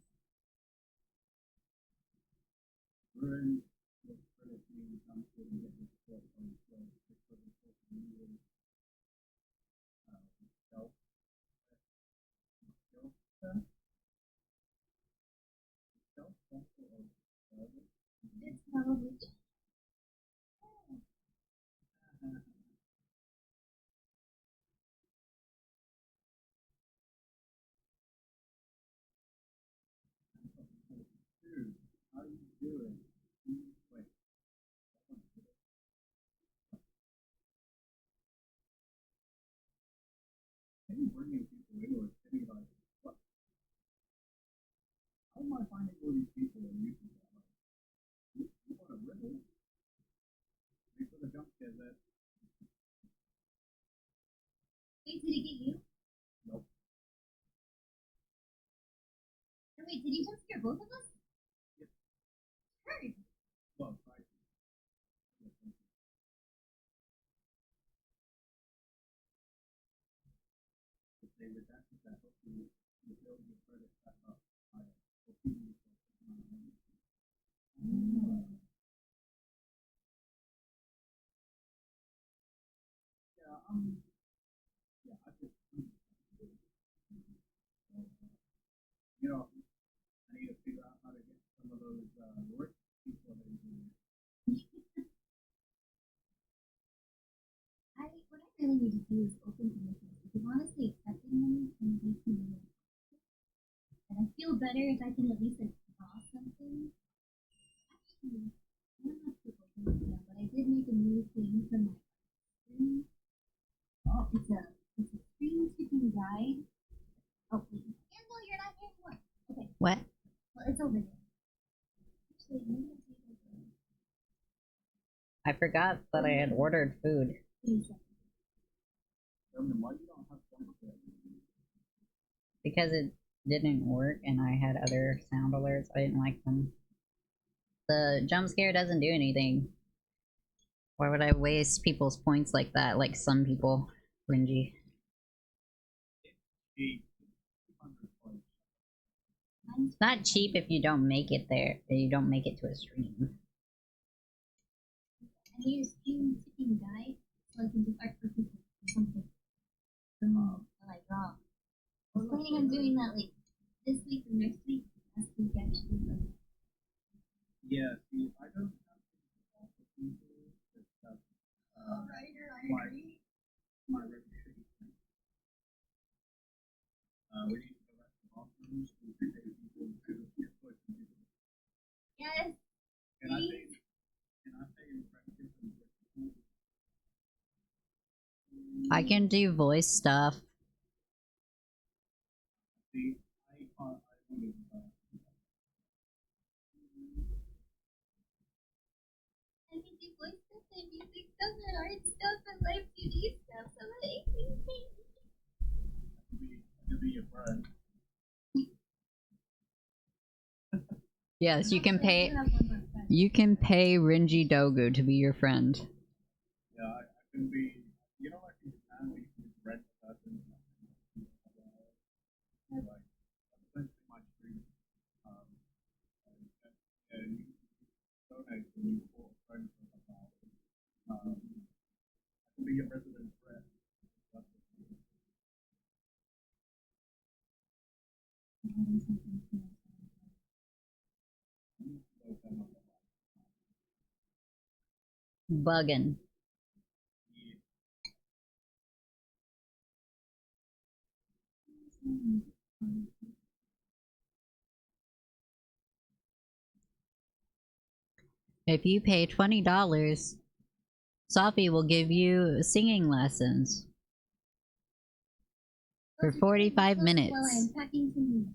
We're in the credit union, I'm sure we get this quote on the show, because of social media, self, It's probably. Dude, how you doing? Wait, can you bring in people into a city like, what? How am I finding all these people on YouTube? Like, you want to riddle? Make sure the jump scares there. Wait, did it get you? Nope. Or wait, did he jump scare both of us? Yep. Heard. Well, right. If they redacted that, hopefully you build your credit back up higher. Hopefully you yeah, yeah, I just, you know, I need to figure out how to get some of those rich people that do it. What I really need to do is open commitments because honestly, accepting them can make me really and I feel better if I can at least like draw something. Actually, I'm not super open right now, but I did make a new thing for my screen. Oh, it's a screen tipping guide. Oh wait, and no, you're not here anymore. Okay, What? well it's over there. Actually, maybe I'll take it over. I forgot that I had ordered food. Give me a second. Why you don't have jump scares? Because it didn't work and I had other sound alerts. I didn't like them. The jump scare doesn't do anything. Why would I waste people's points like that? Like some people. Cringy. Cheap. 200 points. It's not cheap if you don't make it there. If you don't make it to a stream. I need a screen tipping guide so I can do art for people or something. I like draw. doing that like this week or next week. Last week actually, but Yeah, see, I don't have to offer people that have my reputation. We need to go back to bathrooms and pay people to get questions. yes, Can I say in friendship and questions? I can do voice stuff. See, I can't, I wouldn't, I can do voice stuff and music stuff and art stuff and live 2D stuff. So anything. I could be your friend. Yes, you can pay. You can pay Renji Dogu to be your friend. Yeah, I can be, you know, like in Japan, we can rent a person. Like, that's essentially my stream. Yeah, you donate when you support a friend for about, I can be your resident friend. That's what Buggin'. If you pay $20, Sophie will give you singing lessons for 45 minutes. While I'm packing some.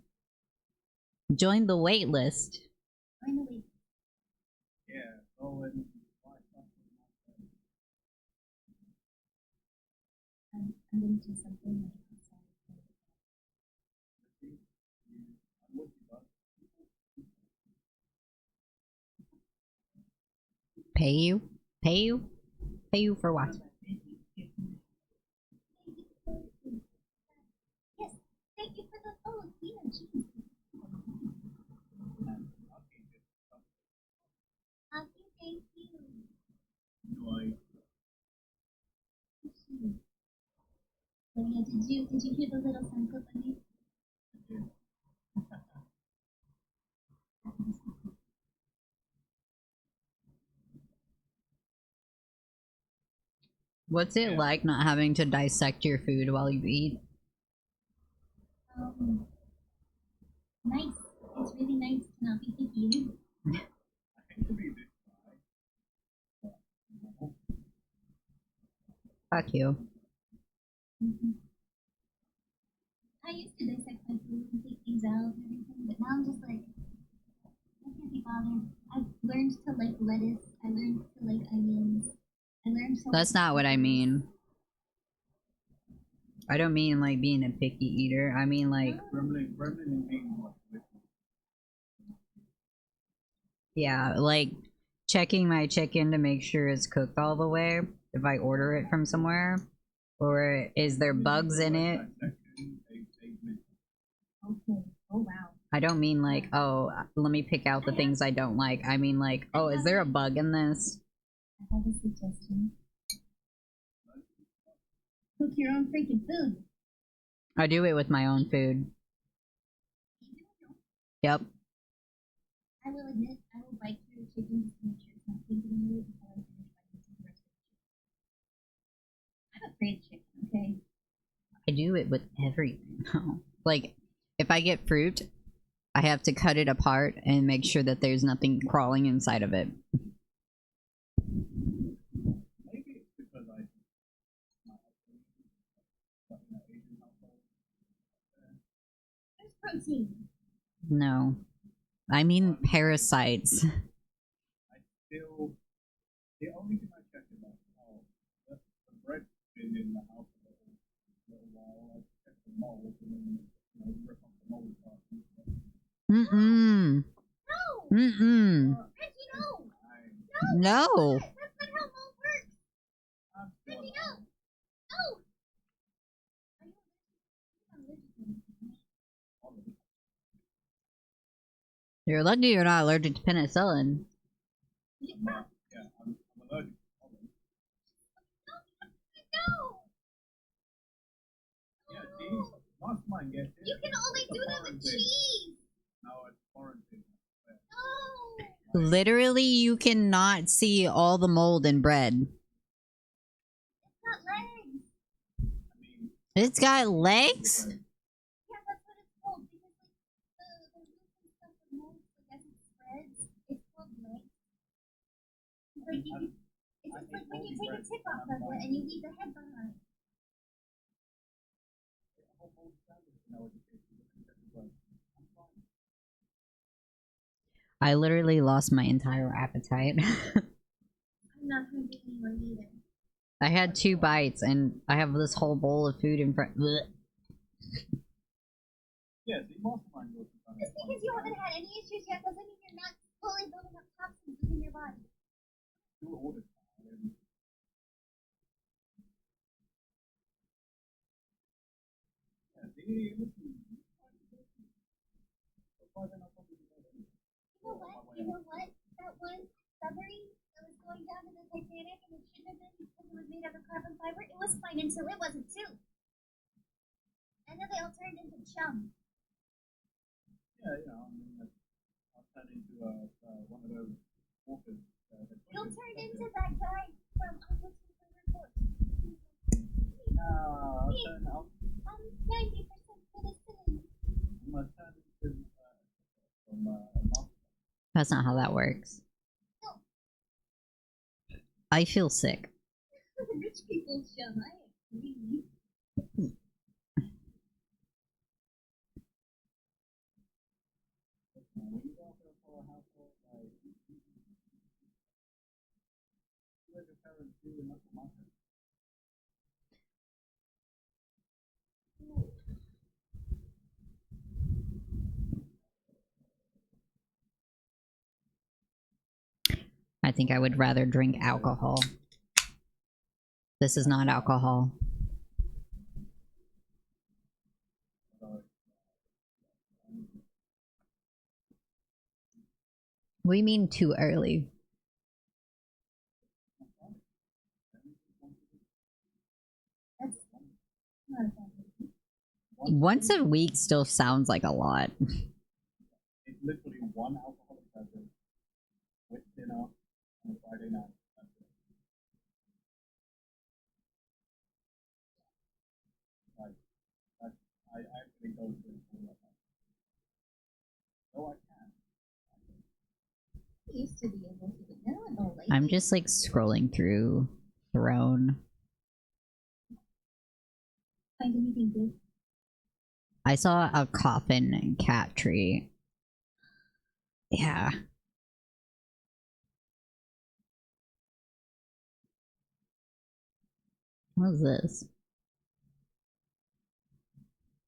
Join the wait list. Finally. yeah, go and buy something. I'm gonna do something outside. Pay you? Pay you? Pay you for what? Yes, thank you for the follow, Tina. Okay, thank you. Lydia, did you hear the little sound clip I made? What's it like not having to dissect your food while you eat? Nice. It's really nice to not be picky. Fuck you. I used to dissect my food and take things out and everything, but now I'm just like, I can't be bothered. I've learned to like lettuce. I learned to like onions. I learned to. That's not what I mean. I don't mean like being a picky eater. I mean like, yeah, like checking my chicken to make sure it's cooked all the way if I order it from somewhere. Or is there bugs in it? Okay. Oh wow. I don't mean like, oh, let me pick out the things I don't like. I mean like, oh, is there a bug in this? I have a suggestion. Cook your own freaking food. I do it with my own food. Yep. I will admit, I will bite through the chicken just to make sure it's not thinking of it until I finish biting through the rest of the chicken. I'm afraid of chicken, okay? I do it with everything. Like, if I get fruit, I have to cut it apart and make sure that there's nothing crawling inside of it. Maybe it's because There's protein. No. I mean parasites. I still, the only thing I checked is like, oh, the bread's been in the house for a little while. I checked the mold and then, you know, rip off the mold part and stuff. Mm-mm. No! Mm-mm. Reggie, no! No. That's not how mold works! Reggie, no! No! Are you allergic to anything? You're lucky you're not allergic to penicillin. Yeah, I'm allergic to pollen. No! Yeah, see? Mastermind gets it. You can only It's a do that foreign with thing. cheese. No, it's foreign thing. No. Literally, you cannot see all the mold in bread. It's not legs. I mean, It's got legs? Yeah, that's what it's called. Because like the roof and stuff that molds like as it spreads, it's called legs. Like it's just like when you take a tip off of it and you leave the head behind. I literally lost my entire appetite. I'm not hungry anymore either. I had 2 bites and I have this whole bowl of food in front. Blech. yeah, the mastermind goes to kind Just because you haven't had any issues yet doesn't mean you're not fully building up toxins within your body. do all this. Yeah, see, listen. You know what? That one submarine that was going down to the Titanic and it shouldn't have been because it was made out of carbon fiber. It was fine until it wasn't too. And then they all turned into chum. Yeah, you know, I mean, I'll turn into one of those walkers. You'll turn into that guy from Uncle Report. I'll turn out. I'm 90% citizen. I'm gonna turn into from Mark. That's not how that works. I feel sick. Rich people chum. I agree. When you go for a household, like, you let your parents do enough for my parents. I think I would rather drink alcohol. This is not alcohol. We mean too early. Once a week still sounds like a lot. It's literally one alcoholic beverage with dinner on a Friday night. That's it. Like, I actually go to it all that time. No, I can. I used to be able to, but now I don't like I'm it. just like scrolling through Throne. Find anything good? I saw a coffin cat tree. Yeah. What is this?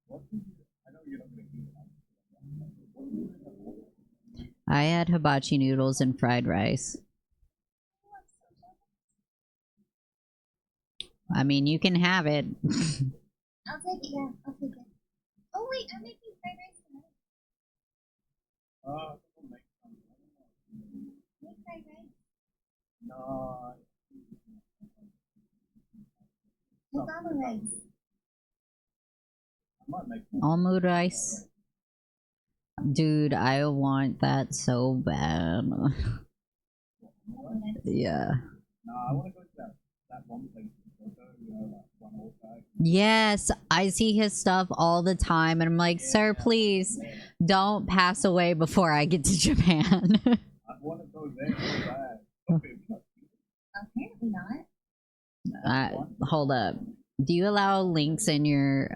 What did you, I know you're not going to eat it. What did you end up? I had hibachi noodles and fried rice. I mean, you can have it. I'll take it, yeah, I'll take it. Oh wait, I'm making fried rice tonight. We'll make some. I don't know. Make fried rice. No. Make almond rice. I might make Almond rice. Dude, I want that so bad. Yeah. No, I want to go to that one place in Kyoto, you know, that one old guy. Yes, I see his stuff all the time, and I'm like, sir, please don't pass away before I get to Japan. I want to go there so bad. Okay, Apparently not. Hold up. Do you allow links in your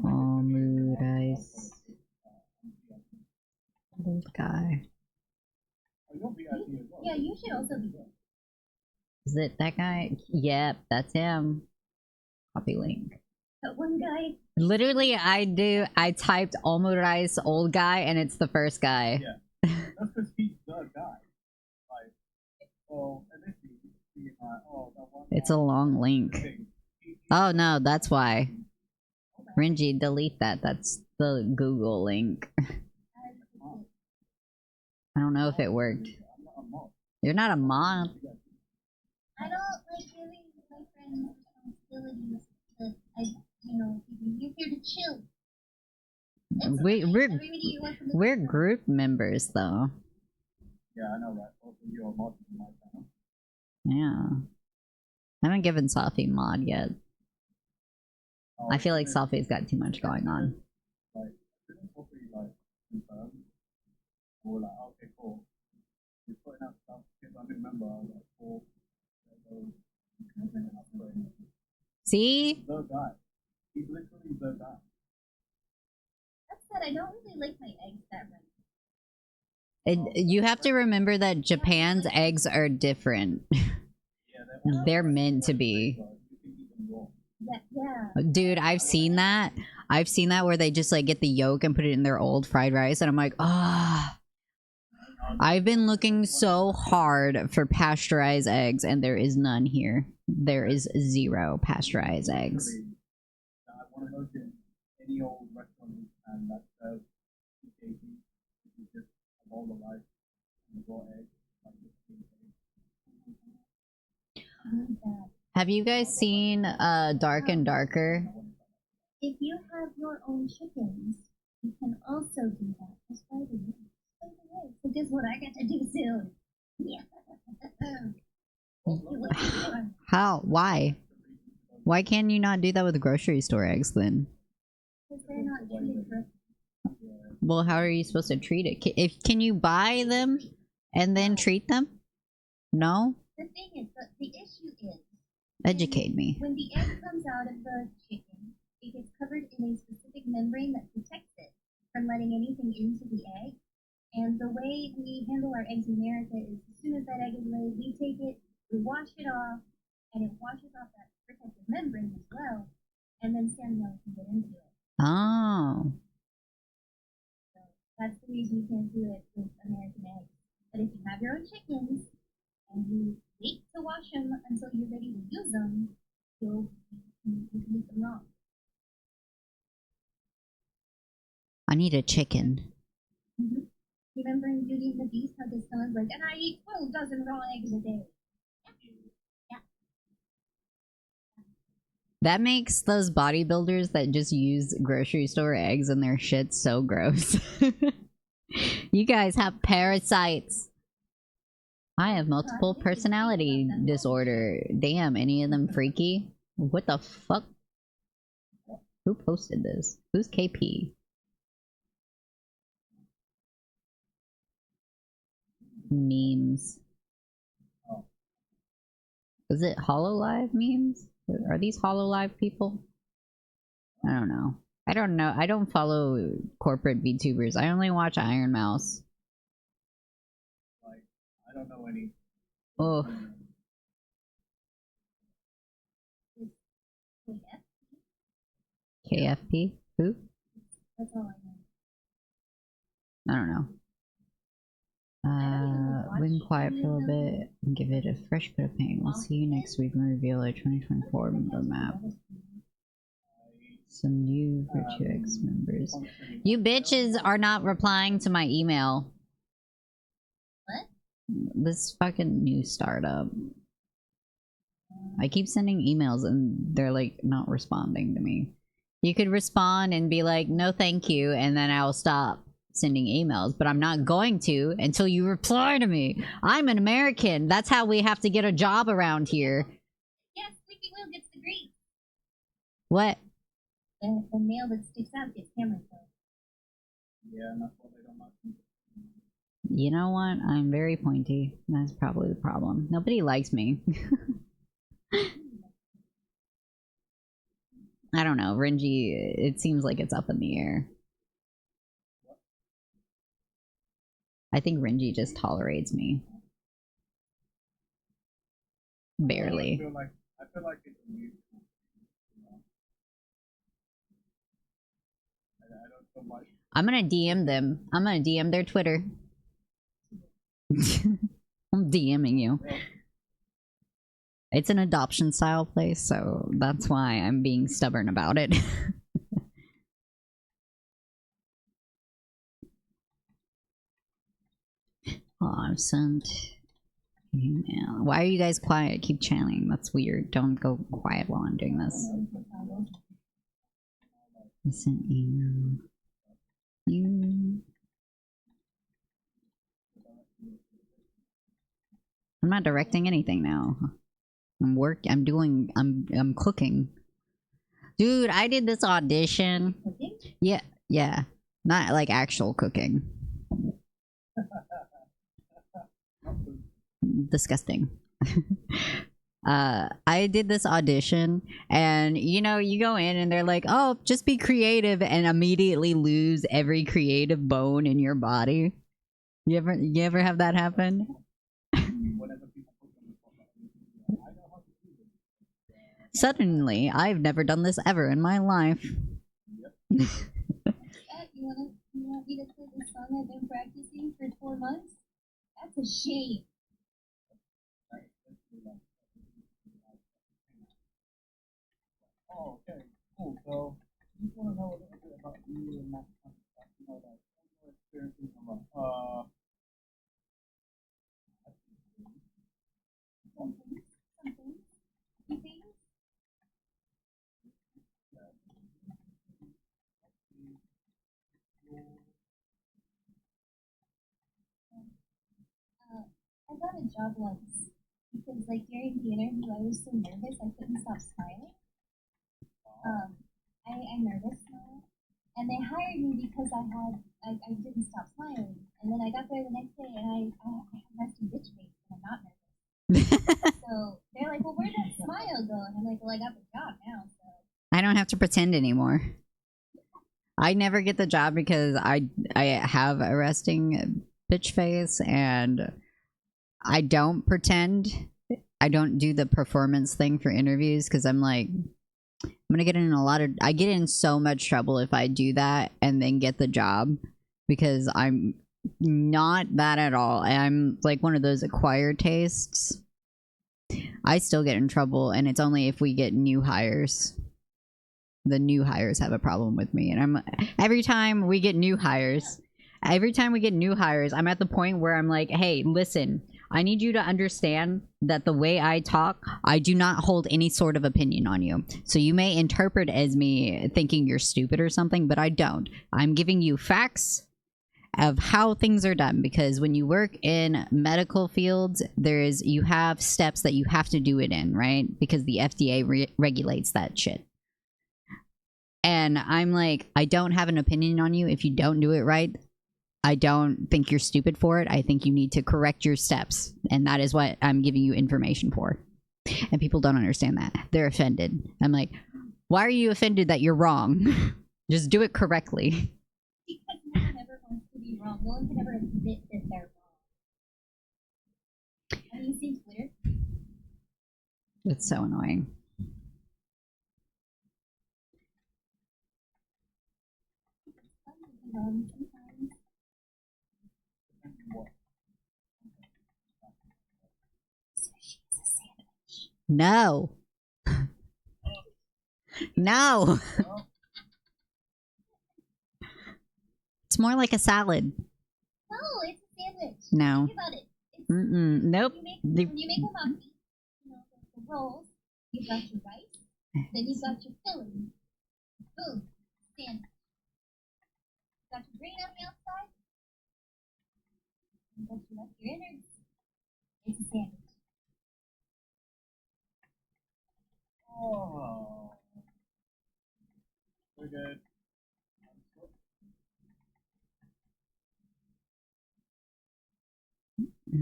almond rice? This guy. Yeah, you should also be good. Is it that guy? Yep, that's him. Copy link. That one guy. Literally, I typed almond rice old guy and it's the first guy. Yeah. That's because he's the guy. Like, oh, and this is oh, that one It's a long link. thing. Oh no, that's why. Renji, delete that. That's the Google link. I don't know if it worked. I'm not a mob. You're not a mod. I don't like giving my friends here to chill. We're group members though. Yeah, I know, right? Also, you're a mod in my channel. Yeah. I haven't given Safi mod yet. Oh, I feel like Safi's got too much going on. Like, didn't Sophie, like, confirm? Or like, okay, cool. You're putting out stuff, because I remember, I was like, cool. See? The guy. He's literally the guy. That said, I don't really like my eggs that much. You have to remember that Japan's eggs are different. They're meant to be. Yeah. Dude, I've seen that. I've seen that where they just like get the yolk and put it in their old fried rice, and I'm like, ah. I've been looking so hard for pasteurized eggs, and there is none here. There is 0 pasteurized eggs. I want to go to any old restaurant and that serves PKP. You just have all the rice and the raw eggs. Like Have you guys seen Dark and Darker? If you have your own chickens, you can also do that for Spider-Man. So guess what I get to do soon? Yeah. How? Why? Why can you not do that with grocery store eggs then? Because they're not treated for. Well, how are you supposed to treat it? Can you buy them and then treat them? No? The thing is, the issue is. Educate me. When the egg comes out of the chicken, it gets covered in a specific membrane that protects it from letting anything into the egg. And the way we handle our eggs in America is as soon as that egg is laid, we take it, we wash it off, and it washes off that protective membrane as well, and then salmonella can get into it. Oh. So that's the reason you can't do it with American eggs. But if you have your own chickens, and you wait to wash them until you're ready to use them, you can eat them raw. I need a chicken. Mm-hmm. Remember in Beauty and the Beast how this someone's like, and I eat 12 dozen raw eggs a day. Yeah. That makes those bodybuilders that just use grocery store eggs in their shit so gross. You guys have parasites. I have multiple personality disorder. Damn, any of them freaky? What the fuck? Who posted this? Who's KP? Memes. Is it HoloLive memes? Are these HoloLive people? I don't know. I don't know. I don't follow corporate VTubers. I only watch Iron Mouse. I don't know any. Oh. KFP? Who? That's all I know. I don't know. Been quiet for a little bit and give it a fresh coat of paint. We'll see you next week when we reveal our 2024 member map. Some new Virtue X members. You bitches are not replying to my email. What? This fucking new startup. I keep sending emails and they're like not responding to me. You could respond and be like, no thank you, and then I'll stop sending emails, but I'm not going to until you reply to me. I'm an American. That's how we have to get a job around here. Yes, Sleepy Will gets the grease. What? The nail that sticks out gets hammered though. Yeah, and that's what they don't like. You know what? I'm very pointy. That's probably the problem. Nobody likes me. I don't know. Renji, it seems like it's up in the air. I think Renji just tolerates me. Barely. I feel like it's a new. I don't feel like. I'm gonna DM them. I'm gonna DM their Twitter. I'm DMing you. It's an adoption style place, so that's why I'm being stubborn about it. Oh, I've sent email. Why are you guys quiet? Keep chanting. That's weird. Don't go quiet while I'm doing this. Listen, email. You. I'm not directing anything now. I'm cooking. Dude, I did this audition. Yeah, yeah. Not like actual cooking. Disgusting. I did this audition and you know, you go in and they're like, oh, just be creative, and immediately lose every creative bone in your body. You ever have that happen? Suddenly, I've never done this ever in my life. You want me to play the song I've been practicing for 4 months? That's a shame. Oh, okay, cool. So, I just want to know a little bit about you and that kind of stuff. You know, like, your experiences from Something. You think? I got a job once because, like, during the interview, I was so nervous I couldn't stop smiling. I nervous smile, and they hired me because I didn't stop smiling. And then I got there the next day and I have nasty bitch face and I'm not nervous. So they're like, well, where'd that smile go? And I'm like, well, I got the job now. So I don't have to pretend anymore. I never get the job because I have a resting bitch face, and I don't pretend. I don't do the performance thing for interviews because I'm like, I'm gonna get in I get in so much trouble if I do that and then get the job, because I'm not that at all. I'm like one of those acquired tastes. I still get in trouble, and it's only if we get new hires. The new hires have a problem with me, and every time we get new hires, I'm at the point where I'm like, hey, listen, I need you to understand that the way I talk, I do not hold any sort of opinion on you. So you may interpret as me thinking you're stupid or something, but I don't. I'm giving you facts of how things are done, because when you work in medical fields, you have steps that you have to do it in, right? Because the FDA regulates that shit. And I'm like, I don't have an opinion on you if you don't do it right. I don't think you're stupid for it. I think you need to correct your steps. And that is what I'm giving you information for. And people don't understand that. They're offended. I'm like, why are you offended that you're wrong? Just do it correctly. because no one ever wants to be wrong. No one can ever admit that they're wrong. Have you seen Twitter? It's so annoying. Sometimes. No. No. It's more like a salad. No, it's a sandwich. No. Think about it. Nope. When you make a muffin, you know, the rolls, you've got your rice, then you've got your filling. Boom, sandwich. You've got your grain on the outside, you've got your innards. It's a sandwich. Oh, we're good. You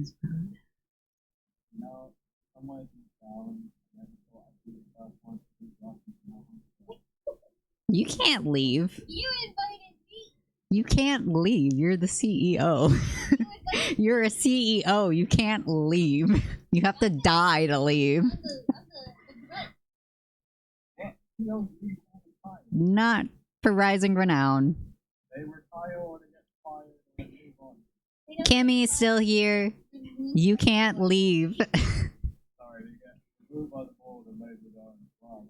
know, somewhere deep down, I never thought I'd be the first one to do that. You can't leave. You invited me. You can't leave. You're the CEO. You invited You're a CEO. You can't leave. You have to die to leave. I'm the grunt. You know, we retire. Not for Rising Renown. They retire or they get fired or they move on. They don't Kimmy's still here. You can't leave. Sorry, they get moved by the board and made with on. Wow.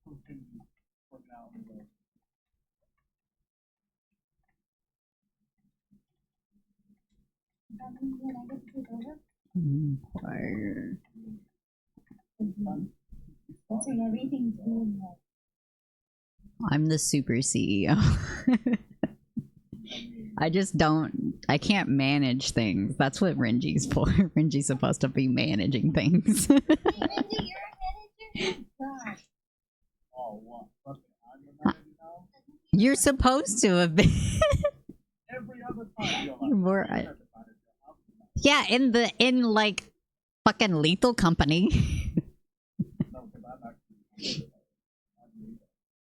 Working out in the when I get to take over. Fire. I'm the super CEO. I just don't. I can't manage things. That's what Renji's for. Renji's supposed to be managing things. Oh, what? Fuck it, I'm the manager now? You're supposed to have been. Every other time you're like, You're more. "I'm the manager, I'm the Yeah, in like fucking Lethal Company. No, because I'm actually, I'm the leader.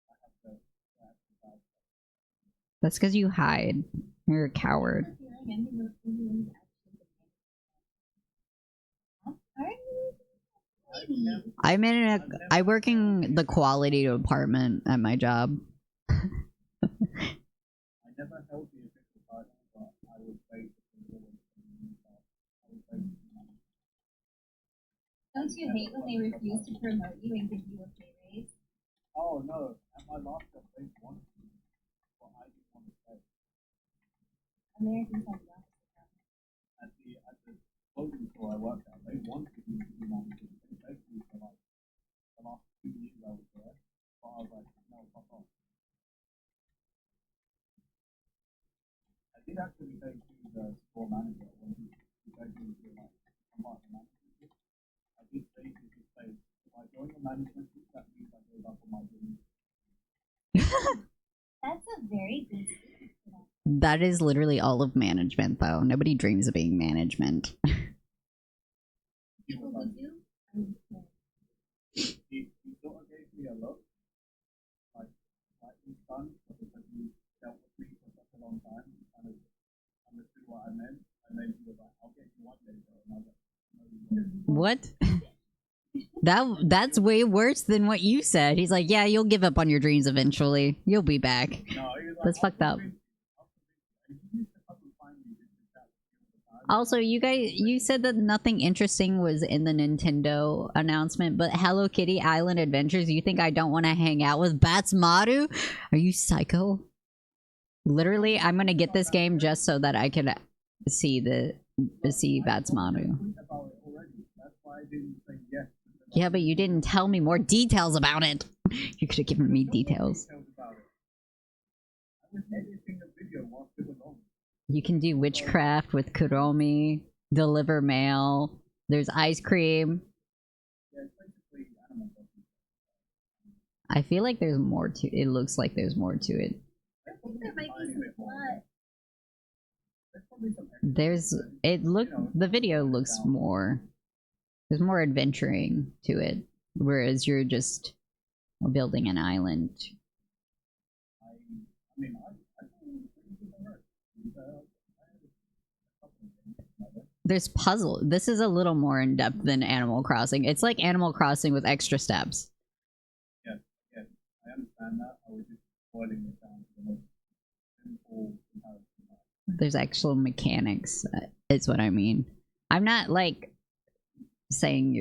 I have to exercise. That's because you hide. You're a coward. I'm in a. I work in the quality department at my job. I never held the official title, but I was basically always I was basically Don't you hate when they refuse to promote you and give you a pay raise? Oh no, at my last job they wanted me, but I didn't want to stay. Americans have the opposite. At the clothing store I worked at, they wanted me to be manager. They begged me for like the last 2 years I was there, but I was like, no, fuck off. I did actually say to the store manager when he begged me to like come out the management. I did say to his face, if I join the management, that means I gave up on my dream. That's a very good statement. That is literally all of management, though. Nobody dreams of being management. People who do, He sort of gave me a look, like he's done, because he dealt with me for such a long time, he kind of understood what I meant, and then he was like, I'll get you one day, bro, and I was like, no, you won't. What? That's way worse than what you said. He's like, yeah, you'll give up on your dreams eventually. You'll be back. No, he was like, That's fucked up. and he used to come and find me just to chat with me all the time. Also, you said that nothing interesting was in the Nintendo announcement, but Hello Kitty Island Adventures, you think I don't want to hang out with Batsmaru? Are you psycho? Literally, I'm gonna get this game just so that I can see Batsmaru. About it already. That's why I didn't say yes. Yeah, but you didn't tell me more details about it. You could have given me details. About it. I was editing a video whilst it was on. You can do witchcraft with Kuromi, deliver mail, there's ice cream. Yeah, it's basically animal cruelty. I feel like there's more to it. Looks like there's more to it. I think there might be some plot. There's probably some The video looks more, there's more adventuring to it, whereas you're just building an island. I mean, I think it's alright. There's puzzle. This is a little more in depth than Animal Crossing. It's like Animal Crossing with extra steps. Yes, I understand that. I was just boiling it down to the most simple comparison. There's actual mechanics, is what I mean. I'm not like saying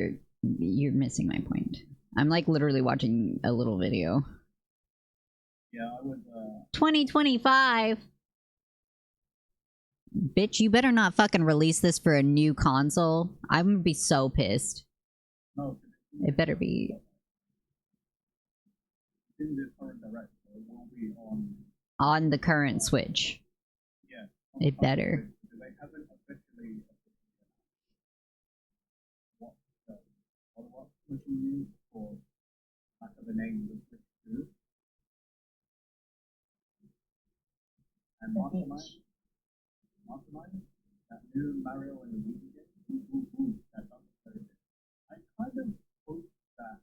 you're missing my point. I'm like literally watching a little video. Yeah, I was 2025. Bitch, you better not fucking release this for a new console. I'm gonna be so pissed. no, It better be. in this current direction, it will be On the current Switch. yeah. It better. They haven't officially what Switch you use for lack of a name the Switch 2. And Mastermind, that new Mario and the Luigi game, that doesn't very good. I kind of hope that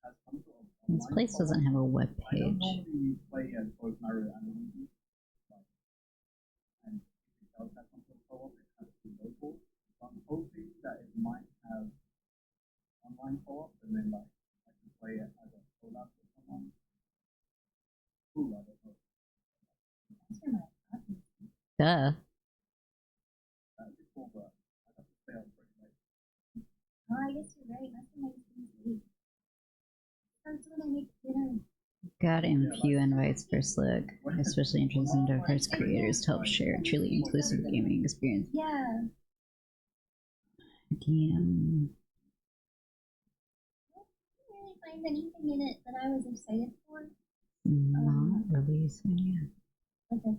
has some sort of This online place doesn't have a web I don't page. normally play as both Mario and Luigi, and if it does have some sort of co-op, it has to be local. So I'm hoping that it might have online co-op, and then like I can play it as a collab with someone. Cool, I don't know. Duh. That'd be cool, but I have to stay up pretty late. Oh, I guess you're right. That's what I was That's when I make dinner. Got in few invites for Slick, especially interested in diverse creators to help share a truly inclusive gaming experience. Yeah. DM. find anything in it that I was excited for. Not releasing yet. Like I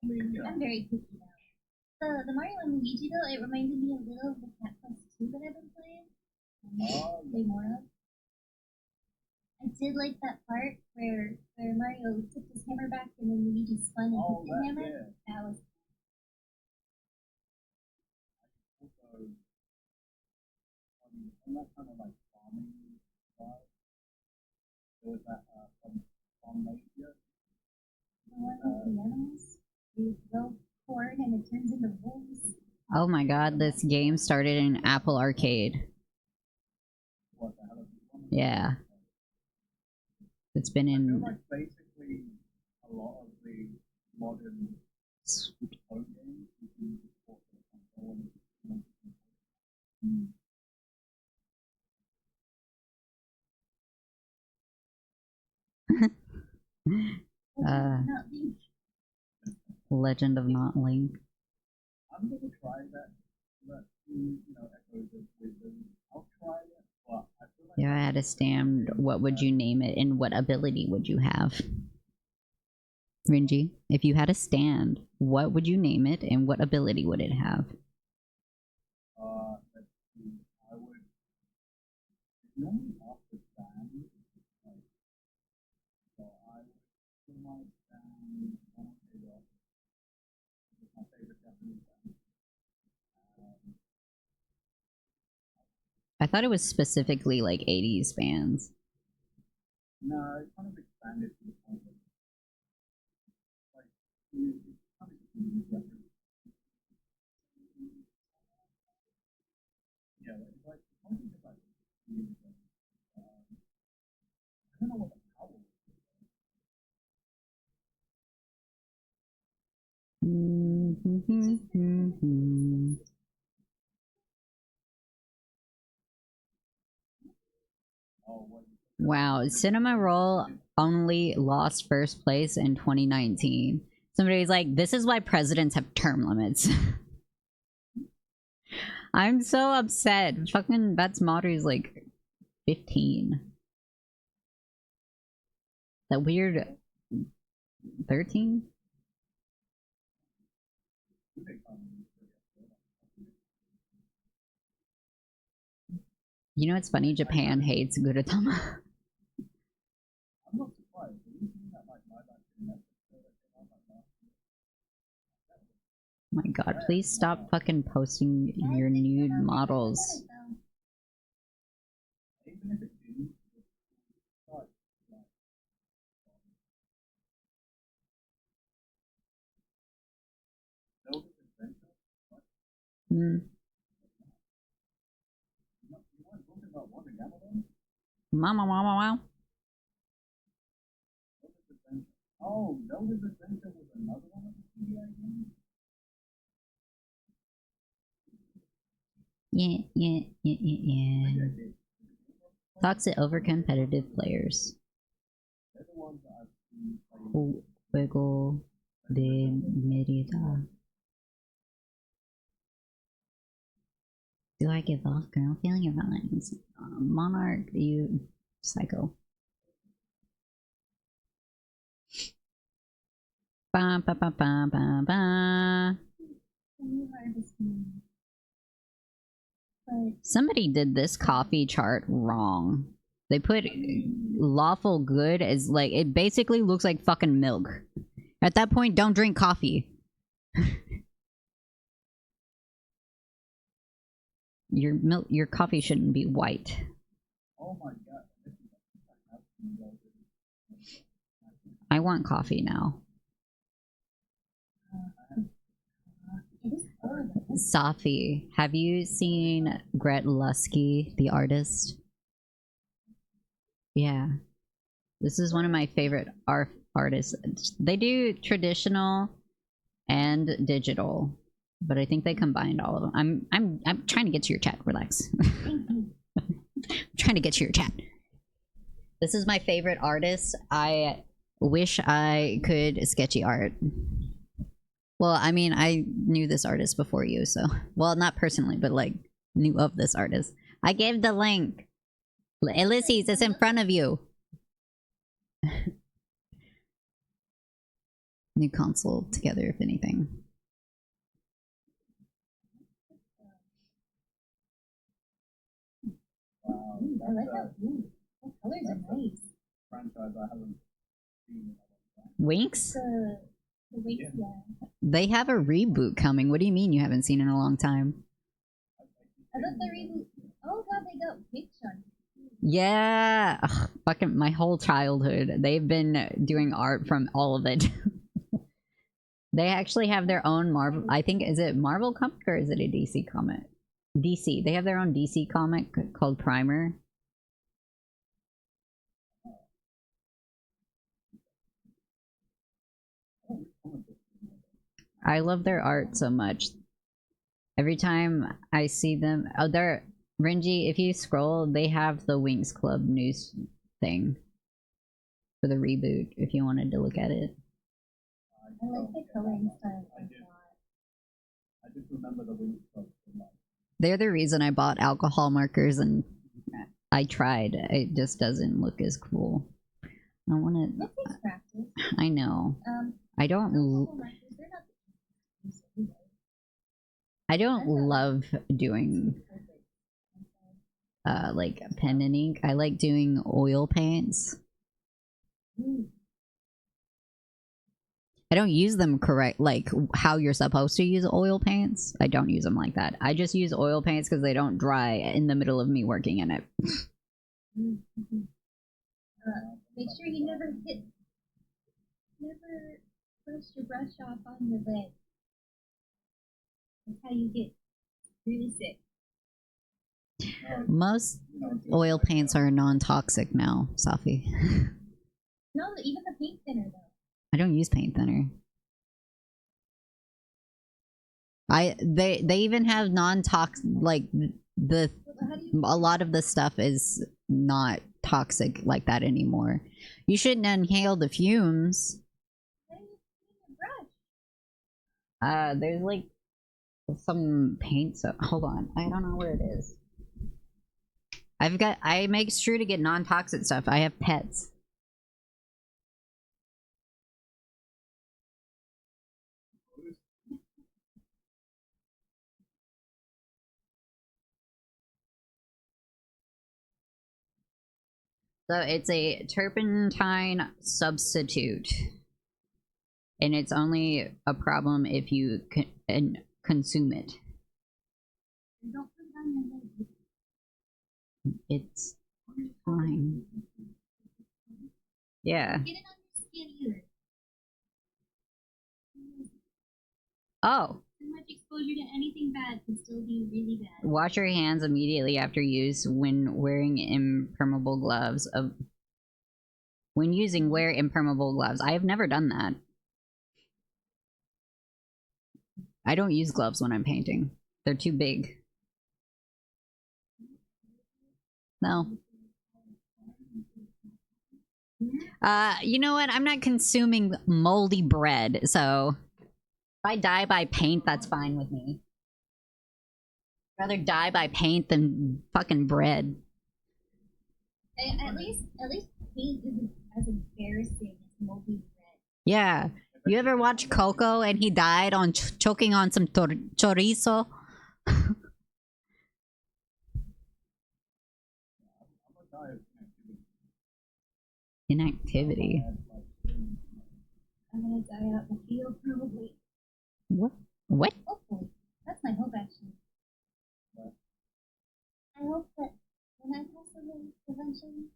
mean, you know, I'm very picky now. The Mario and Luigi though, it reminded me a little of the Cat Quest 2 that I've been playing. Play more of. I did like that part where Mario took his hammer back and then Luigi spun and hit the hammer. yeah. That was Also, on that kind of like farming side, there was that farm nature. the one with the animals. You throw corn and it turns into wolves. Oh my god, this game started in Apple Arcade. What the hell is this one? Yeah. It's been I feel in... like basically a lot of the modern phone games you can support the console and Not Link. Legend of Not Link. I'm gonna try that echoes of wisdom. I'll try it, but I feel like If I had a stand, what would you name it and what ability would you have? Rinji, if you had a stand, what would you name it and what ability would it have? let's see, I would normally off the stand, like, so I would put my stand on a rock. It's my favorite Japanese band. I thought it was specifically like 80s bands. No, it's kind of expanded to the point of like it's kind of music reference. Yeah, it's like one thing about music reference. I don't know what the power was. Oh, what? Wow, Cinema Roll only lost first place in 2019. Somebody's like, this is why presidents have term limits. I'm so upset. Fucking Bets Modder's like 15. That weird 13? You know what's funny? Japan hates Gudetama. I'm not surprised. Have you seen that like live action episode that came out like last year? Oh my god, please stop fucking posting your nude models. Even if it didn't, it's like Zelda's Adventure. Hmm. You weren't talking about Wonder Gamelon? Mama, mama, wow. Zelda's Adventure. Oh, Zelda's Adventure was another one of the CDI games? Yeah. Maybe I did. Talks it over competitive players. They're the ones that I've seen playing. Juego de Merida. Do I give off girl feeling your feelings? Monarch, you psycho. Ba ba ba ba ba ba. Somebody did this coffee chart wrong. They put lawful good as like, it basically looks like fucking milk. At that point, don't drink coffee. Your coffee shouldn't be white. Oh my god. I want coffee now. Safi, have you seen Gret Lusky, the artist? Yeah. This is one of my favorite artists. They do traditional and digital, but I think they combined all of them. I'm trying to get to your chat. Relax. I'm trying to get to your chat. This is my favorite artist. I wish I could sketchy art. Well, I mean, I knew this artist before you, so... Well, not personally, but, like, knew of this artist. I gave the link. Ulysses, it's in front of you. New console together, if anything. Wow, I like how the colors are nice. franchise I haven't seen in a long time. Winx? The weights, yeah. They have a reboot coming. What do you mean you haven't seen in a long time? I thought the reboot. Oh god, they got pitched on. Yeah. Ugh, fucking my whole childhood. They've been doing art from all of it. They actually have their own Marvel. I think, is it Marvel comic or is it a DC comic? DC. They have their own DC comic called Primer. I love their art so much. Every time I see them, oh, they're Renji. If you scroll, they have the Winx Club news thing for the reboot. If you wanted to look at it, I like the coloring style a lot. I just remember the Winx Club so much. they're the reason I bought alcohol markers, and I tried. It just doesn't look as cool. I want It to. takes practice. I know. I don't. Alcohol markers, they're not the easiest to use. I don't love doing like pen and ink. I like doing oil paints. I don't use them correct, like how you're supposed to use oil paints. I don't use them like that. I just use oil paints because they don't dry in the middle of me working in it. Make sure you never brush your brush off on your leg. That's how you get really sick. Most oil paints are non-toxic now, Safi. No, even the paint thinner though. I don't use paint thinner. They even have non-toxic, like the a lot of the stuff is not toxic like that anymore. You shouldn't inhale the fumes. How do you clean your brush? There's like some paint, so hold on, I don't know where it is. I make sure to get non-toxic stuff. I have pets. So it's a turpentine substitute, and it's only a problem if you consume it. Don't put it on your leg. It's fine. Yeah. Get it on your skin either. Oh. Too much exposure to anything bad can still be really bad. Wash your hands immediately after use when wearing impermeable gloves. When using, wear impermeable gloves. I have never done that. I don't use gloves when I'm painting. They're too big. No. You know what? I'm not consuming moldy bread, so if I die by paint, that's fine with me. I'd rather die by paint than fucking bread. At least paint isn't as embarrassing as moldy bread. Yeah. You ever watch Coco and he died on choking on some chorizo? Inactivity. I'm gonna die out in the field probably. What? What? Hopefully. That's my hope actually. I hope that when I pass away eventually,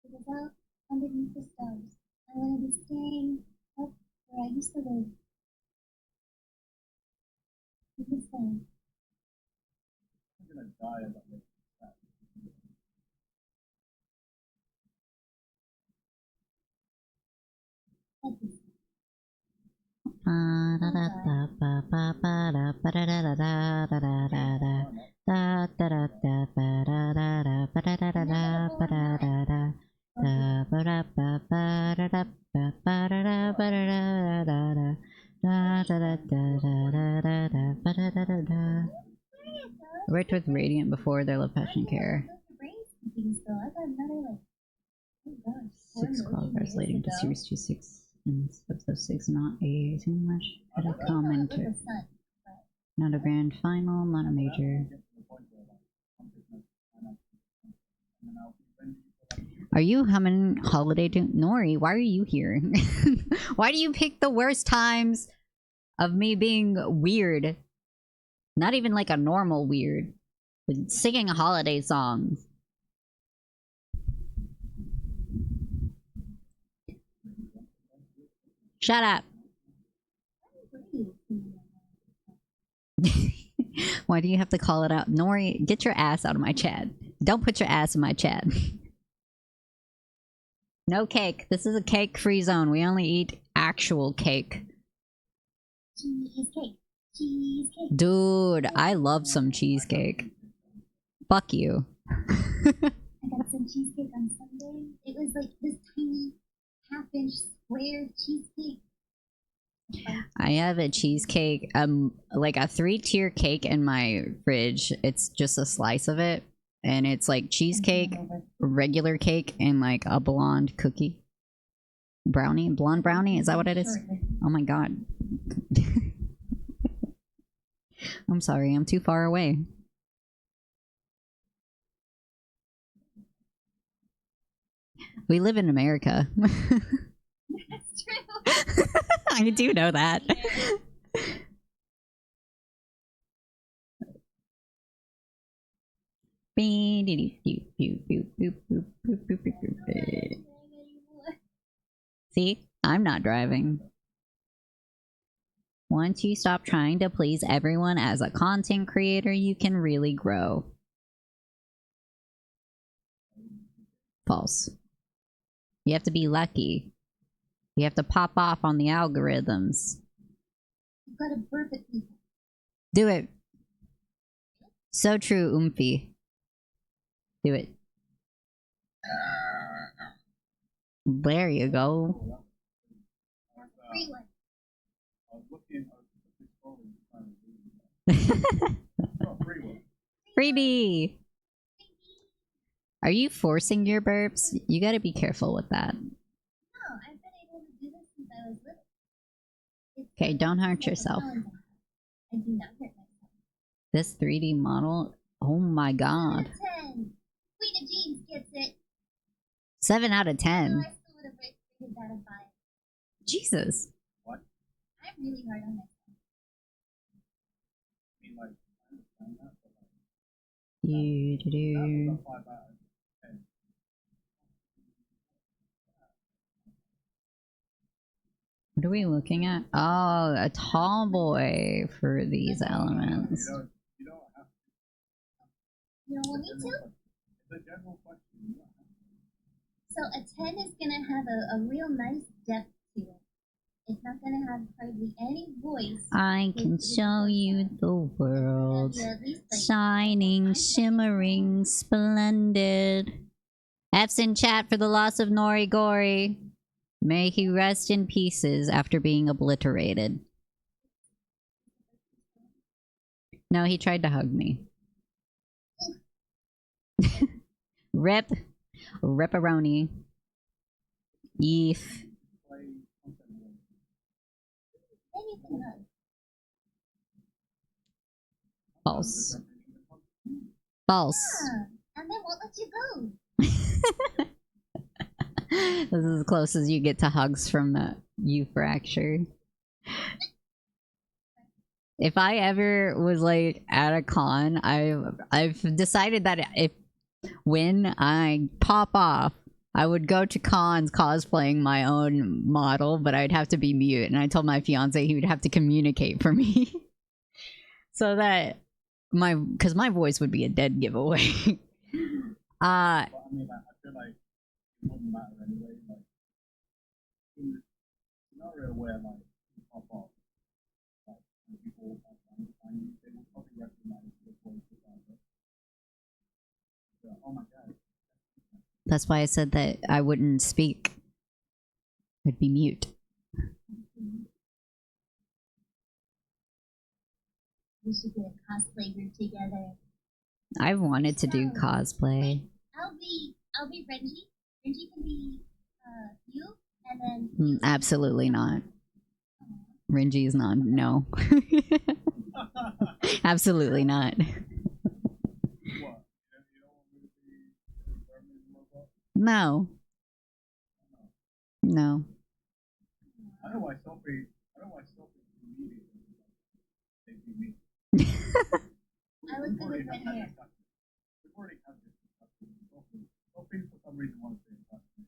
it is out underneath the stars. I'm gonna be staying up where I used to live. In the sun. I'm gonna die of that. I worked with Radiant before their Love Passion Care. The brain's thinking still. I got translating to Series 2.6 and Episode 6, not a too much at a commenter. Not a grand final, not a major. Are you humming holiday tune? Nori, why are you here? Why do you pick the worst times of me being weird? Not even like a normal weird. Like singing holiday songs. Shut up. Why do you have to call it out? Nori, get your ass out of my chat. Don't put your ass in my chat. No cake. This is a cake-free zone. We only eat actual cake. Cheesecake. Cheesecake. Dude, I love some cheesecake. Fuck you. I got some cheesecake on Sunday. It was like this tiny half-inch square cheesecake. I have a cheesecake, like a 3-tier cake in my fridge. It's just a slice of it. And it's like cheesecake, regular cake, and like a blonde cookie. Brownie? Blonde brownie? Is that what it is? Oh my god. I'm sorry, I'm too far away. We live in America. That's true. I do know that. See? I'm not driving. Once you stop trying to please everyone as a content creator, you can really grow. False. You have to be lucky. You have to pop off on the algorithms. You gotta burp at people. Do it. So true, Oomphy. Do it. There you go. Free one. Freebie! Are you forcing your burps? You gotta be careful with that. No, I've been able to do this since I was little. Okay, don't hurt yourself. I do not hurt myself. This 3D model, oh my god. 10. Queen of Jeans gets it. 7 out of 10. I still would have rated that a 5. Jesus. What? I'm really hard on myself. I mean, like, I understand that, but like, Do. that was a 5 out of 10. What are we looking at? Oh, a tall boy for these elements. You don't have to. You don't want me to? It's a general question. You don't have to. So a 10 is gonna have a real nice depth to it. It's not gonna have hardly any voice. I can show you the world. Shining, shimmering, splendid. F's in chat for the loss of Nori Gori. May he rest in pieces after being obliterated. No, he tried to hug me. Rip. Ripperoni. Yeef. False. False. And they won't let you go. This is as close as you get to hugs from the U-fracture. If I ever was like at a con, I've decided that when I pop off, I would go to cons cosplaying my own model, but I'd have to be mute. And I told my fiance he would have to communicate for me. So that because my voice would be a dead giveaway. But I mean, I feel like it wouldn't matter anyway. Like, in the scenario where, like, you pop off, like, and people find you, they will probably recognize the voice of that. So, oh my god. That's why I said that I wouldn't speak. I'd be mute. We should get a cosplay group together. I wanted to do cosplay. I'll be Renji. Renji can be you, And then Absolutely not. Renji is not. No. Absolutely not. What? You don't want me to be a Burmese robot? No. No. I know why Sophie immediately thinking me. I look good with red hair. We've already had this discussion. Sophie for some reason wants to touch me.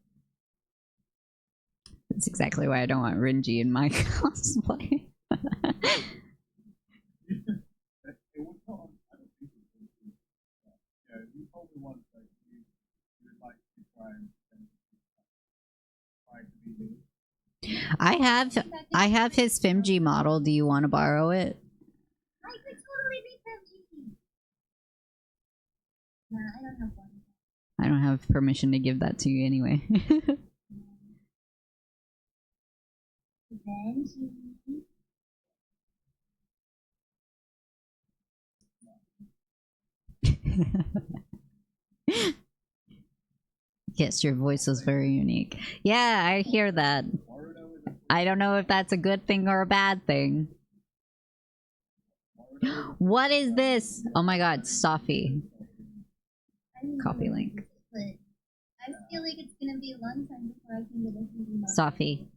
That's exactly why I don't want Renji in my cosplay. It was not. I don't think it was. Yeah, you told me once that you would like to try and try to be me. I have his Fimji model. Do you want to borrow it? I could totally be Femji. Nah, I don't have one. I don't have permission to give that to you anyway. Benji. Yes, your voice is very unique. Yeah, I hear that. I don't know if that's a good thing or a bad thing. What is this? Oh my god, Sophie. Copy link. But I feel like it's gonna be a long time before I can get a Femji model. Sophie.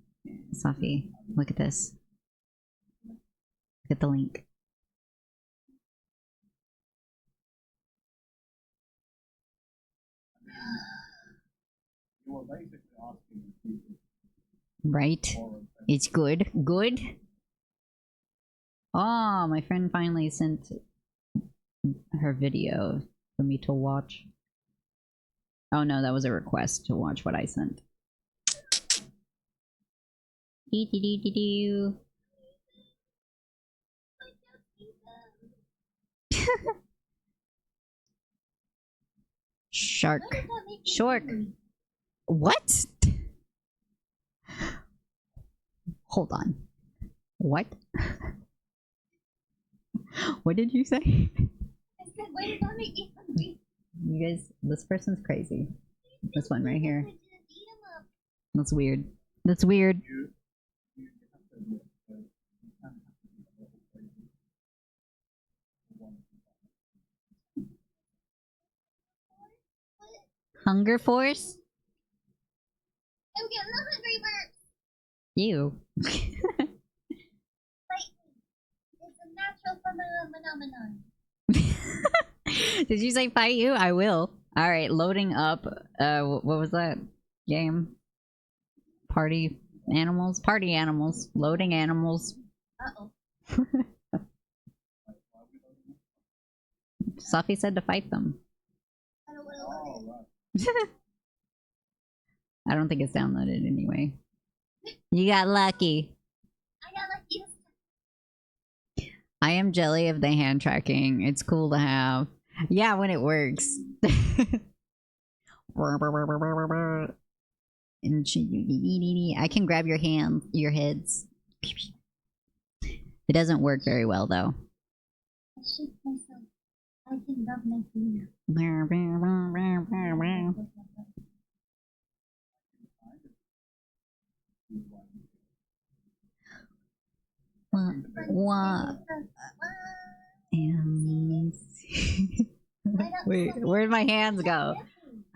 Sophie, look at this. Look at the link. You were basically asking people Right? for It's good. Good? Oh, my friend finally sent her video for me to watch. Oh no, that was a request to watch what I sent. Dee-dee-dee-dee-doo. Shark. Why did that make me Shark. angry? What? Hold on. What? What did you say? I said, why did that make me hungry? You guys, this person's crazy. This one right here. I just eat 'em up. That's weird. That's weird. you have to admit that you can have to be a little crazy for one of them. Hunger Force? I'm getting the hungry bird. You. Fight me. It's a natural phenomenon. Did you say fight you? I will. Alright, loading up. What was that game? Party animals? Party animals. Loading animals. Uh-oh. Sophie said to fight them. I don't want to load Oh, it. right. I don't think it's downloaded anyway. You got lucky. I got lucky. I am jelly of the hand tracking. It's cool to have. Yeah, when it works. I can grab your hand, your heads. It doesn't work very well though. I shake myself. I can rub my finger. What? Wait, where'd my hands go?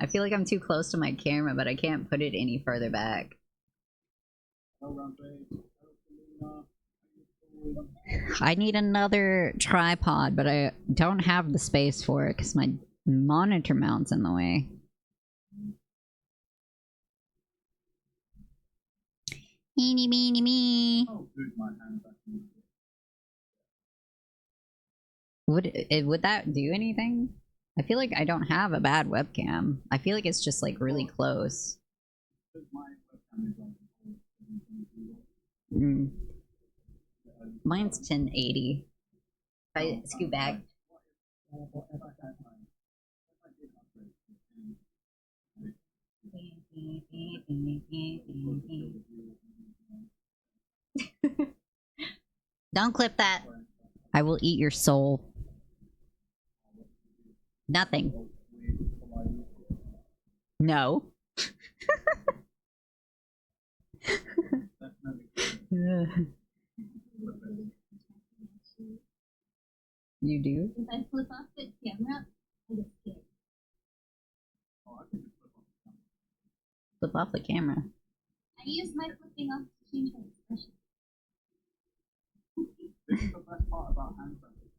I feel like I'm too close to my camera, but I can't put it any further back. I need another tripod, but I don't have the space for it because my monitor mount's in the way. Eeny, meeny, me. Oh, good, my hands actually. Would that do anything? I feel like I don't have a bad webcam. I feel like it's just like really close. My webcam is on. Mm. Mine's 1080. If I scoot back. Don't clip that. I will eat your soul. Nothing. No. You do? If I flip off the camera, I get scared. Flip off the camera. I use my flipping off to change my expression. This is the best part about hand tracking.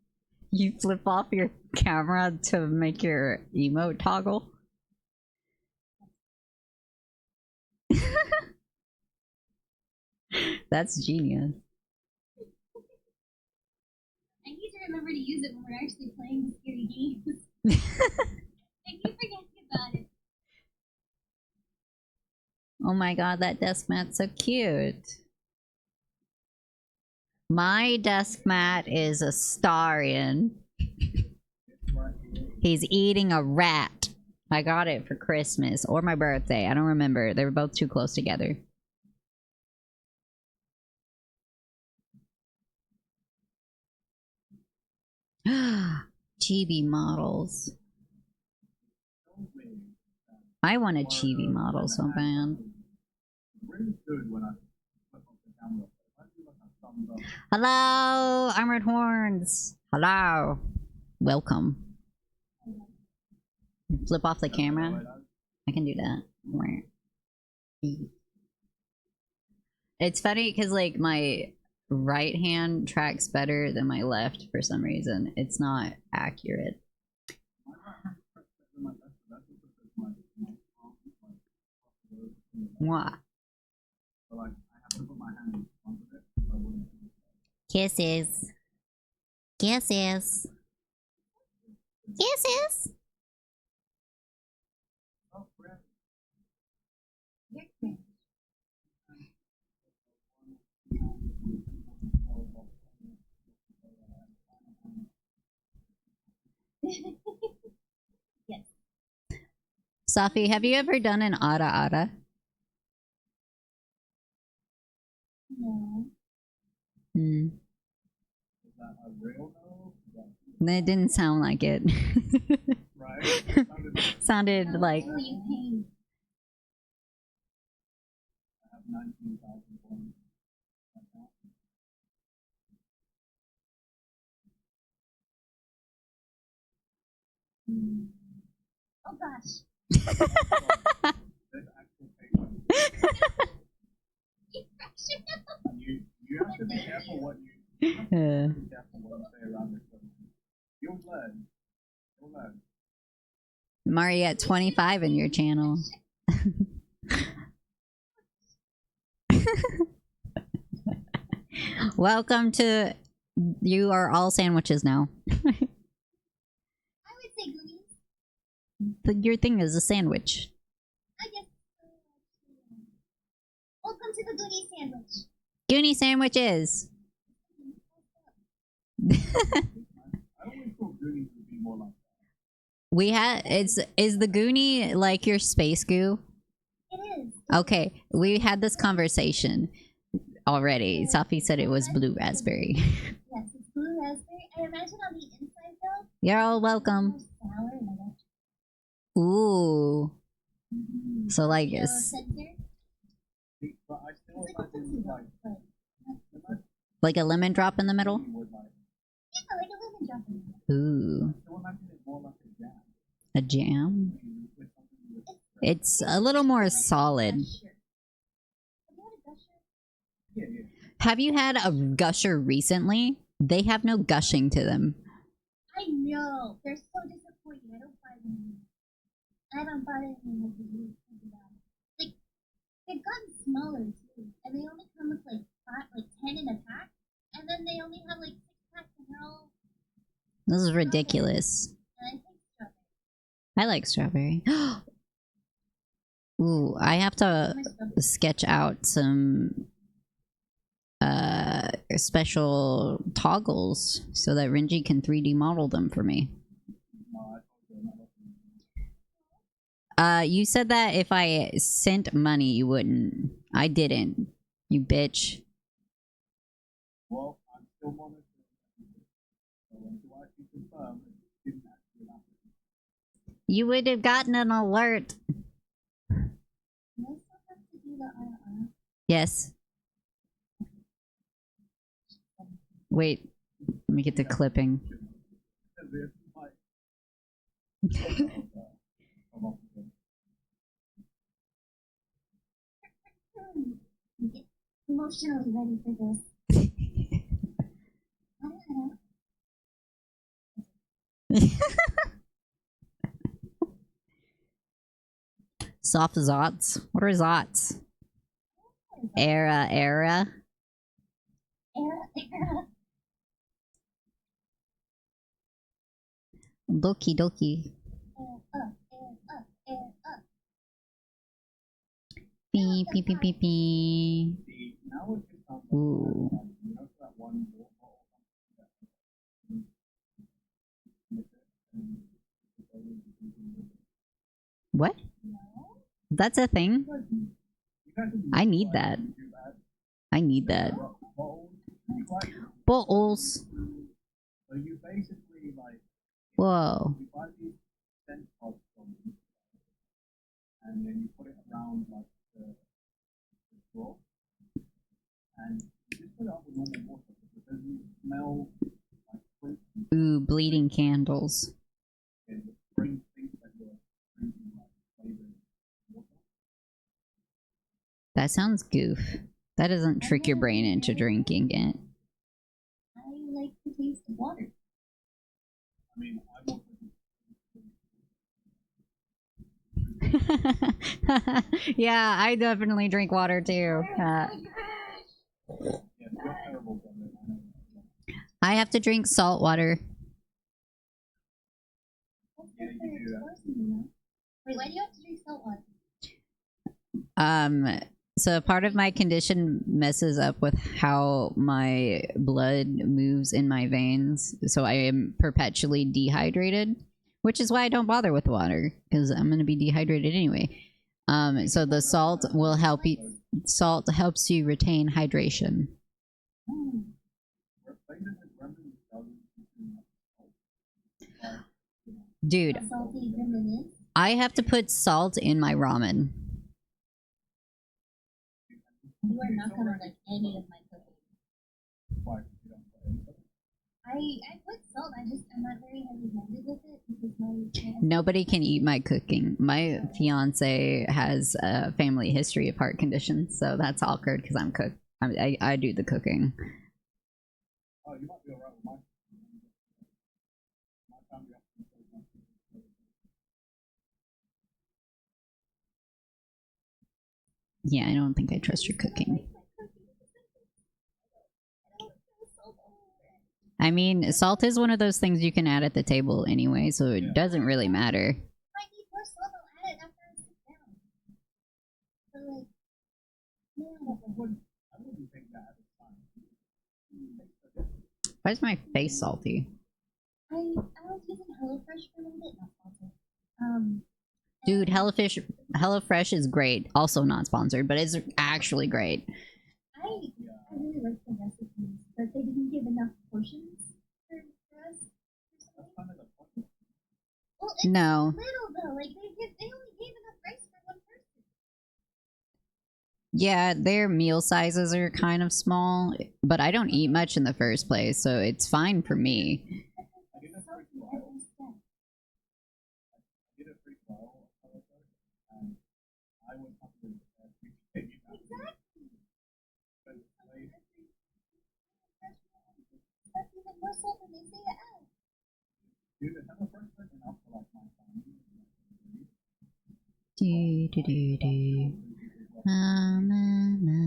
You flip off your camera to make your emote toggle? That's genius. I need to remember to use it when we're actually playing the scary games. I keep forgetting about it. Oh my god, that desk mat's so cute. My desk mat is a starian. He's eating a rat. I got it for Christmas or my birthday. I don't remember. They were both too close together. Chibi models. I want a chibi model so bad. Really good when I flip off the camera. I do like a thumbs up. Hello, Armored Horns. Hello. Welcome. Flip off the camera. I can do that. It's funny because like my right hand tracks better than my left for some reason. It's not accurate. What? So like I have to put my hand in front of it. So I wouldn't. Kisses. Kisses. Kisses. Oh, crap. You're cringe. Yes. Safi, have you ever done an Ada Ada? No. Hmm. Is that a real no? That didn't sound like it. Right? It sounded Sounded like Feel you pain. I have 19,000 points. Like that. Oh gosh. There's actual paper. And you have to be careful what you have to be careful what you say around this one. You'll learn. You'll learn. Mari at 25 in your channel. Welcome to You Are All Sandwiches Now. I would say Goonies. Your thing is a sandwich. I guess. Welcome to the Goonie sandwich. Goonie sandwiches. I always thought Goonies would be more like that. We had is the Goonie like your space goo? It is. Okay, we had this conversation already. Safi said it was blue raspberry. Yes, it's blue raspberry. I imagine on the inside though. You're all More welcome. sour and I got Ooh. So like yellow it's center. But I still It's like a imagine cookie like but like a lemon drop in the middle. would like yeah, like a lemon drop in it. Ooh. still imagine it more like a jam. A jam? With something with It's a little more solid. Gusher. Have you had a gusher? yeah, yeah. Have you had a gusher recently? They have no gushing to them. I know. They're so disappointing. I don't buy them anymore. I haven't bought it in like a year. Like, they've gotten smaller too. And they only come with like 10 in a pack. And then they only have like 6 packs and they're all. This is ridiculous. And I think strawberry. I like strawberry. Ooh, I have to My strawberry. sketch out some special toggles so that Renji can 3D model them for me. You said that if I sent money you wouldn't. I didn't. You bitch. Well, I'm still monitoring. So until I can confirm it didn't actually happen. You would have gotten an alert. Do I still have to do the Yes. Wait, let me get the clipping. Get emotionally ready for this. I don't know. Soft zots? What are zots? Era. Era. Doki doki. Beep beep beep beep beep. Ooh. What? That's a thing? I need that. I need that. Bottles. So you basically like Whoa. you buy these scent pods from them, and then you put it around like the straw, and you just put it up with normal water because you smell like fruit Ooh, bleeding candles. and the spring thinks that you're drinking like flavored water. That sounds goof. That doesn't trick your brain into drinking it. I like the taste of water. I mean, I want Yeah, I definitely drink water too. yeah, you're terrible from it. I know. I have to drink salt water. That's good for exposing, you know? Wait, why do you have to drink salt water? So part of my condition messes up with how my blood moves in my veins. So I am perpetually dehydrated, which is why I don't bother with water, because I'm going to be dehydrated anyway. So the salt will help you. Salt helps you retain hydration. Dude, Salty gremlin is. I have to put salt in my ramen. You are not gonna like any of my cooking. I put salt. I'm not very heavy-handed with it because my Nobody can eat my cooking. My fiance has a family history of heart conditions, so that's awkward because I'm cook. I do the cooking. Oh, you might be alright with my family. Yeah, I don't think I trust your cooking. I mean, salt is one of those things you can add at the table anyway, so it doesn't really matter. If I need more salt, I'll add it after I sit down. So like, I wouldn't think that at the time. Why is my face salty? I was using HelloFresh for a little bit, not sponsored. Dude, HelloFresh is great. Also not sponsored, but it's actually great. I really like the recipes, but they didn't give enough portions for us. Well, it's No. little though. Like they only gave enough rice for one person. Yeah, their meal sizes are kind of small, but I don't eat much in the first place, so it's fine for me. That's even more salt than they say to add. Do, do, do, do. Ma, ma, ma.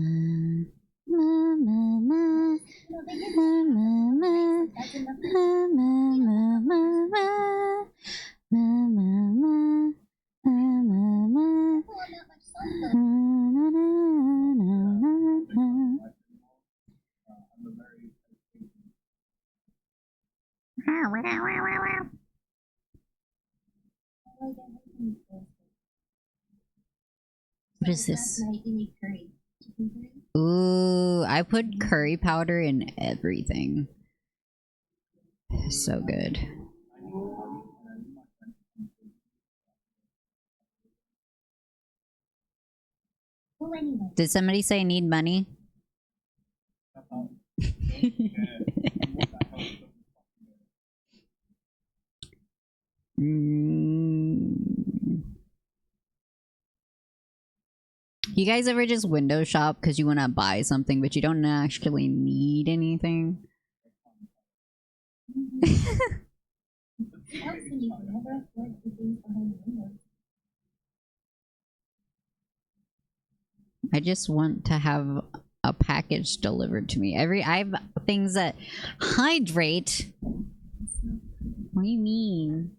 Ma, ma, ma. No, they give Ma, ma, ma. that's enough. Ma, ma, ma, ma, ma. Ma, ma, ma. Ma, ma, ma. People on that much salt Na, though. na, na, na, na, na. What is this? Last night we made curry. Chicken curry. Ooh, I put curry powder in everything. So good. Well, anyway. Did somebody say need money? Mm. You guys ever just window shop because you want to buy something but you don't actually need anything? I just want to have a package delivered to me. I have things that hydrate. What do you mean?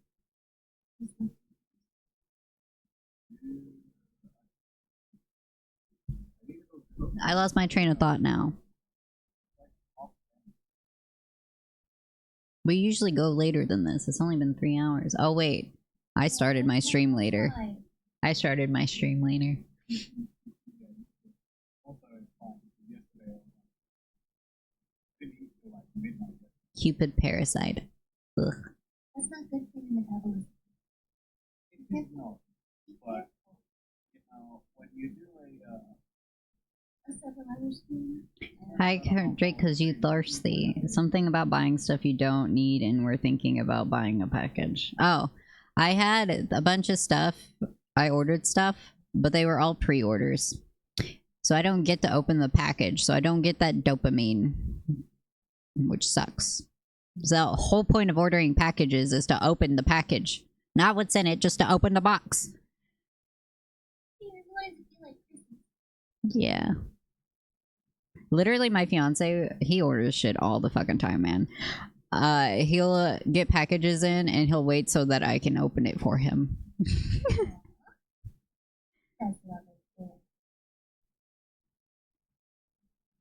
I lost my train of thought now. We usually go later than this. It's only been 3 hours. Oh wait, I started my stream later. I started my stream later. Cupid parasite. Ugh. That's not good for your metabolism. It is not, but you know, when you do A 7-hour stream. Hi, Drake, because you thirsty. Something about buying stuff you don't need and we're thinking about buying a package. Oh, I had a bunch of stuff. I ordered stuff, but they were all pre-orders. So I don't get to open the package. So I don't get that dopamine, which sucks. So the whole point of ordering packages is to open the package. Not what's in it, just to open the box. Yeah. Literally, my fiance, he orders shit all the fucking time, man. He'll get packages in and he'll wait so that I can open it for him.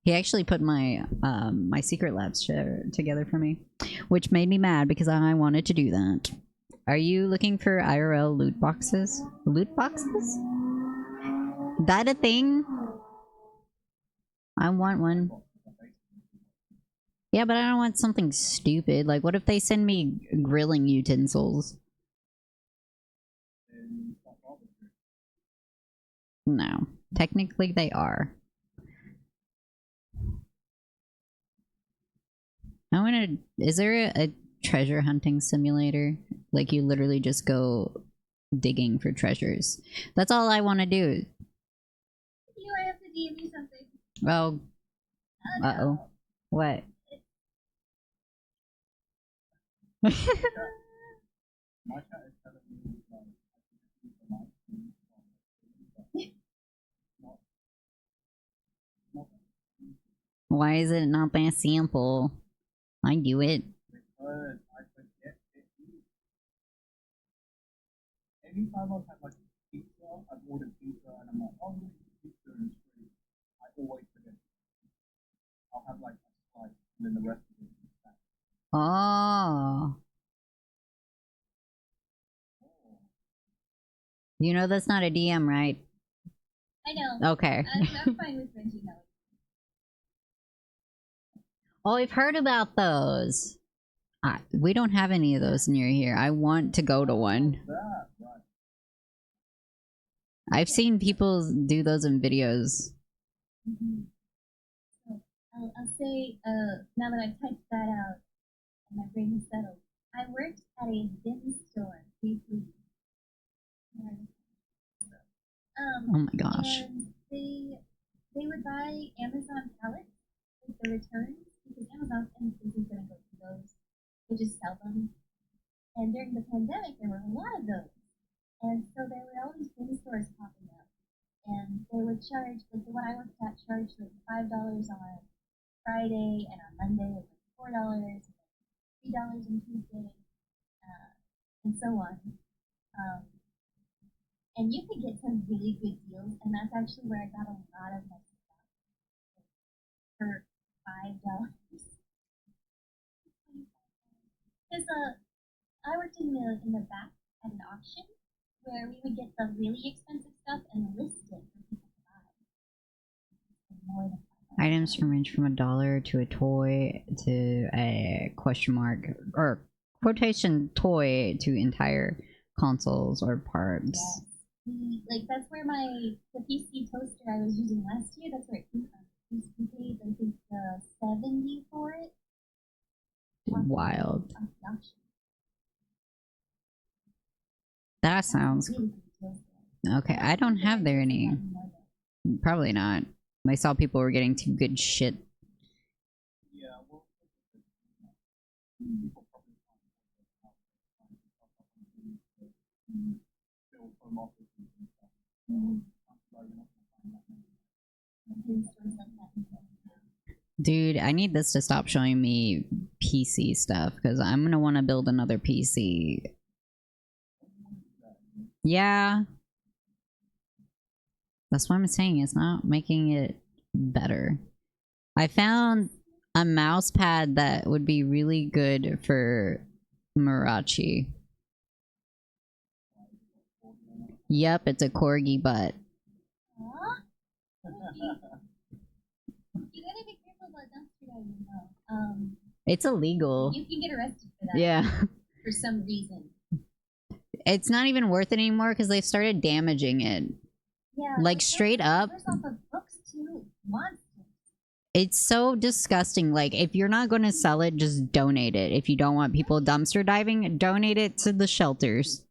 He actually put my my Secret Labs share together for me, which made me mad because I wanted to do that. Are you looking for IRL loot boxes? Loot boxes? That a thing? I want one. Yeah, but I don't want something stupid. Like, what if they send me grilling utensils? No. Technically, they are. I want to... Is there a treasure hunting simulator? Like, you literally just go digging for treasures. That's all I want to do. I have to DM you something. Oh. Uh-oh. What? Why is it not that simple? I do it. anytime I've had like pizza, I've ordered pizza and I'm like, oh, I'm getting pizza and street. I always forget. I'll have like a slice and then the rest of it is back. Oh. You know that's not a DM, right? I know. Okay. I'm fine with Reggie now. Oh, I've heard about those. We don't have any of those near here. I want to go to one. I've seen people do those in videos. Mm-hmm. So, I'll say, now that I've typed that out and my brain is settled, I worked at a bin store briefly. Oh my gosh. And they would buy Amazon pallets with the returns because Amazon isn't going to go through those. They just sell them. And during the pandemic, there were a lot of those. And so there were all these bin stores popping up. And they would charge, like the one I worked at charged like $5 on Friday, and on Monday it was like $4, and $3 on Tuesday, and so on. And you could get some really good deals, and that's actually where I got a lot of my stuff for $5. Because I worked in the back at an auction where we would get the really expensive stuff and list it for people to buy. More than Items can range from $1 to a toy to a question mark or quotation toy to entire consoles or parts. Yes. Like that's where the PC toaster I was using last year, that's where it came from. We paid I think $70 for it. Wild. That sounds okay. I don't have there any. Probably not. I saw people were getting too good shit. Yeah, well, people probably still home office and stuff. Dude, I need this to stop showing me PC stuff because I'm gonna want to build another PC. Yeah. That's what I'm saying. It's not making it better. I found a mouse pad that would be really good for Mirachi. Yep, it's a corgi butt. Huh? You gotta be careful about dumpster diving though. It's illegal. You can get arrested for that. Yeah. For some reason. It's not even worth it anymore because they've started damaging it. Yeah. Like straight up. Off of books too. Monsters. It's so disgusting. Like, if you're not going to sell it, just donate it. If you don't want people dumpster diving, donate it to the shelters.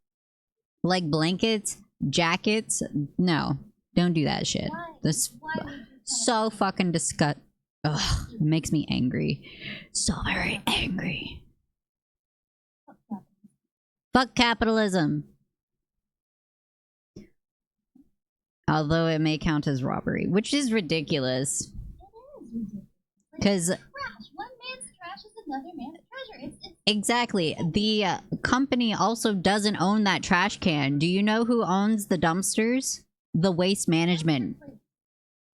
Like blankets, jackets. No, don't do that shit. Why? That's Why would you so fucking disgust. Ugh, it makes me angry. So very angry. Fuck capitalism. Although it may count as robbery, which is ridiculous. Because trash. One man's trash is another man's treasure. It's exactly, the company also doesn't own that trash can. Do you know who owns the dumpsters? The waste management.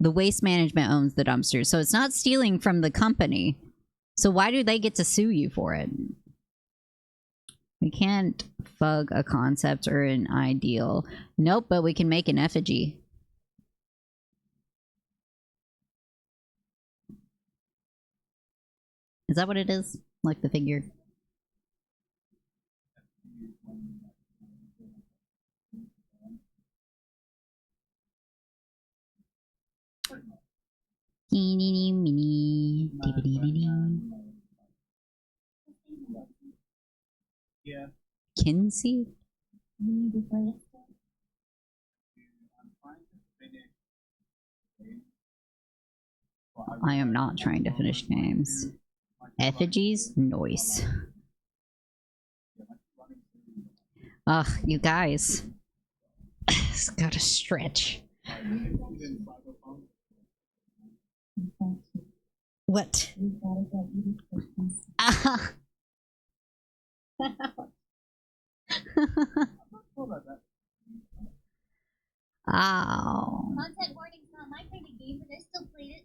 The waste management owns the dumpsters, so it's not stealing from the company. So why do they get to sue you for it? We can't fug a concept or an ideal. Nope, but we can make an effigy. Is that what it is? Like the figure? Eeny, meeny, dibbity-dee-dee. Yeah. Kinsey? you need to play it still. I'm trying to finish games, I am not trying to finish games. Effigies? Noise. Ugh, you guys. It's gotta stretch. What? We gotta get you to Christmas. Ah. Ow. Content warning's not my kind of game, but I still played it.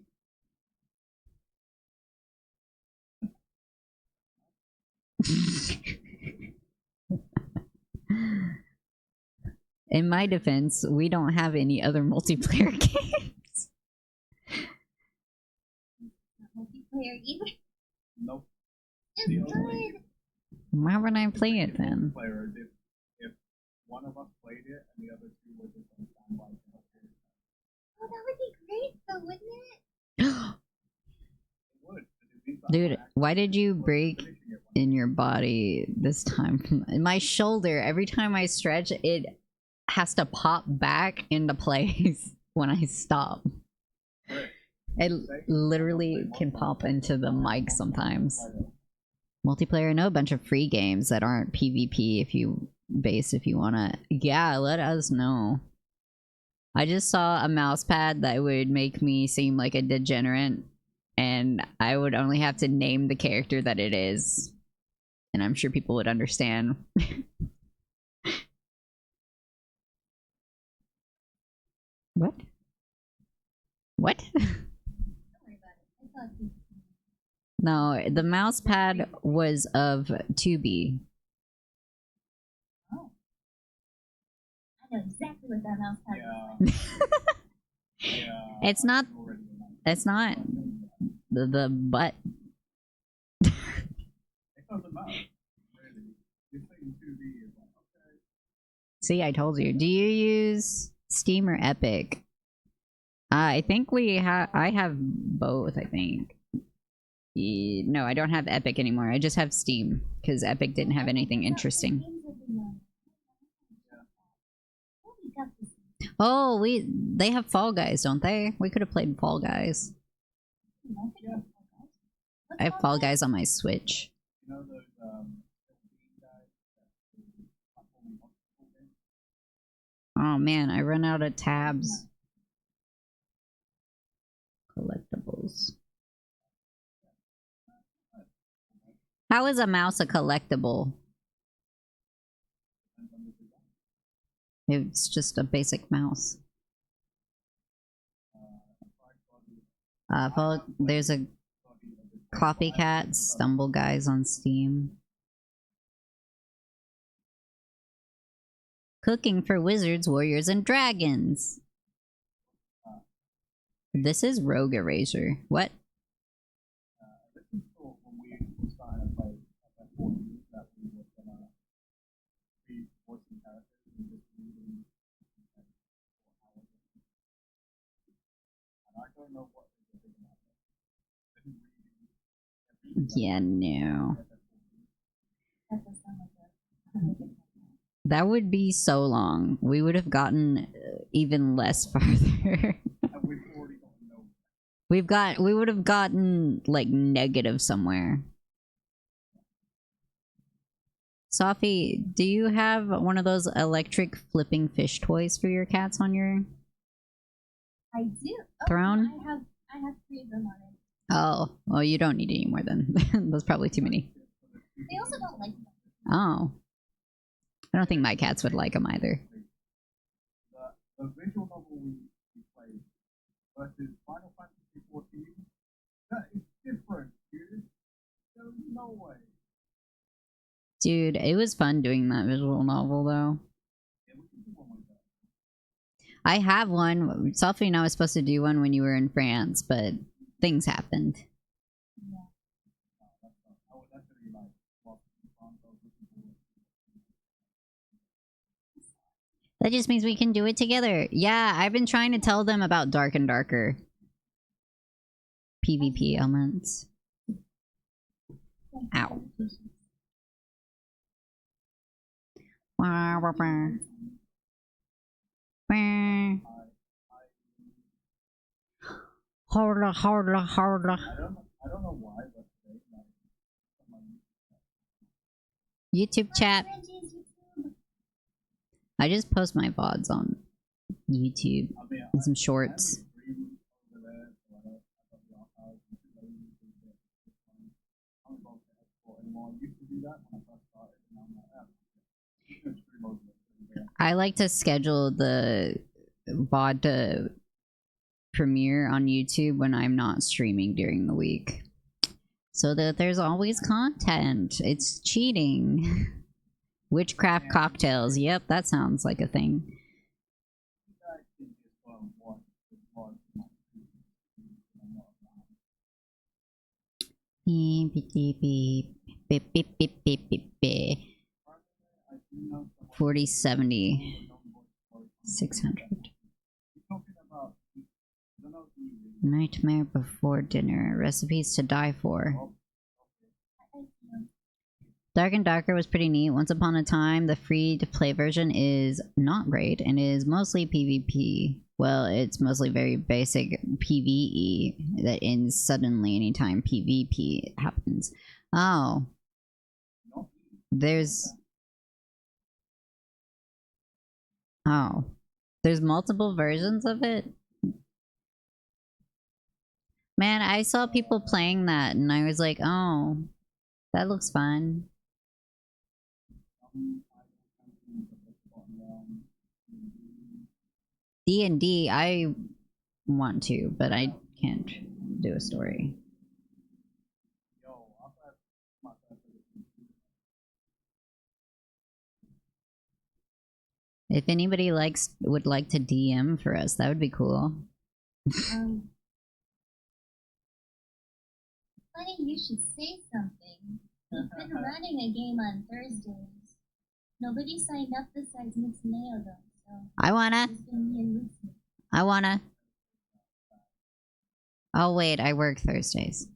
In my defense, we don't have any other multiplayer games. Multiplayer either. Nope. It's good. Why would I play it then? Player, if one of us played it and the other two were just on standby to help it. Oh, that would be great though, wouldn't it? It would. It means that Dude, I why did you break finishing it in your body this time? In my shoulder, every time I stretch, it has to pop back into place when I stop. It literally can pop into the mic sometimes. Multiplayer, know a bunch of free games that aren't PvP if you wanna. Yeah, let us know. I just saw a mouse pad that would make me seem like a degenerate, and I would only have to name the character that it is. And I'm sure people would understand. What? What? Don't worry about it. I thought you. No, the mouse pad was of 2B. Oh. I know exactly what that mouse pad Yeah. Yeah. It's not. It's not the butt. It doesn't matter. Really. Just saying 2D is like, okay. See, I told you. Do you use Steam or Epic? I think we have. I have both. I think. No, I don't have Epic anymore. I just have Steam because Epic didn't have anything interesting. Oh, they have Fall Guys, don't they? We could have played Fall Guys. I have Fall Guys on my Switch. You know those guys platforming obstacle games? Oh man, I run out of tabs. Collectibles. How is a mouse a collectible? It's just a basic mouse. There's a Coffee Cat Stumble Guys on Steam. Cooking for Wizards, Warriors, and Dragons. This is Rogue Erasure. What? This is when we started to play at 40 that we were gonna be voicing characters and just reading like 4 hours. And I don't know what they're thinking about that. Yeah, no. That would be so long. We would have gotten even less farther. We would have gotten like negative somewhere. Sophie, do you have one of those electric flipping fish toys for your cats on your I do. throne? I have 3 of them on it. Oh, well, you don't need any more then. That's probably too many. They also don't like them. Oh. I don't think my cats would like them either. The visual novel we played versus Final Fantasy 14, that is different, dude. There's no way. Dude, it was fun doing that visual novel though. Yeah, we can do one like that. I have one. Sophie and I was supposed to do one when you were in France, but things happened. I was actually like, well, That just means we can do it together. Yeah, I've been trying to tell them about Dark and Darker. PvP elements. Ow. Harder. I don't know why, but today, like, YouTube chat. I just post my VODs on YouTube and some shorts. I like to schedule the VOD to premiere on YouTube when I'm not streaming during the week, so that there's always content. It's cheating. Witchcraft cocktails. Yep, that sounds like a thing. Beep, beep, beep, beep, beep, beep, beep, beep, beep. 40, 70, 600. Nightmare Before Dinner. Recipes to die for. Dark and Darker was pretty neat. Once upon a time, the free-to-play version is not great and is mostly PvP. Well, it's mostly very basic PvE that ends suddenly anytime PvP happens. Oh. There's multiple versions of it? Man, I saw people playing that and I was like, oh, that looks fun. D&D, I want to, but I can't do a story. If anybody would like to DM for us, that would be cool. Funny you should say something. We've been running a game on Thursdays. Nobody signed up besides Miss Mayo though, so I wanna. it's been me and Lucy. I wanna. Oh wait, I work Thursdays.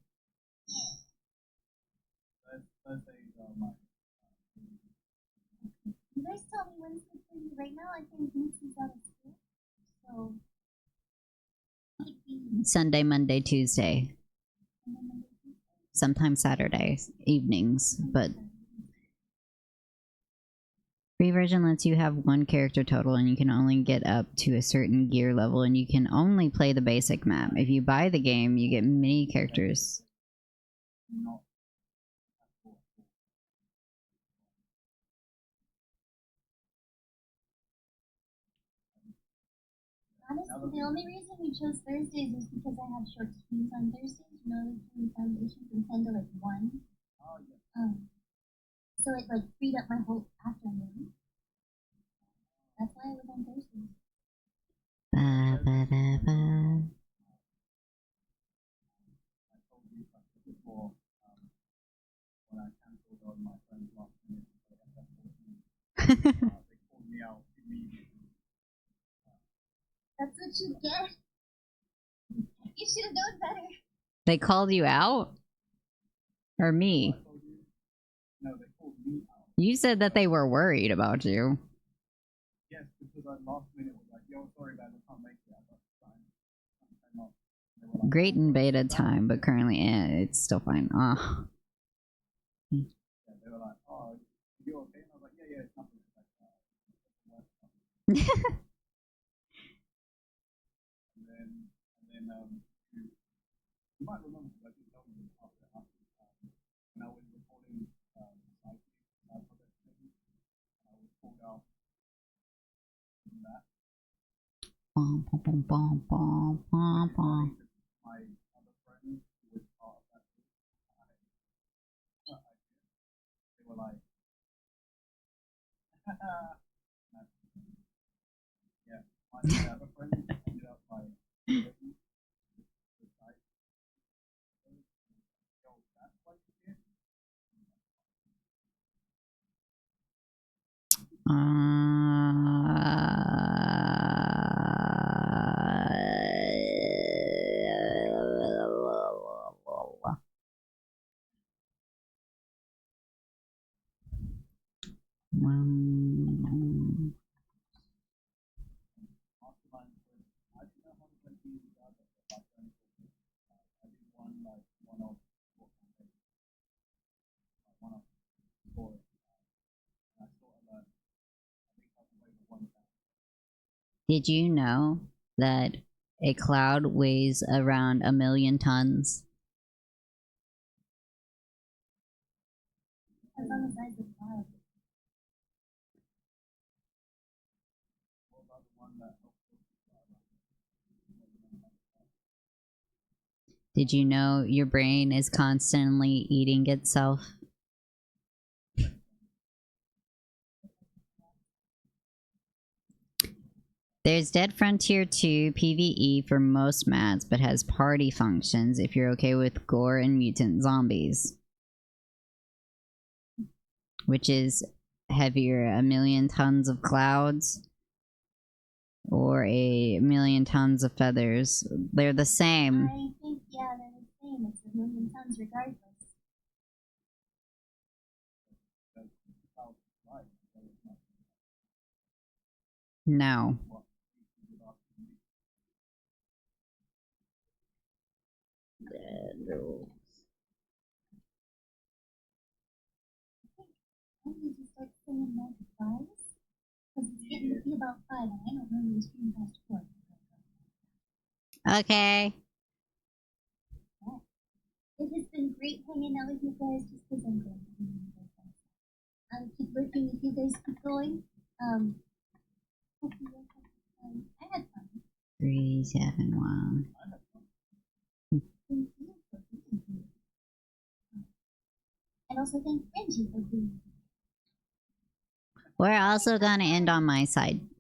You guys tell me when it's good for you. Right now I think Lucy's out of school. So, Sunday, Monday, Tuesday. Sometimes Saturdays, evenings, but free version lets you have one character total and you can only get up to a certain gear level and you can only play the basic map. If you buy the game, you get many characters. Honestly, the only reason we chose Thursdays is because I have short streams on Thursdays. You know, the foundation from 10 to like 1. So it like freed up my whole afternoon. That's why I was on Thursdays. Ba, ba, da, ba. When I cancelled on my friend's last minute, they called me out immediately. That's what you get. You should have known better. They called you out? Or me? No, they called me out. You said that they were worried about you. Yes, because I last minute was like, yo, sorry guys, I can't make it. I got time. I'm off. They were like, Great in beta time, but currently it's still fine. Ah. yeah, they were like, oh, you okay? And I was like, yeah, it's nothing. It's like, you might remember because I did tell you after when I was recording side project thing, I was pulled out from that. Bum, bum, bum, bum, bum, bum, bum. My other friends who was part of that group, they were like, yeah, my other friends ended up like, the site, yo, that's what you did. Mastermind was, I didn't know how to play these guys, but my friends were, I did one of four campaigns, one of four, and I sort of learned, I think I played the one time. Did you know that a cloud weighs around 1,000,000 tons? Depends on the size of the cloud. What about the one that helped Did you know your brain is constantly eating itself? There's Dead Frontier 2 PvE for most mats, but has party functions if you're okay with gore and mutant zombies. Which is heavier, 1,000,000 tons of clouds or 1,000,000 tons of feathers. They're the same. I think, yeah, they're the same. It's 1,000,000 tons regardless. No. I need to start saying that to fives. Because it's getting to be about 5 and I don't remember the stream past 4. Okay. It has been great hanging out with you guys just because I'm going to be with you guys. I'll keep lurking if you guys keep going. Hope you guys have fun. I had fun. 371. Thank you for being here. And also thank Benji for being here. We're also gonna end on my side.